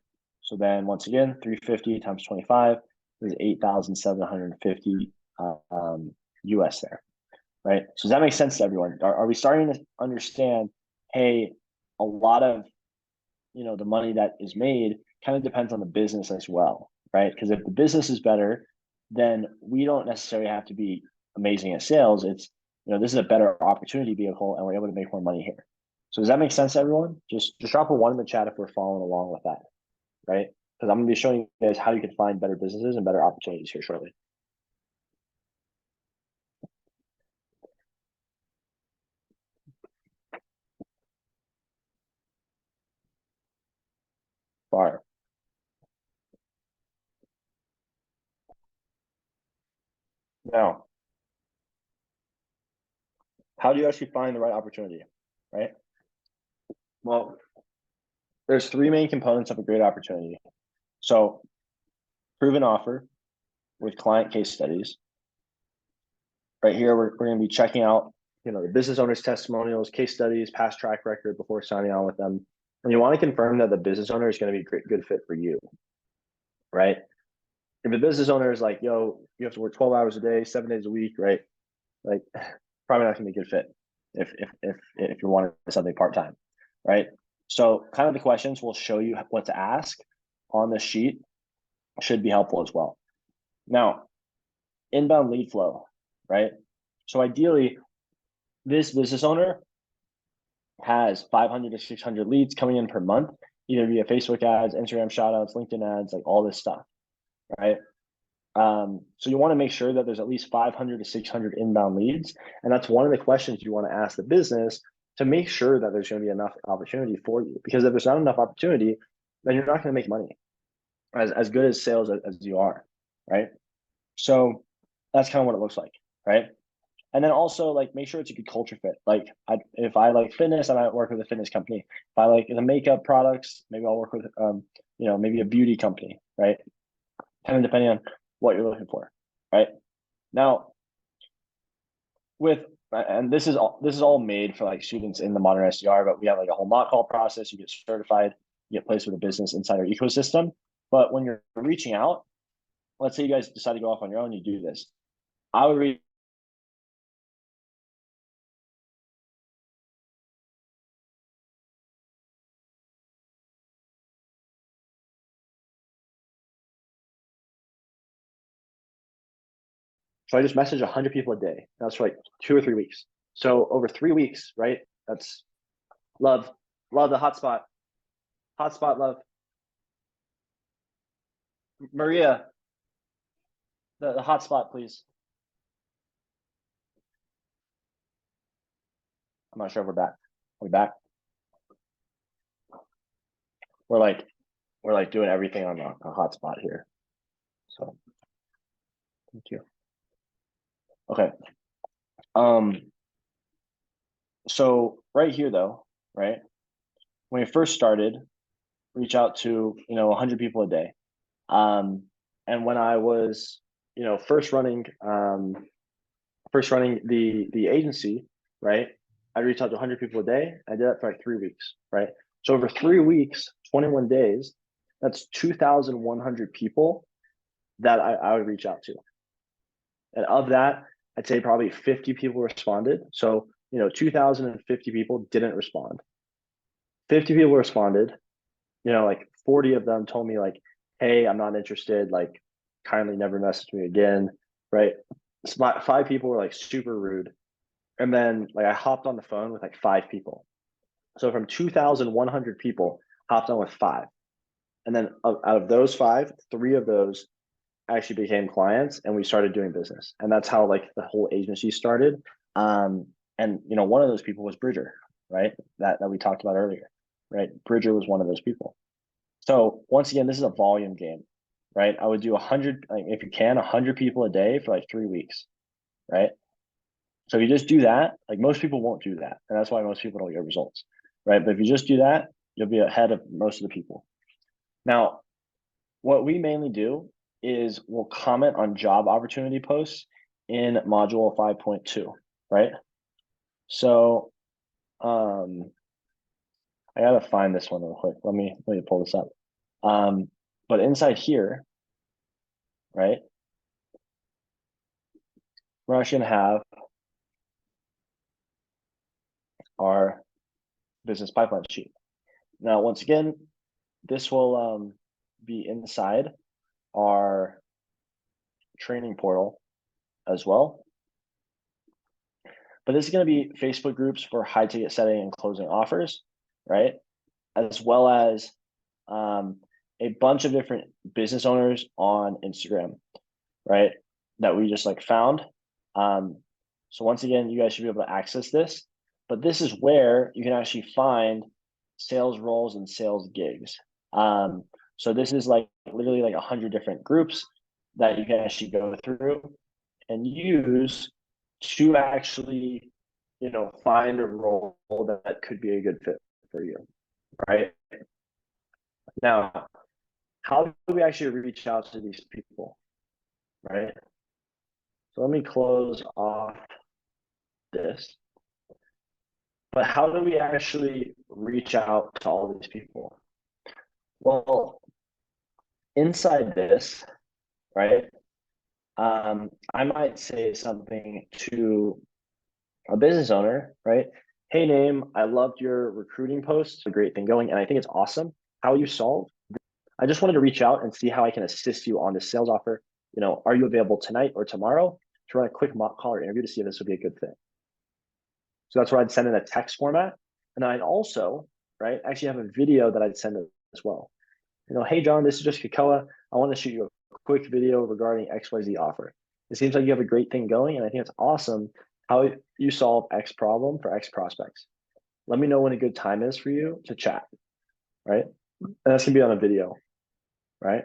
So then once again, 350 times 25 is 8,750 US there, right? So does that make sense to everyone? Are we starting to understand, hey, a lot of, the money that is made kind of depends on the business as well, right? Because if the business is better, then we don't necessarily have to be amazing at sales. It's, this is a better opportunity vehicle and we're able to make more money here. So does that make sense to everyone? Just drop a 1 in the chat if we're following along with that, right? Because I'm going to be showing you guys how you can find better businesses and better opportunities here shortly. Fire. Now, how do you actually find the right opportunity, right? Well, there's 3 main components of a great opportunity. So, proven offer with client case studies. Right here, we're going to be checking out, the business owner's testimonials, case studies, past track record before signing on with them. And you want to confirm that the business owner is going to be a great, good fit for you, right? If the business owner is like, yo, you have to work 12 hours a day, 7 days a week, right? Like, probably not going to be a good fit if you're wanting something part-time, right? So kind of the questions will show you what to ask on the sheet should be helpful as well. Now, inbound lead flow, right? So ideally, this business owner has 500 to 600 leads coming in per month, either via Facebook ads, Instagram shoutouts, LinkedIn ads, like all this stuff, right? So you want to make sure that there's at least 500 to 600 inbound leads. And that's one of the questions you want to ask the business to make sure that there's going to be enough opportunity for you. Because if there's not enough opportunity, then you're not going to make money as good as sales as you are, right? So that's kind of what it looks like, right? And then also like make sure it's a good culture fit. Like if I like fitness, I might work with a fitness company. If I like the makeup products, maybe I'll work with maybe a beauty company, right? Kind of depending on what you're looking for, right? Now, and this is all made for like students in the modern SDR, but we have like a whole mock call process. You get certified, you get placed with a business inside our ecosystem. But when you're reaching out, let's say you guys decide to go off on your own, you do this. I would reach. So I just message 100 people a day. That's for like 2 or 3 weeks. So over 3 weeks, right? That's love the hotspot, love. Maria, the hotspot, please. I'm not sure if we're back. Are we back? We're like doing everything on a hotspot here. So thank you. Okay. So right here though, right? When we first started, reach out to 100 people a day. And when I was first running the agency, right? I reached out to 100 people a day. I did that for like 3 weeks, right? So over 3 weeks, 21 days, that's 2,100 people that I would reach out to. And of that, I'd say probably 50 people responded. So, 2,050 people didn't respond. 50 people responded, like 40 of them told me like, hey, I'm not interested, like kindly never message me again, right? 5 people were like super rude. And then like I hopped on the phone with like 5 people. So from 2,100 people, hopped on with 5. And then out of those 5, 3 of those actually became clients and we started doing business. And that's how like the whole agency started. And one of those people was Bridger, right? That we talked about earlier, right? Bridger was one of those people. So once again, this is a volume game, right? I would do 100, like if you can, 100 people a day for like 3 weeks, right? So if you just do that, like most people won't do that. And that's why most people don't get results, right? But if you just do that, you'll be ahead of most of the people. Now, what we mainly do is we'll comment on job opportunity posts in module 5.2, right? So I gotta find this one real quick. Let me pull this up. But inside here, right, we're actually gonna have our business pipeline sheet. Now, once again, this will be inside our training portal as well. But this is going to be Facebook groups for high ticket setting and closing offers, right? As well as a bunch of different business owners on Instagram, right? That we just like found. So once again, you guys should be able to access this, but this is where you can actually find sales roles and sales gigs. So this is like literally like 100 different groups that you can actually go through and use to actually, find a role that could be a good fit for you, right? Now, how do we actually reach out to these people, right? So let me close off this. But how do we actually reach out to all these people? Well, inside this, right? I might say something to a business owner, right? Hey, name, I loved your recruiting post. It's a great thing going, and I think it's awesome how you solved. I just wanted to reach out and see how I can assist you on this sales offer. Are you available tonight or tomorrow to run a quick mock call or interview to see if this would be a good fit? So that's where I'd send in a text format. And then I'd also, right, actually have a video that I'd send as well. Hey, John, this is just Kekoa. I want to shoot you a quick video regarding XYZ offer. It seems like you have a great thing going, and I think it's awesome how you solve X problem for X prospects. Let me know when a good time is for you to chat, right? And that's going to be on a video, right?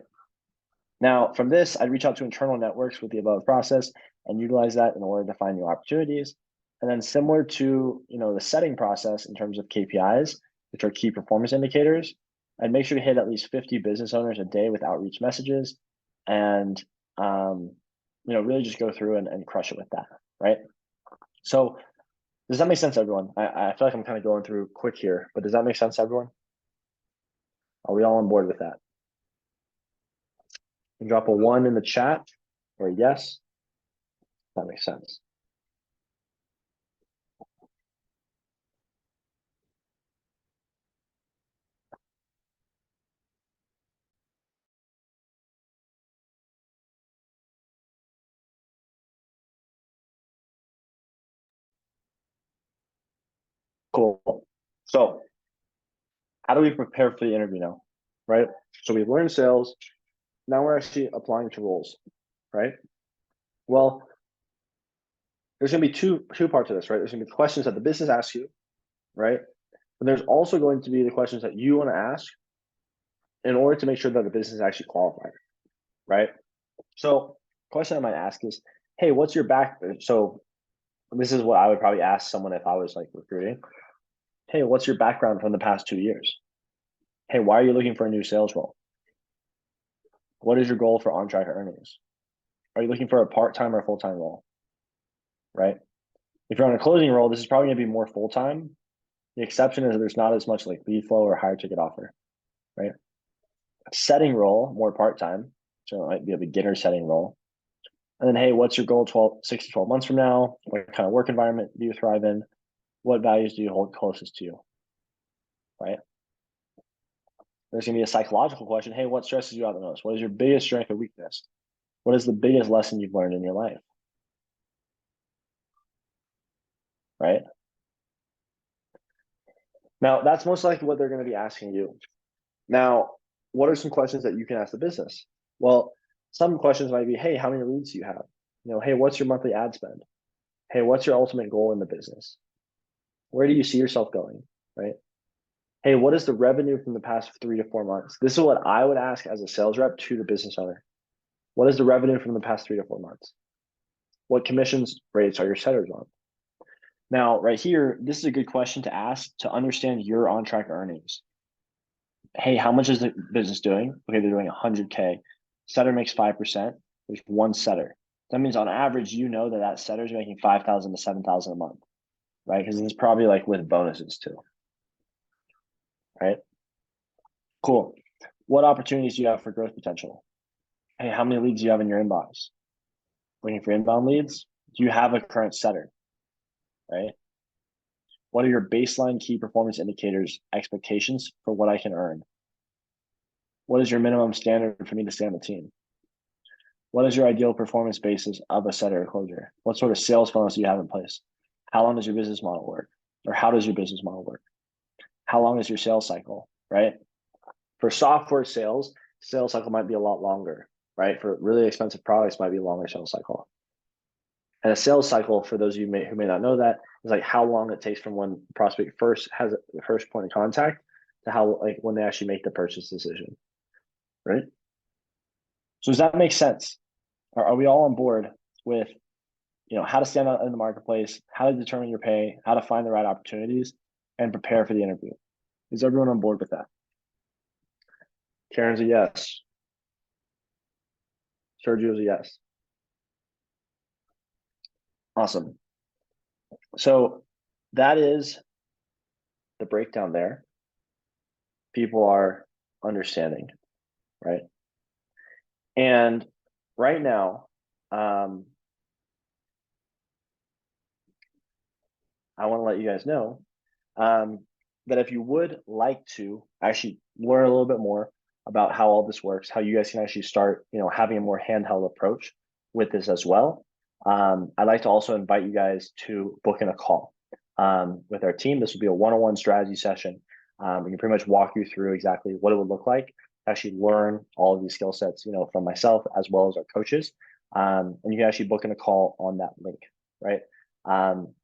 Now, from this, I'd reach out to internal networks with the above process and utilize that in order to find new opportunities. And then similar to, the setting process in terms of KPIs, which are key performance indicators, I'd make sure to hit at least 50 business owners a day with outreach messages and, really just go through and crush it with that, right? So does that make sense, everyone? I feel like I'm kind of going through quick here, but does that make sense, everyone? Are we all on board with that? You can drop a 1 in the chat or a yes. That makes sense. Cool. So how do we prepare for the interview now, right? So we've learned sales. Now we're actually applying to roles, right? Well, there's going to be two parts of this, right? There's going to be questions that the business asks you, right? But there's also going to be the questions that you want to ask in order to make sure that the business is actually qualified, right? So question I might ask is, hey, what's your back? So this is what I would probably ask someone if I was like recruiting. Hey, what's your background from the past 2 years? Hey, why are you looking for a new sales role? What is your goal for on-track earnings? Are you looking for a part-time or full-time role? Right? If you're on a closing role, this is probably going to be more full-time. The exception is that there's not as much like lead flow or higher ticket offer, right? Setting role, more part-time. So it might be a beginner setting role. And then, hey, what's your goal 6 to 12 months from now? What kind of work environment do you thrive in? What values do you hold closest to you? Right? There's going to be a psychological question. Hey, what stresses you out the most? What is your biggest strength or weakness? What is the biggest lesson you've learned in your life? Right? Now, that's most likely what they're going to be asking you. Now, what are some questions that you can ask the business? Well, Some questions might be, hey, how many leads do you have? Hey, what's your monthly ad spend? Hey, what's your ultimate goal in the business? Where do you see yourself going? Right? Hey, what is the revenue from the past 3 to 4 months? This is what I would ask as a sales rep to the business owner. What is the revenue from the past 3 to 4 months? What commissions rates are your setters on? Now, right here, this is a good question to ask to understand your on-track earnings. Hey, how much is the business doing? Okay, they're doing 100K. Setter makes 5%. There's one setter. That means on average, that setter is making 5,000 to 7,000 a month, right? Because it's probably like with bonuses too, right? Cool. What opportunities do you have for growth potential? Hey, how many leads do you have in your inbox? Looking for inbound leads? Do you have a current setter, right? What are your baseline key performance indicators, expectations for what I can earn? What is your minimum standard for me to stay on the team? What is your ideal performance basis of a setter or closer? What sort of sales funnels do you have in place? How long does your business model work? Or how does your business model work? How long is your sales cycle, right? For software sales cycle might be a lot longer, right? For really expensive products, might be a longer sales cycle. And a sales cycle, for those of you who may not know that, is like how long it takes from when the prospect first has the first point of contact to how when they actually make the purchase decision, right? So does that make sense? Are we all on board with how to stand out in the marketplace, how to determine your pay, how to find the right opportunities, and prepare for the interview? Is everyone on board with that? Karen's a yes. Sergio's a yes. Awesome. So that is the breakdown there. People are understanding, right? And right now, I want to let you guys know that if you would like to actually learn a little bit more about how all this works, how you guys can actually start, having a more handheld approach with this as well, I'd like to also invite you guys to book in a call with our team. This will be a one-on-one strategy session. We can pretty much walk you through exactly what it would look like to actually learn all of these skill sets, from myself as well as our coaches. And you can actually book in a call on that link, right?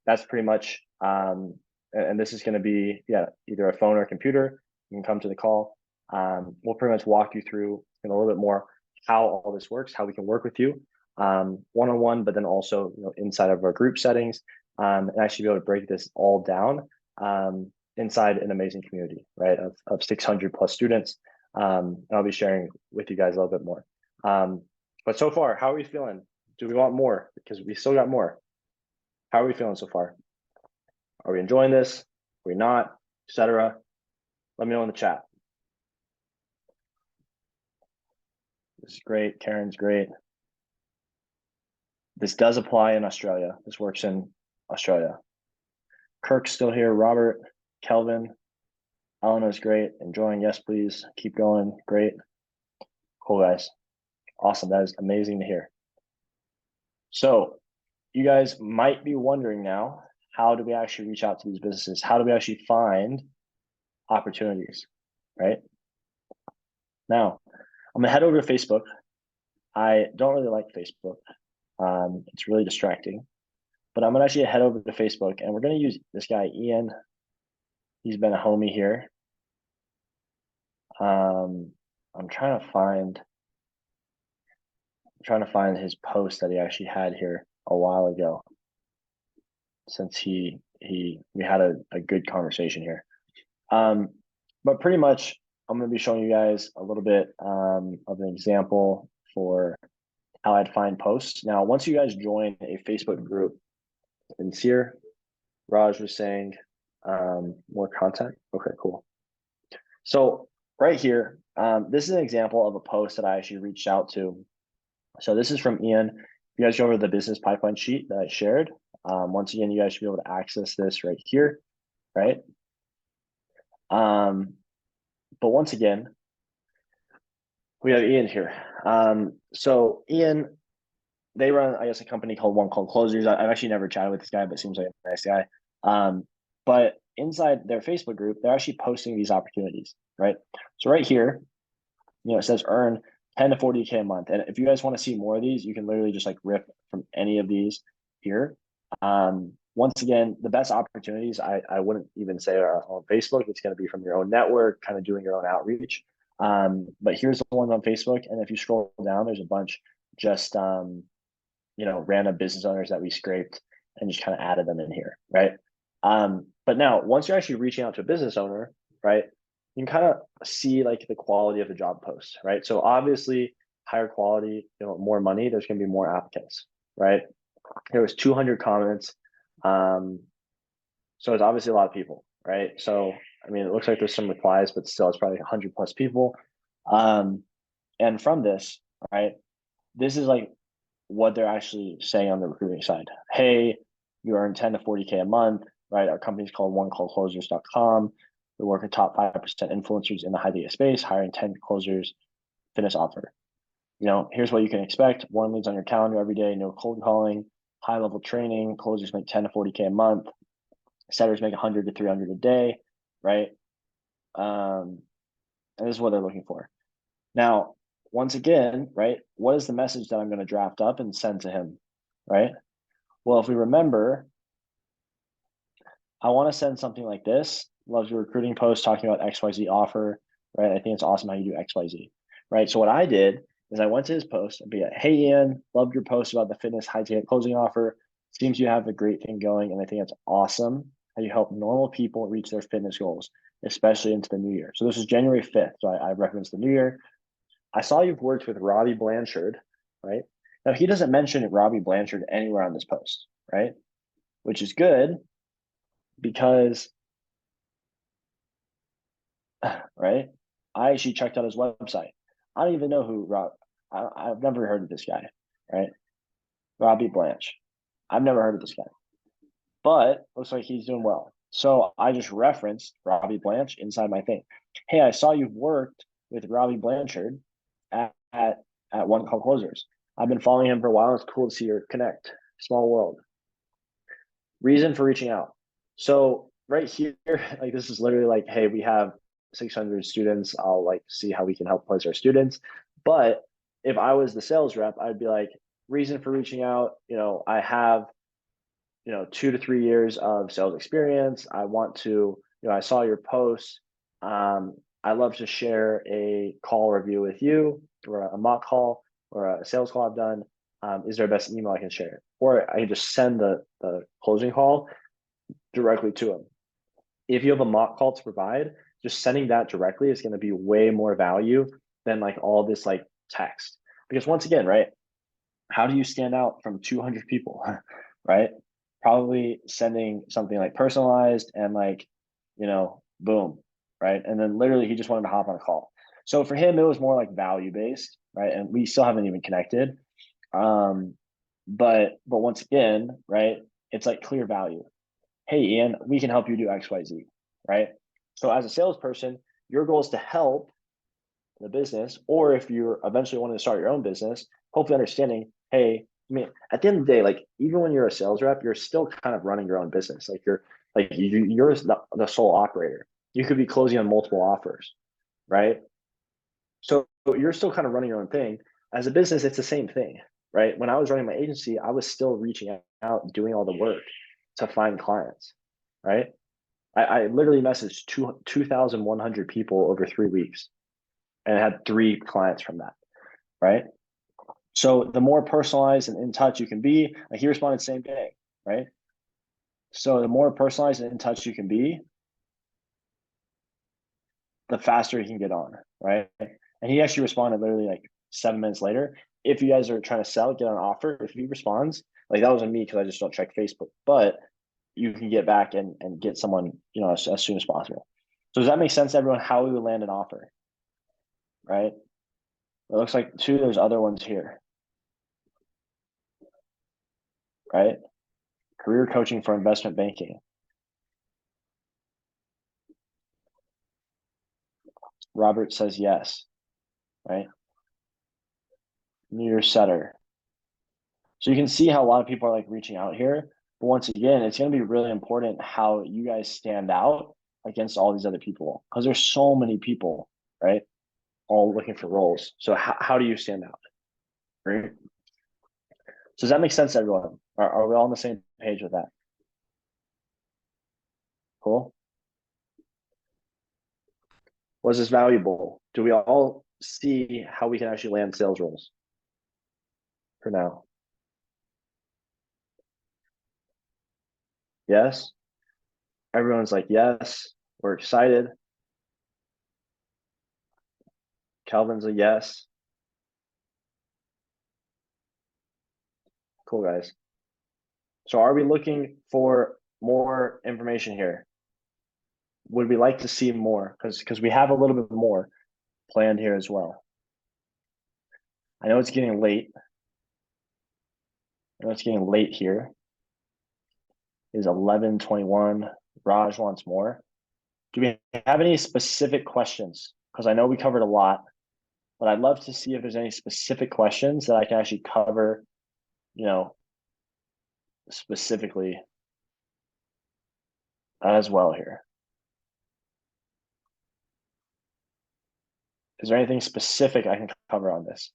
That's pretty much, and this is going to be, either a phone or a computer. You can come to the call. We'll pretty much walk you through in a little bit more how all this works, how we can work with you one-on-one, but then also, inside of our group settings, and actually be able to break this all down inside an amazing community, right, of 600 plus students. And I'll be sharing with you guys a little bit more. But so far, how are we feeling? Do we want more? Because we still got more. How are we feeling so far? Are we enjoying this? Are we not? Etc. Let me know in the chat. This is great. Karen's great. This does apply in Australia. This works in Australia. Kirk's still here. Robert, Kelvin, Eleanor's great. Enjoying. Yes, please. Keep going. Great. Cool, guys. Awesome. That is amazing to hear. So you guys might be wondering now, how do we actually reach out to these businesses? How do we actually find opportunities, right? Now, I'm gonna head over to Facebook. I don't really like Facebook. It's really distracting, but I'm gonna actually head over to Facebook and we're gonna use this guy, Ian. He's been a homie here. I'm trying to find his post that he actually had here a while ago, since we had a good conversation here. But pretty much I'm going to be showing you guys a little bit of an example for how I'd find posts. Now, once you guys join a Facebook group, sincere, Raj was saying more contact. Okay, cool. So right here, this is an example of a post that I actually reached out to. So this is from Ian. You guys go over the business pipeline sheet that I shared. Once again, you guys should be able to access this right here, right? But once again, we have Ian here. So Ian, they run, I guess, a company called Closers. I've actually never chatted with this guy, but it seems like a nice guy. But inside their Facebook group, they're actually posting these opportunities, right? So right here, it says earn 10 to 40K a month. And if you guys want to see more of these, you can literally just like rip from any of these here. Once again, the best opportunities I wouldn't even say are on Facebook. It's going to be from your own network, kind of doing your own outreach. But here's the one on Facebook. And if you scroll down, there's a bunch just random business owners that we scraped and just kind of added them in here, right? But now once you're actually reaching out to a business owner, right, you can kind of see like the quality of the job post, right? So obviously higher quality, more money, there's going to be more applicants, right? There was 200 comments. So it's obviously a lot of people, right? So, I mean, it looks like there's some replies, but still it's probably 100 plus people. And from this, right, this is like what they're actually saying on the recruiting side. Hey, you earn 10 to 40K a month, right? Our company's called onecallclosers.com. We work with top 5% influencers in the high data space, hiring 10 closers, fitness offer. Here's what you can expect. Warm leads on your calendar every day, no cold calling, high level training, closers make 10 to 40K a month, setters make 100 to 300 a day, right? And this is what they're looking for. Now, once again, right, what is the message that I'm going to draft up and send to him, right? Well, if we remember, I want to send something like this. Loves your recruiting post talking about XYZ offer, right? I think it's awesome how you do XYZ, right? So what I did is I went to his post and be like, hey, Ian, loved your post about the fitness high ticket closing offer. Seems you have a great thing going. And I think it's awesome how you help normal people reach their fitness goals, especially into the new year. So this is January 5th. So I referenced the new year. I saw you've worked with Robbie Blanchard, right? Now, he doesn't mention Robbie Blanchard anywhere on this post, right? Which is good because, right? I actually checked out his website. I don't even know who I've never heard of this guy, right? Robbie Blanch. I've never heard of this guy, but looks like he's doing well. So I just referenced Robbie Blanch inside my thing. Hey, I saw you've worked with Robbie Blanchard at One Call Closers. I've been following him for a while. It's cool to see your connect. Small world. Reason for reaching out. So right here, like this is literally like, hey, we have 600 students. I'll like see how we can help place our students. But if I was the sales rep, I'd be like, reason for reaching out, I have 2 to 3 years of sales experience. I want to, I saw your post. I love to share a call review with you or a mock call or a sales call I've done. Is there a best email I can share? Or I can just send the closing call directly to them. If you have a mock call to provide, just sending that directly is going to be way more value than like all this like text. Because once again, right, how do you stand out from 200 people, right? Probably sending something like personalized and like, boom, right? And then literally he just wanted to hop on a call. So for him, it was more like value based, right? And we still haven't even connected. But once again, right, it's like clear value. Hey, Ian, we can help you do XYZ, right? So as a salesperson, your goal is to help the business, or if you're eventually wanting to start your own business, hopefully understanding, hey, I mean, at the end of the day, like even when you're a sales rep, you're still kind of running your own business. Like you're the sole operator. You could be closing on multiple offers, right? So you're still kind of running your own thing. As a business, it's the same thing, right? When I was running my agency, I was still reaching out, doing all the work to find clients, right? I literally messaged 2,100 people over 3 weeks and had 3 clients from that, right? So the more personalized and in touch you can be, like he responded same day, right? So the more personalized and in touch you can be, the faster you can get on, right? And he actually responded literally like 7 minutes later. If you guys are trying to sell, get an offer. If he responds, like that wasn't me because I just don't check Facebook, but you can get back and get someone, as soon as possible. So does that make sense to everyone how we would land an offer, right? It looks like 2, there's other ones here, right? Career coaching for investment banking. Robert says yes, right? New Year setter. So you can see how a lot of people are like reaching out here. But once again, it's going to be really important how you guys stand out against all these other people because there's so many people, right? all looking for roles. So how do you stand out? Right. So does that make sense to everyone? Are we all on the same page with that? Cool. Was this valuable? Do we all see how we can actually land sales roles for now? Yes. Everyone's like, yes, we're excited. Calvin's a yes. Cool, guys. So are we looking for more information here? Would we like to see more? Because we have a little bit more planned here as well. I know it's getting late. I know it's getting late here. It is 11:21. Raj wants more. Do we have any specific questions? Because I know we covered a lot, but I'd love to see if there's any specific questions that I can actually cover, specifically as well here. Is there anything specific I can cover on this?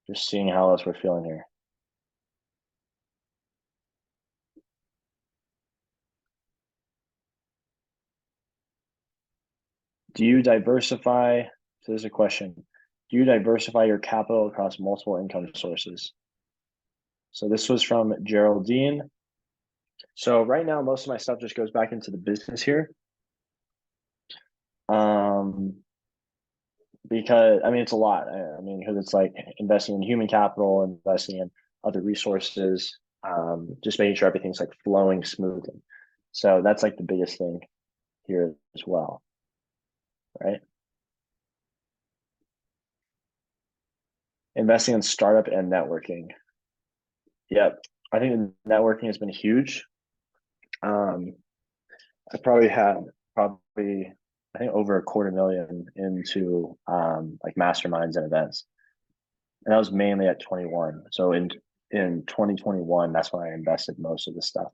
Just seeing how else we're feeling here. Do you diversify? So there's a question. Do you diversify your capital across multiple income sources? So this was from Geraldine. So right now, most of my stuff just goes back into the business here. Because I mean, it's a lot. I mean, because it's like investing in human capital, investing in other resources, just making sure everything's like flowing smoothly. So that's like the biggest thing here as well, right? Investing in startup and networking. Yep. I think networking has been huge. I probably had I think over $250,000 into like masterminds and events. And that was mainly at 21. So in 2021, that's when I invested most of the stuff.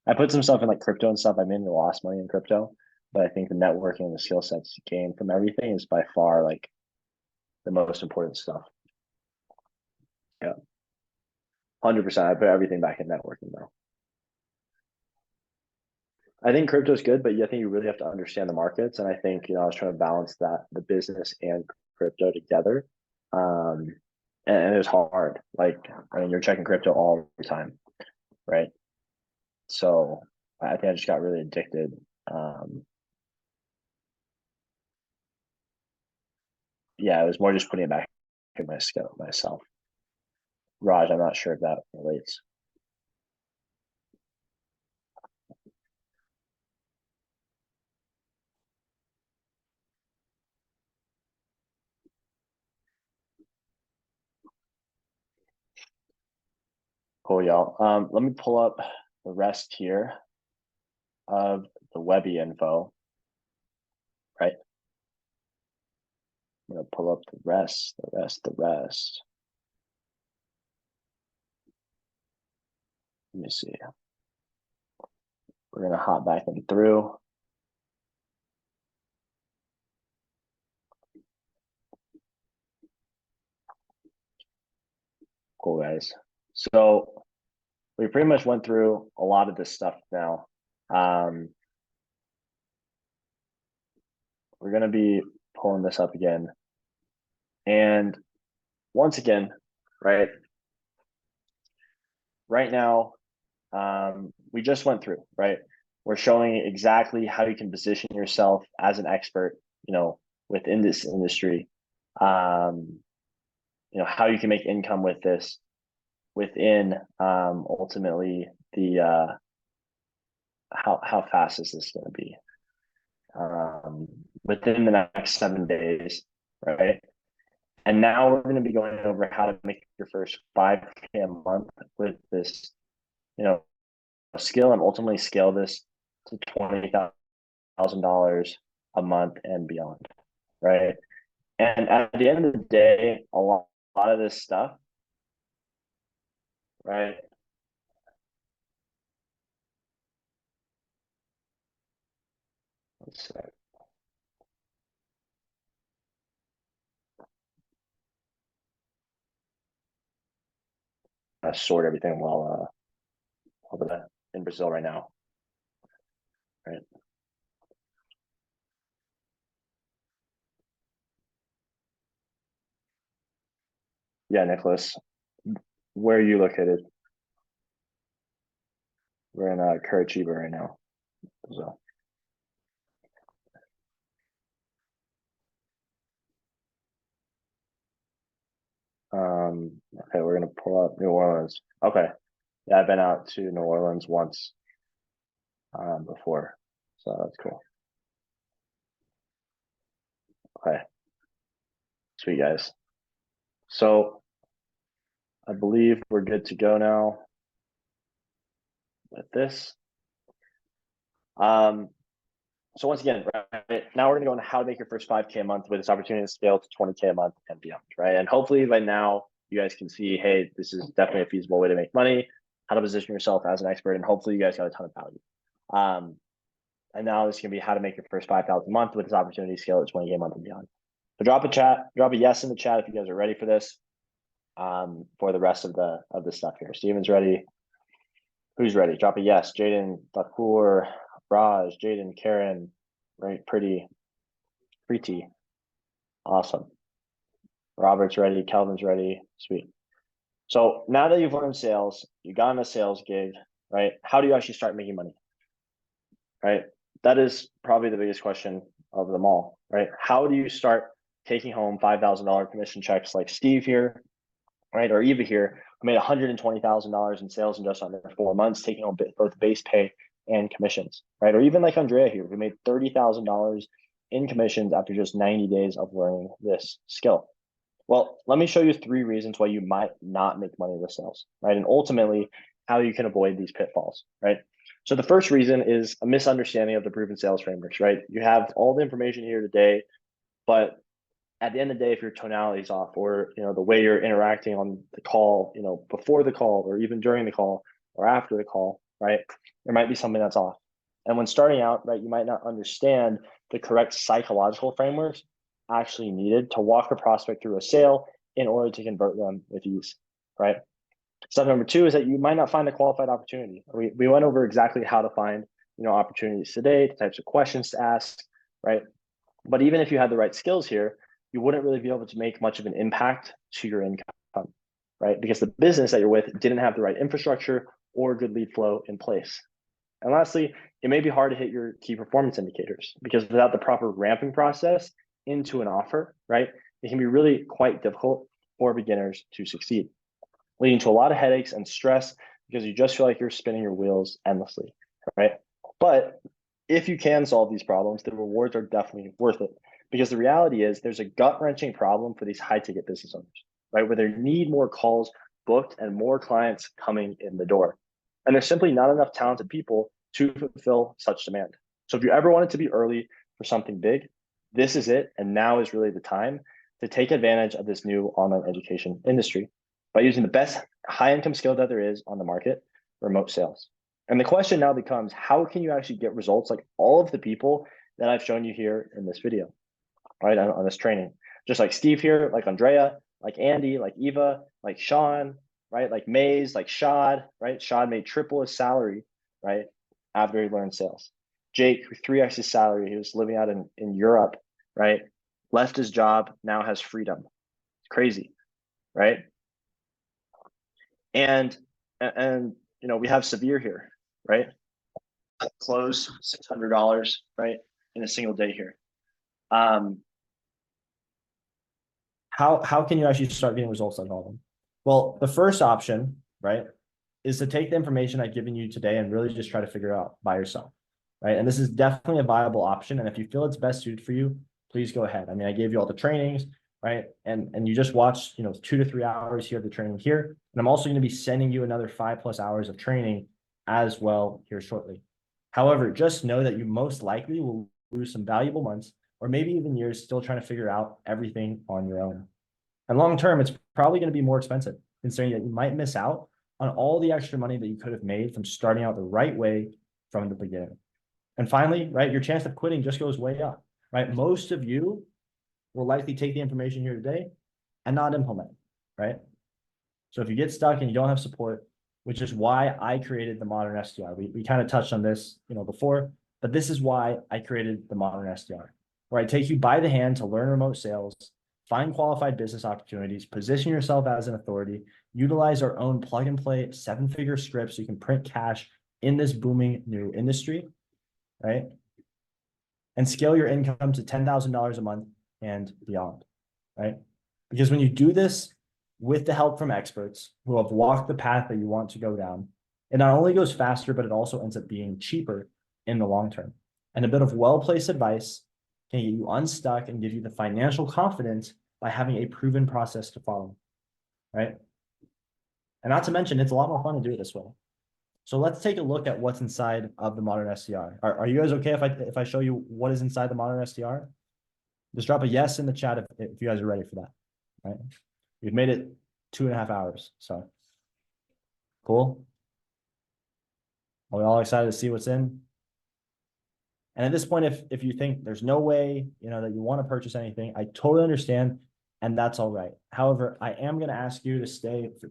I put some stuff in like crypto and stuff. I mainly lost money in crypto, but I think the networking and the skill sets gained from everything is by far like the most important stuff. Yeah. 100%. I put everything back in networking though. I think crypto is good, but I think you really have to understand the markets. And I think, I was trying to balance the business and crypto together. Um, and it was hard. Like, I mean, you're checking crypto all the time, right? So I think I just got really addicted. Yeah, it was more just putting it back in my skill myself. Raj, I'm not sure if that relates. Cool, y'all. Let me pull up the rest here of the Webby info, right? I'm gonna pull up the rest. Let me see. We're gonna hop back in through. Cool, guys. So we pretty much went through a lot of this stuff now. We're gonna be pulling this up again. And once again, right now, we just went through, right? We're showing exactly how you can position yourself as an expert, within this industry. How you can make income with this within ultimately the how fast is this going to be within the next 7 days, right? And now we're going to be going over how to make your first 5K a month with this, skill and ultimately scale this to $20,000 a month and beyond, right? And at the end of the day, a lot of this stuff, right? Let's sort everything while over there in Brazil right now, right? Yeah, Nicholas, where are you located? We're in Curitiba right now. So, okay, we're gonna pull up New Orleans. Okay, yeah, I've been out to New Orleans once before, so that's cool. Okay, sweet guys. So I believe we're good to go now with this. Um, so once again, right now we're gonna go into how to make your first 5K a month with this opportunity to scale to 20K a month and beyond, right? And hopefully by now you guys can see, hey, this is definitely a feasible way to make money, how to position yourself as an expert, and hopefully you guys got a ton of value. And now this is gonna be how to make your first 5,000 a month with this opportunity to scale to 20K a month and beyond. So drop a yes in the chat if you guys are ready for this. For the rest of the stuff here. Steven's ready. Who's ready? Drop a yes. Jaden, Thakur, Raj, Jaden, Karen, right? Pretty. Awesome. Robert's ready. Kelvin's ready. Sweet. So now that you've learned sales, you got in a sales gig, right? How do you actually start making money? Right? That is probably the biggest question of them all, right? How do you start taking home $5,000 commission checks like Steve here, right? Or Eva here, who made $120,000 in sales in just under 4 months, taking home both base pay and commissions, right? Or even like Andrea here, who made $30,000 in commissions after just 90 days of learning this skill. Well, let me show you 3 reasons why you might not make money with sales, right? And ultimately, how you can avoid these pitfalls, right? So the first reason is a misunderstanding of the proven sales frameworks, right? You have all the information here today, but at the end of the day, if your tonality is off, or the way you're interacting on the call, before the call, or even during the call, or after the call, right, there might be something that's off. And when starting out, right, you might not understand the correct psychological frameworks actually needed to walk a prospect through a sale in order to convert them with ease, right? Step number 2 is that you might not find a qualified opportunity. We went over exactly how to find opportunities today, the types of questions to ask, right? But even if you had the right skills here, you wouldn't really be able to make much of an impact to your income, right? Because the business that you're with didn't have the right infrastructure or good lead flow in place. And lastly, it may be hard to hit your key performance indicators because without the proper ramping process into an offer, right, it can be really quite difficult for beginners to succeed, leading to a lot of headaches and stress because you just feel like you're spinning your wheels endlessly, right? But if you can solve these problems, the rewards are definitely worth it because the reality is there's a gut-wrenching problem for these high-ticket business owners, right? Where they need more calls booked and more clients coming in the door. And there's simply not enough talented people to fulfill such demand. So if you ever wanted to be early for something big, this is it. And now is really the time to take advantage of this new online education industry by using the best high income skill that there is on the market, remote sales. And the question now becomes, how can you actually get results like all of the people that I've shown you here in this video, right, on this training? Just like Steve here, like Andrea, like Andy, like Eva, like Sean, right, like Maze, like Shad, right? Shad made triple his salary, right, after he learned sales. Jake, 3x his salary. He was living out in Europe, right? Left his job, now has freedom. It's crazy, right? And we have Severe here, right? Close $600, right, in a single day here. How can you actually start getting results like all of them? Well, the first option, right, is to take the information I've given you today and really just try to figure it out by yourself, right? And this is definitely a viable option. And if you feel it's best suited for you, please go ahead. I mean, I gave you all the trainings, right? And you just watched, 2 to 3 hours here of the training here. And I'm also going to be sending you another 5+ hours of training as well here shortly. However, just know that you most likely will lose some valuable months or maybe even years still trying to figure out everything on your own. And long term, it's probably going to be more expensive, considering that you might miss out on all the extra money that you could have made from starting out the right way from the beginning. And finally, right, your chance of quitting just goes way up, right? Most of you will likely take the information here today and not implement, right? So if you get stuck and you don't have support, which is why I created the modern SDR. We kind of touched on this, before, but this is why I created the modern SDR, where I take you by the hand to learn remote sales, find qualified business opportunities, position yourself as an authority, utilize our own plug and play 7-figure scripts so you can print cash in this booming new industry, right? And scale your income to $10,000 a month and beyond, right? Because when you do this with the help from experts who have walked the path that you want to go down, it not only goes faster, but it also ends up being cheaper in the long term. And a bit of well-placed advice can get you unstuck and give you the financial confidence by having a proven process to follow, right? And not to mention, it's a lot more fun to do it this way. So let's take a look at what's inside of the modern SDR. Are you guys okay if I show you what is inside the modern SDR? Just drop a yes in the chat if you guys are ready for that, right? We've made it 2.5 hours, so cool. Are we all excited to see what's in? And at this point, if you think there's no way, that you want to purchase anything, I totally understand, and that's all right. However, I am going to ask you to stay for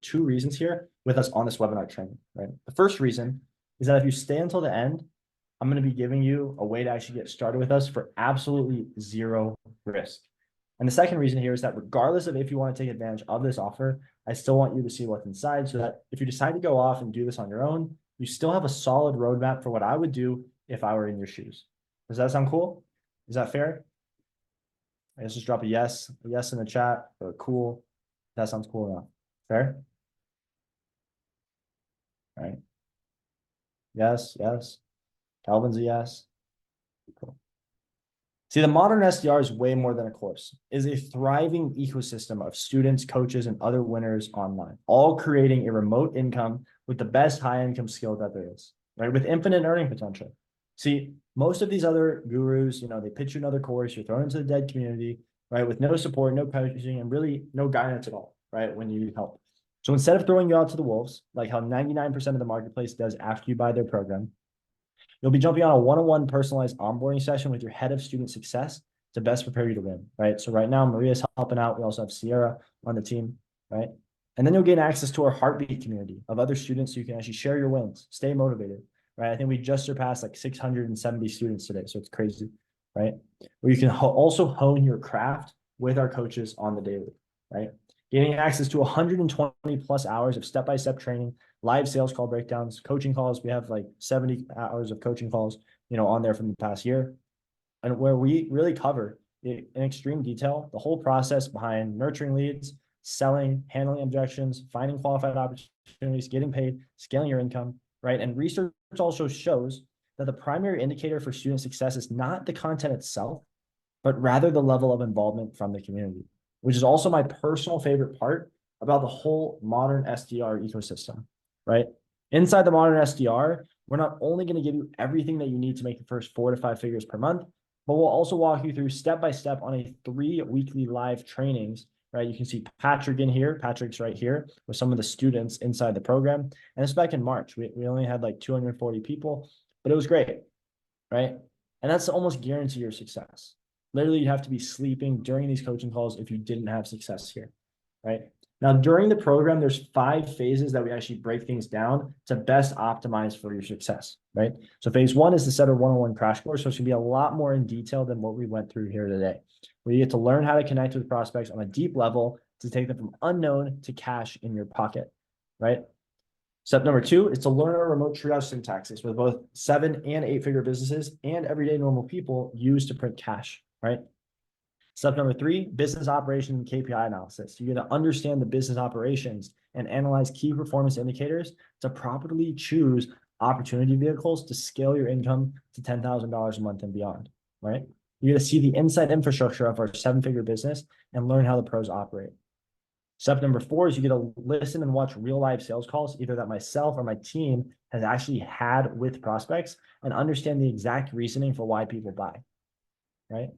2 reasons here with us on this webinar training, right? The first reason is that if you stay until the end, I'm going to be giving you a way to actually get started with us for absolutely 0 risk. And the second reason here is that regardless of if you want to take advantage of this offer, I still want you to see what's inside so that if you decide to go off and do this on your own, you still have a solid roadmap for what I would do if I were in your shoes. Does that sound cool? Is that fair? I guess just drop a yes in the chat, or cool. That sounds cool enough. Fair? All right. Yes. Calvin's a yes. Cool. See, the modern SDR is way more than a course. It is a thriving ecosystem of students, coaches, and other winners online, all creating a remote income with the best high income skill that there is, right? With infinite earning potential. See, most of these other gurus, they pitch you another course, you're thrown into the dead community, right? With no support, no coaching, and really no guidance at all, right? When you need help. So instead of throwing you out to the wolves, like how 99% of the marketplace does after you buy their program, you'll be jumping on a one-on-one personalized onboarding session with your head of student success to best prepare you to win, right? So right now, Maria's helping out. We also have Sierra on the team, right? And then you'll gain access to our heartbeat community of other students so you can actually share your wins, stay motivated, right? I think we just surpassed like 670 students today, so it's crazy, right? Where you can also hone your craft with our coaches on the daily, right? Gaining access to 120 plus hours of step-by-step training, live sales call breakdowns, coaching calls. We have like 70 hours of coaching calls, on there from the past year, and where we really cover in extreme detail the whole process behind nurturing leads, selling, handling objections, finding qualified opportunities, getting paid, scaling your income, right? And research also shows that the primary indicator for student success is not the content itself, but rather the level of involvement from the community, which is also my personal favorite part about the whole modern SDR ecosystem, right? Inside the modern SDR, we're not only going to give you everything that you need to make the first 4 to 5 figures per month, but we'll also walk you through step-by-step on a 3 weekly live trainings, right? You can see Patrick in here. Patrick's right here with some of the students inside the program. And it's back in March. We only had like 240 people, but it was great, right? And that's to almost guarantee your success. Literally, you'd have to be sleeping during these coaching calls if you didn't have success here, right? Now, during the program, there's 5 phases that we actually break things down to best optimize for your success, right? So phase 1 is the Setter 101 crash course. So it's gonna be a lot more in detail than what we went through here today, where you get to learn how to connect with prospects on a deep level to take them from unknown to cash in your pocket, right? Step number 2 is to learn our remote triage syntaxes with both 7 and 8-figure businesses and everyday normal people use to print cash, right? Step number 3, business operation and KPI analysis. You're going to understand the business operations and analyze key performance indicators to properly choose opportunity vehicles to scale your income to $10,000 a month and beyond, right? You're going to see the inside infrastructure of our 7-figure business and learn how the pros operate. Step number 4 is you get to listen and watch real live sales calls, either that myself or my team has actually had with prospects, and understand the exact reasoning for why people buy. right?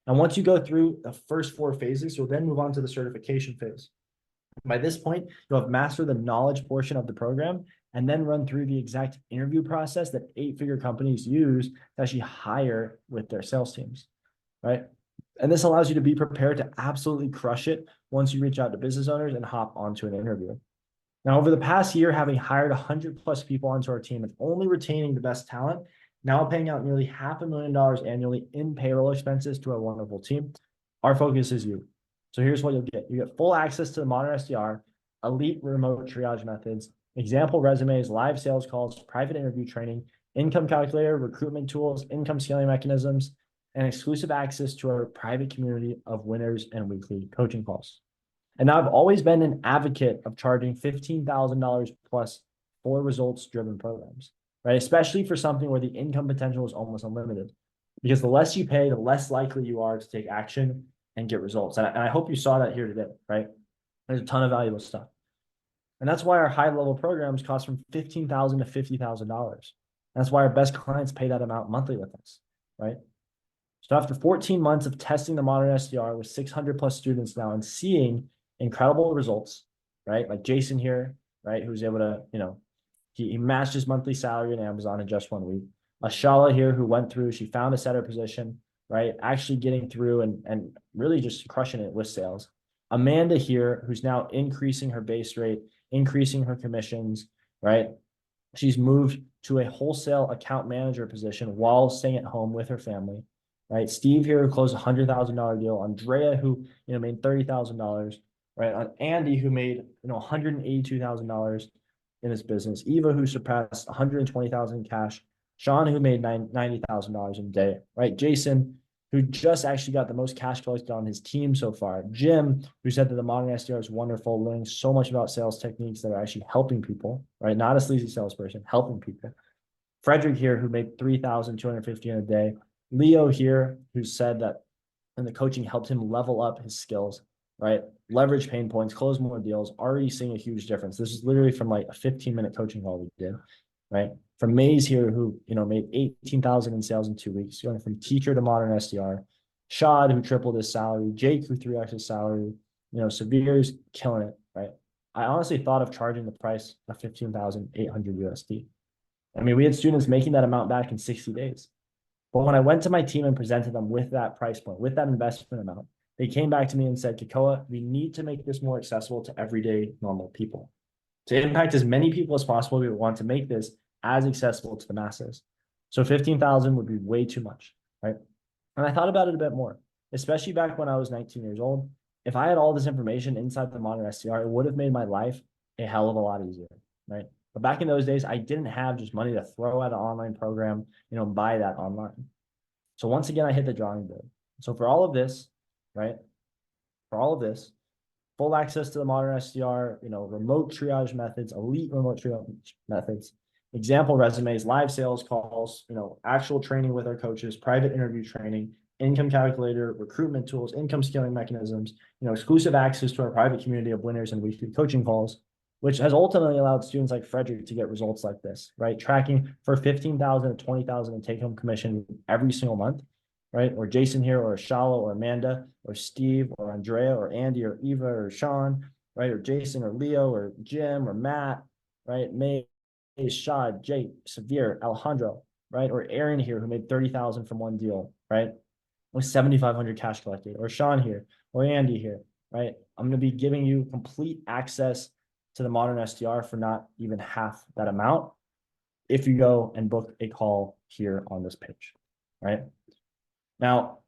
And once you go through the first 4 phases, you'll then move on to the certification phase. By this point, you'll have mastered the knowledge portion of the program and then run through the exact interview process that 8-figure companies use to actually hire with their sales teams, right? And this allows you to be prepared to absolutely crush it once you reach out to business owners and hop onto an interview. Now, over the past year, having hired 100+ people onto our team and only retaining the best talent, now paying out nearly $500,000 annually in payroll expenses to our wonderful team, our focus is you. So here's what you'll get. You get full access to the modern SDR, elite remote triage methods, example resumes, live sales calls, private interview training, income calculator, recruitment tools, income scaling mechanisms, and exclusive access to our private community of winners and weekly coaching calls. And I've always been an advocate of charging $15,000 plus for results-driven programs, right? Especially for something where the income potential is almost unlimited. Because the less you pay, the less likely you are to take action and get results. And I hope you saw that here today, right? There's a ton of valuable stuff. And that's why our high-level programs cost from $15,000 to $50,000. That's why our best clients pay that amount monthly with us, right? So after 14 months of testing the modern SDR with 600+ students now and seeing incredible results, right? Like Jason here, right? Who's able to, he matched his monthly salary in Amazon in just 1 week. Ashala here, who went through, she found a setter position, right? Actually getting through and really just crushing it with sales. Amanda here, who's now increasing her base rate, increasing her commissions, right? She's moved to a wholesale account manager position while staying at home with her family, right? Steve here, who closed $100,000 deal. Andrea, who, made $30,000, right? On Andy, who made, $182,000 in his business. Eva, who surpassed 120,000 in cash. Sean, who made $90,000 in a day, right? Jason, who just actually got the most cash collected on his team so far. Jim, who said that the modern SDR is wonderful, learning so much about sales techniques that are actually helping people, right? Not a sleazy salesperson, helping people. Frederick here, who made $3,250 in a day. Leo here, who said that and the coaching helped him level up his skills, right? Leverage pain points, close more deals, already seeing a huge difference. This is literally from like a 15-minute coaching call we did, right? From Maze here, who, made 18,000 in sales in 2 weeks, going from teacher to modern SDR. Shad, who tripled his salary. Jake, who 3x his salary. Savir's killing it, right? I honestly thought of charging the price of 15,800 USD. I mean, we had students making that amount back in 60 days. But when I went to my team and presented them with that price point, with that investment amount, they came back to me and said, Kekoa, we need to make this more accessible to everyday normal people. To impact as many people as possible, we want to make this as accessible to the masses. So 15,000 would be way too much, right? And I thought about it a bit more, especially back when I was 19 years old. If I had all this information inside the modern SDR, it would have made my life a hell of a lot easier, right? But back in those days, I didn't have just money to throw at an online program, buy that online. So once again, I hit the drawing board. So for all of this, right? For all of this, full access to the modern SDR, remote triage methods, elite remote triage methods, example resumes, live sales calls, actual training with our coaches, private interview training, income calculator, recruitment tools, income scaling mechanisms, exclusive access to our private community of winners and weekly coaching calls, which has ultimately allowed students like Frederick to get results like this, right? Tracking for 15,000 to 20,000 in take-home commission every single month, right? Or Jason here, or Shala, or Amanda, or Steve, or Andrea, or Andy, or Eva, or Sean, right? Or Jason, or Leo, or Jim, or Matt, right? May, Shad, Jake, Severe, Alejandro, right? Or Aaron here, who made 30,000 from one deal, right? With 7,500 cash collected, or Sean here, or Andy here, right? I'm going to be giving you complete access to the modern SDR for not even half that amount if you go and book a call here on this page, right? Now,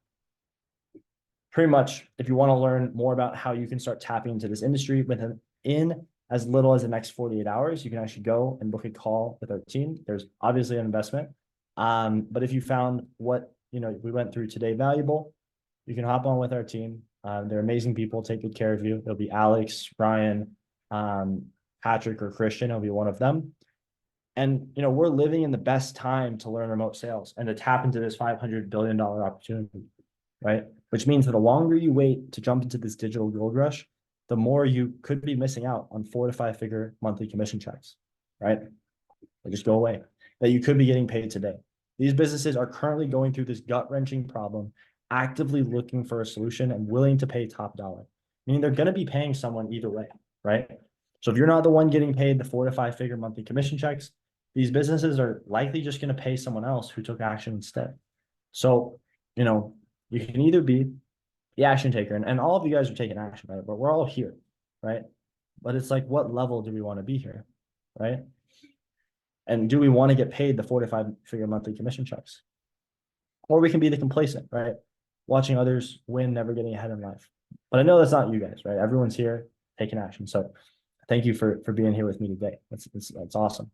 pretty much, if you want to learn more about how you can start tapping into this industry within as little as the next 48 hours, you can actually go and book a call with our team. There's obviously an investment. But if you found what we went through today valuable, you can hop on with our team. They're amazing people, take good care of you. It'll be Alex, Ryan, Patrick, or Christian. It'll be one of them. And we're living in the best time to learn remote sales and to tap into this $500 billion opportunity, right? Which means that the longer you wait to jump into this digital gold rush, the more you could be missing out on 4 to 5 figure monthly commission checks, right? They just go away that you could be getting paid today. These businesses are currently going through this gut-wrenching problem actively looking for a solution and willing to pay top dollar. Meaning they're going to be paying someone either way, right? So if you're not the one getting paid the 4 to 5 figure monthly commission checks, these businesses are likely just going to pay someone else who took action instead. So, you know, you can either be the action taker, and all of you guys are taking action, right? But we're all here, right? But it's like, what level do we want to be here, right? And do we want to get paid the 4 to 5 figure monthly commission checks? Or we can be the complacent, right? Watching others win, never getting ahead in life. But I know that's not you guys, right? Everyone's here taking action. So thank you for being here with me today. That's awesome,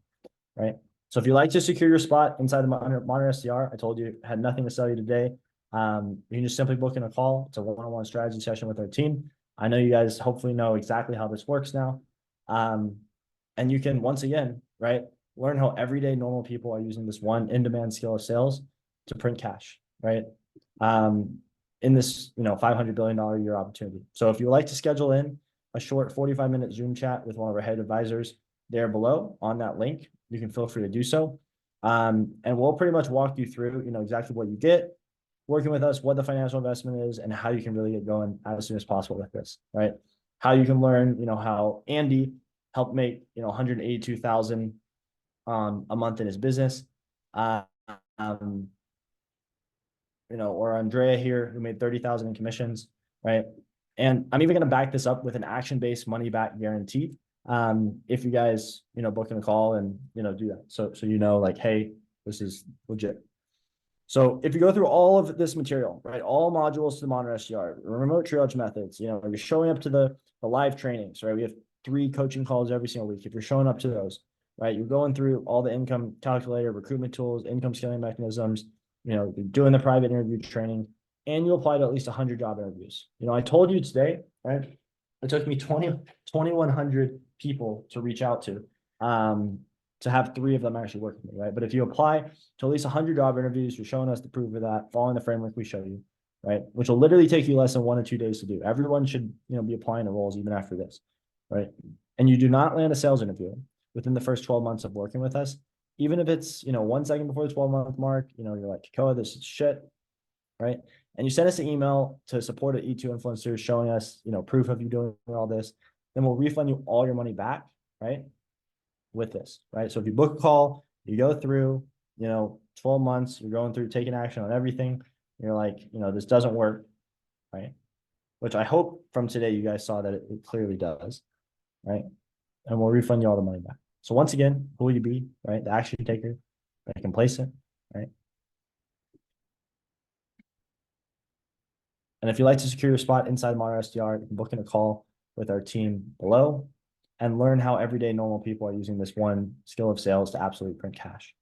right? So if you'd like to secure your spot inside the Modern SDR, I told you had nothing to sell you today. You can just simply book in a call. It's a one-on-one strategy session with our team. I know you guys hopefully know exactly how this works now. And you can, once again, right, learn how everyday normal people are using this one in-demand skill of sales to print cash, right? In this, $500 billion a year opportunity. So if you would like to schedule in a short 45-minute Zoom chat with one of our head advisors there below on that link, you can feel free to do so. And we'll pretty much walk you through, exactly what you get working with us, what the financial investment is, and how you can really get going as soon as possible with this, right? How you can learn, how Andy helped make, 182,000 a month in his business. Or Andrea here who made 30,000 in commissions, right? And I'm even going to back this up with an action-based money back guarantee. If you guys, book in a call and, do that. So like, hey, this is legit. So if you go through all of this material, right, all modules to the Modern SDR, remote triage methods, you're showing up to the live trainings, right? We have 3 coaching calls every single week. If you're showing up to those, right, you're going through all the income calculator, recruitment tools, income scaling mechanisms, you're doing the private interview training, and you apply to at least 100 job interviews. I told you today, right, it took me 2,100 people to reach out to have 3 of them actually work with me, right? But if you apply to at least 100 job interviews, you're showing us the proof of that, following the framework we show you, right? Which will literally take you less than 1 to 2 days to do. Everyone should, be applying to roles even after this, right? And you do not land a sales interview within the first 12 months of working with us, even if it's, 1 second before the 12-month mark, you're like, Kekoa, this is shit, right? And you send us an email to support at E2 influencers showing us, proof of you doing all this, then we'll refund you all your money back, right? With this, right? So if you book a call, you go through, 12 months, you're going through taking action on everything. You're like, this doesn't work, right? Which I hope from today you guys saw that it clearly does, right? And we'll refund you all the money back. So once again, who will you be, right? The action taker, the complacent, right? And if you'd like to secure your spot inside Modern SDR, you can book in a call with our team below and learn how everyday normal people are using this one skill of sales to absolutely print cash.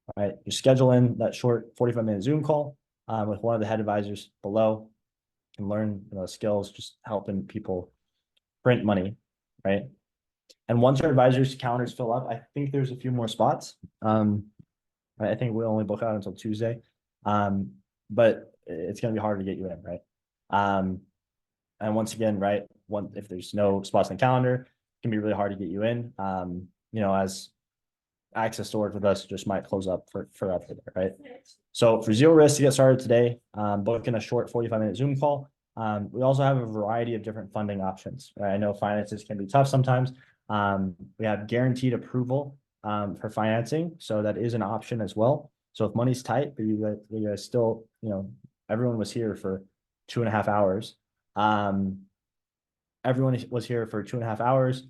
All right, you schedule in that short 45-minute Zoom call with one of the head advisors below and learn skills just helping people print money, right? And once our advisors' calendars fill up, I think there's a few more spots. I think we'll only book out until Tuesday, but it's going to be hard to get you in, right? And once again, right, if there's no spots on the calendar, it can be really hard to get you in. As access to work with us just might close up forever, right? So for zero risk to get started today, book in a short 45-minute Zoom call. We also have a variety of different funding options, right? I know finances can be tough sometimes. We have guaranteed approval for financing, so that is an option as well. So if money's tight, but you guys still, everyone was here for 2.5 hours. Everyone was here for 2.5 hours.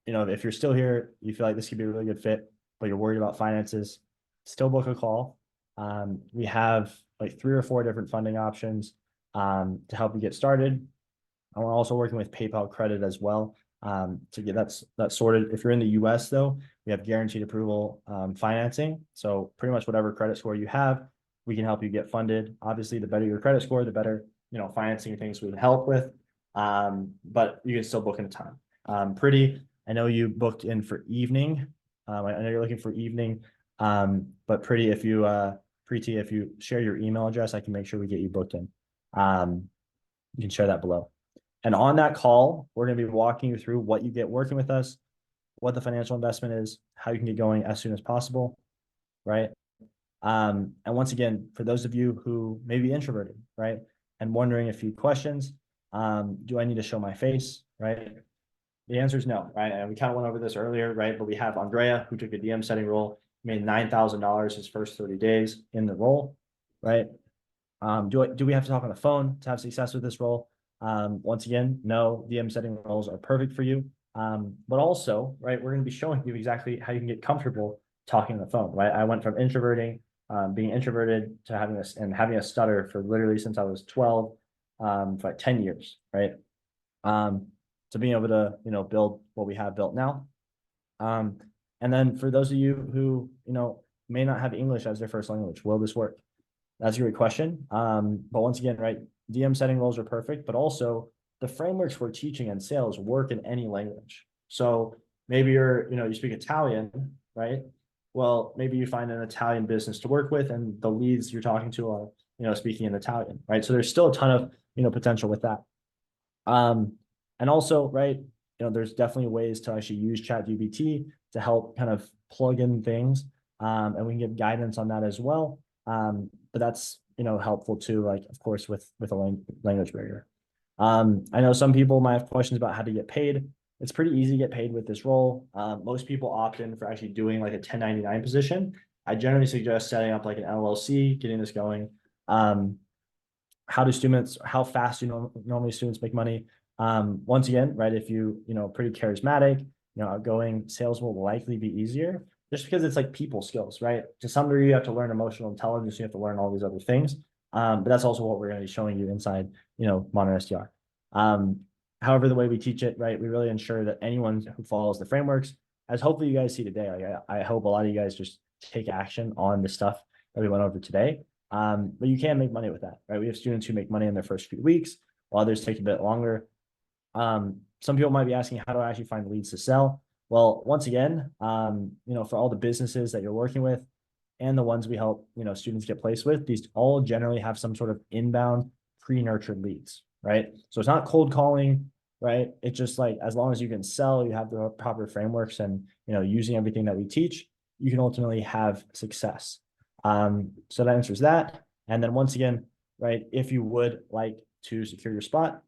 If you're still here, you feel like this could be a really good fit, but you're worried about finances, still book a call. We have like 3 or 4 different funding options to help you get started. And we're also working with PayPal credit as well to get that sorted. If you're in the US though, we have guaranteed approval financing. So pretty much whatever credit score you have, we can help you get funded. Obviously, the better your credit score, the better, financing things we can help with. But you can still book in a time. Pretty, I know you booked in for evening. I know you're looking for evening, but Pretty, if you Preeti, if you share your email address, I can make sure we get you booked in. You can share that below. And on that call, we're going to be walking you through what you get working with us, what the financial investment is, how you can get going as soon as possible, right? And once again, for those of you who may be introverted, right, and wondering a few questions, do I need to show my face, right? The answer is no, right? And we kind of went over this earlier, right? But we have Andrea, who took a DM setting role, made $9,000 his first 30 days in the role, right? Do we have to talk on the phone to have success with this role? Once again, no, DM setting roles are perfect for you. But also, right, we're going to be showing you exactly how you can get comfortable talking on the phone, right? I went from being introverted to having a stutter for literally since I was 12, for like 10 years, right? To being able to, build what we have built now. And then for those of you who, may not have English as their first language, will this work? That's a great question. But once again, right, DM setting roles are perfect, but also the frameworks we're teaching in sales work in any language. So maybe you speak Italian, right? Well, maybe you find an Italian business to work with, and the leads you're talking to are, speaking in Italian, right? So there's still a ton of, potential with that. And also, right, there's definitely ways to actually use ChatGPT to help kind of plug in things. And we can give guidance on that as well. But that's, helpful too, like, of course, with a language barrier. I know some people might have questions about how to get paid. It's pretty easy to get paid with this role. Most people opt in for actually doing like a 1099 position. I generally suggest setting up like an LLC, getting this going. How fast do normally students make money? Once again, right, if pretty charismatic, outgoing, sales will likely be easier just because it's like people skills, right? To some degree, you have to learn emotional intelligence, you have to learn all these other things. But that's also what we're going to be showing you inside, Modern SDR. However, the way we teach it, right, we really ensure that anyone who follows the frameworks, as hopefully you guys see today, like I hope a lot of you guys just take action on the stuff that we went over today. But you can make money with that, right? We have students who make money in their first few weeks, while others take a bit longer. Some people might be asking, how do I actually find leads to sell? Well, once again, for all the businesses that you're working with and the ones we help, students get placed with, these all generally have some sort of inbound pre-nurtured leads, right? So it's not cold calling, right? It's just like, as long as you can sell, you have the proper frameworks and, using everything that we teach, you can ultimately have success. So that answers that. And then once again, right, if you would like to secure your spot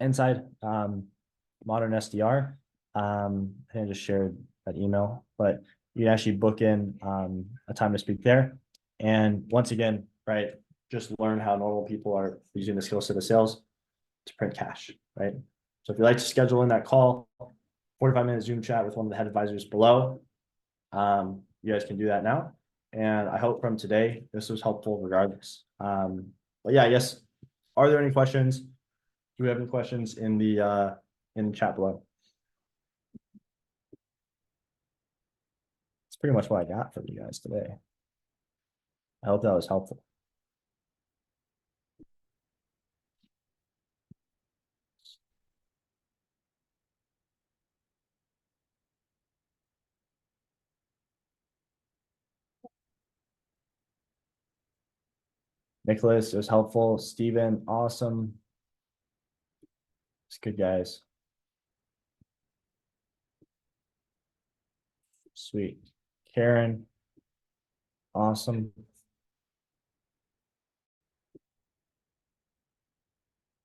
inside Modern SDR, I think I just shared that email, but you can actually book in a time to speak there. And once again, right, just learn how normal people are using the skill set of sales to print cash, right? So if you'd like to schedule in that call, 45-minute Zoom chat with one of the head advisors below, you guys can do that now. And I hope from today, this was helpful regardless. But yeah, I guess, are there any questions? Do we have any questions in the chat below? That's pretty much what I got from you guys today. I hope that was helpful. Nicholas, it was helpful. Steven, awesome. It's good, guys. Sweet. Karen, awesome.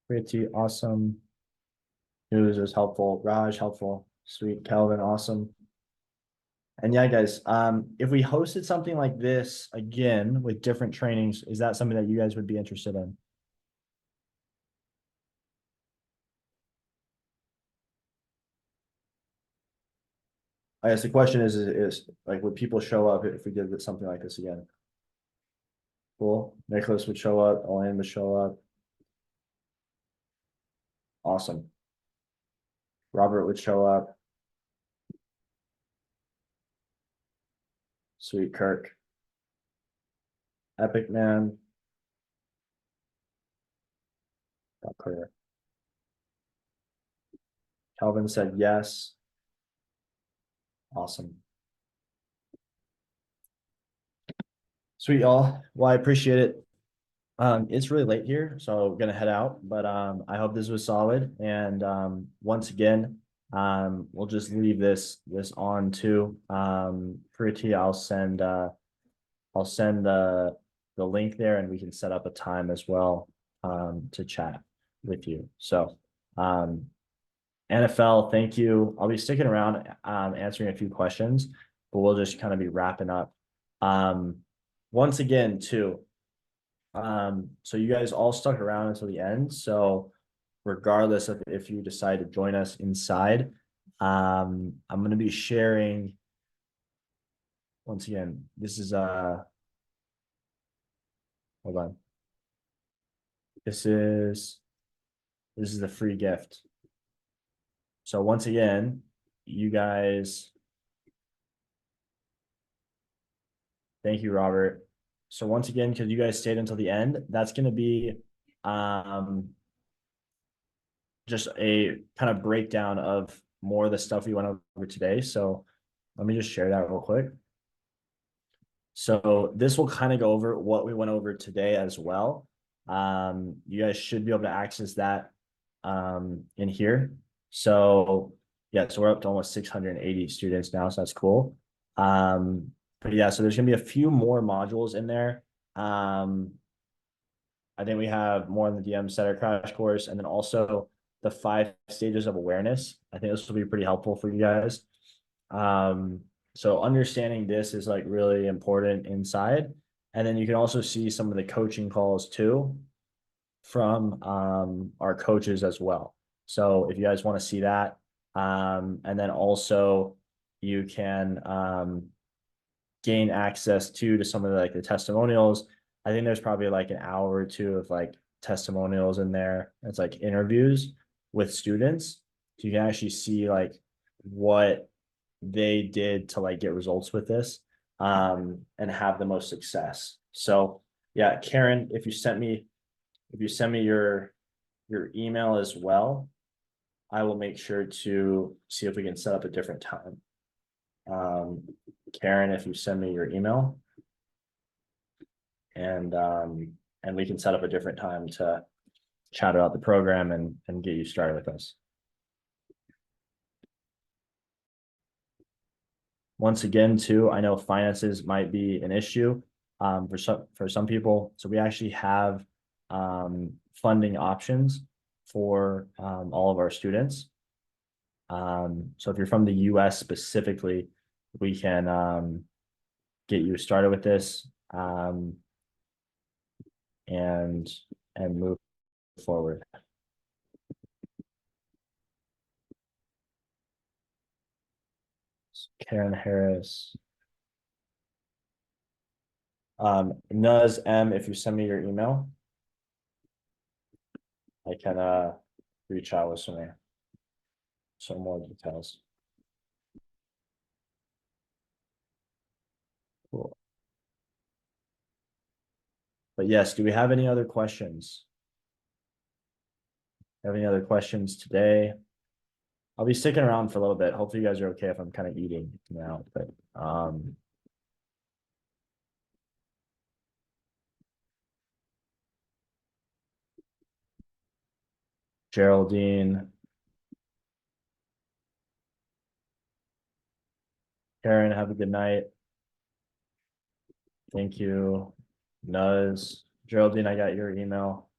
Pretty awesome. News was helpful. Raj, helpful. Sweet. Kelvin, awesome. And yeah, guys, if we hosted something like this again with different trainings, is that something that you guys would be interested in? I guess the question is like, would people show up if we did something like this again? Cool. Nicholas would show up. Elaine would show up. Awesome. Robert would show up. Sweet. Kirk. Epic man. Got clear. Calvin said yes. Awesome. Sweet, y'all. Well, I appreciate it. It's really late here, so I'm gonna head out, but I hope this was solid. And once again, we'll just leave this on too. Pretty, I'll send I'll send the link there and we can set up a time as well to chat with you. So NFL, thank you. I'll be sticking around answering a few questions, but we'll just kind of be wrapping up. Once again, too. So you guys all stuck around until the end. So regardless of if you decide to join us inside, I'm going to be sharing. Once again, this is hold on. This is the free gift. So once again, you guys, thank you, Robert. So once again, because you guys stayed until the end, that's going to be just a kind of breakdown of more of the stuff we went over today. So let me just share that real quick. So this will kind of go over what we went over today as well. You guys should be able to access that in here. So yeah, so we're up to almost 680 students now, so that's cool. But yeah, so there's gonna be a few more modules in there. I think we have more on the DM setter crash course, and then also the 5 stages of awareness. I think this will be pretty helpful for you guys. So understanding this is like really important inside. And then you can also see some of the coaching calls too from our coaches as well. So if you guys want to see that, and then also you can gain access to some of the testimonials. I think there's probably like an hour or two of like testimonials in there. It's like interviews with students. So you can actually see like what they did to like get results with this and have the most success. So yeah, Karen, if you send me your email as well, I will make sure to see if we can set up a different time. Karen, if you send me your email and we can set up a different time to chat about the program and get you started with us. Once again, too, I know finances might be an issue for some people. So we actually have funding options for all of our students. So if you're from the US specifically, we can get you started with this and move forward. Karen Harris. Nuz M, if you send me your email, I can reach out with some more details. Cool. But yes, do we have any other questions? Have any other questions today? I'll be sticking around for a little bit. Hopefully you guys are okay if I'm kind of eating now, but Geraldine, Karen, have a good night. Thank you. Nuz, Geraldine, I got your email.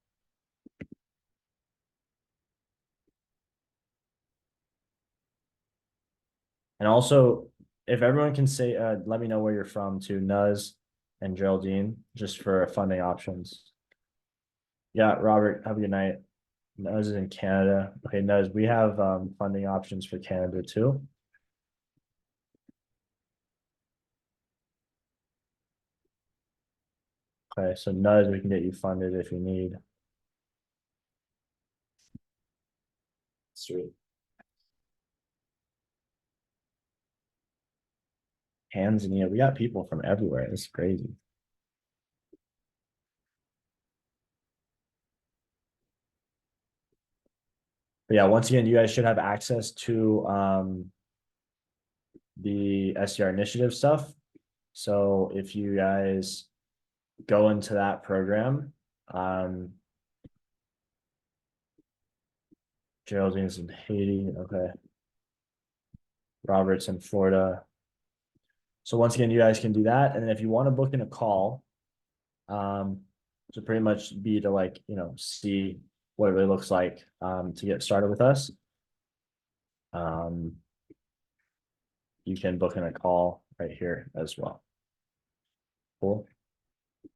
And also, if everyone can say, let me know where you're from to Nuz and Geraldine, just for funding options. Yeah, Robert, have a good night. Nuz is in Canada. Okay, Nuz, we have funding options for Canada too. Okay, so Nuz, we can get you funded if you need. Sweet. Tanzania, we got people from everywhere. It's crazy. But yeah, once again, you guys should have access to the SDR initiative stuff. So if you guys go into that program, Geraldine's in Haiti. Okay. Robert's in Florida. So once again, you guys can do that. And then if you want to book in a call, to pretty much be to like, see what it really looks like, to get started with us. You can book in a call right here as well. Cool.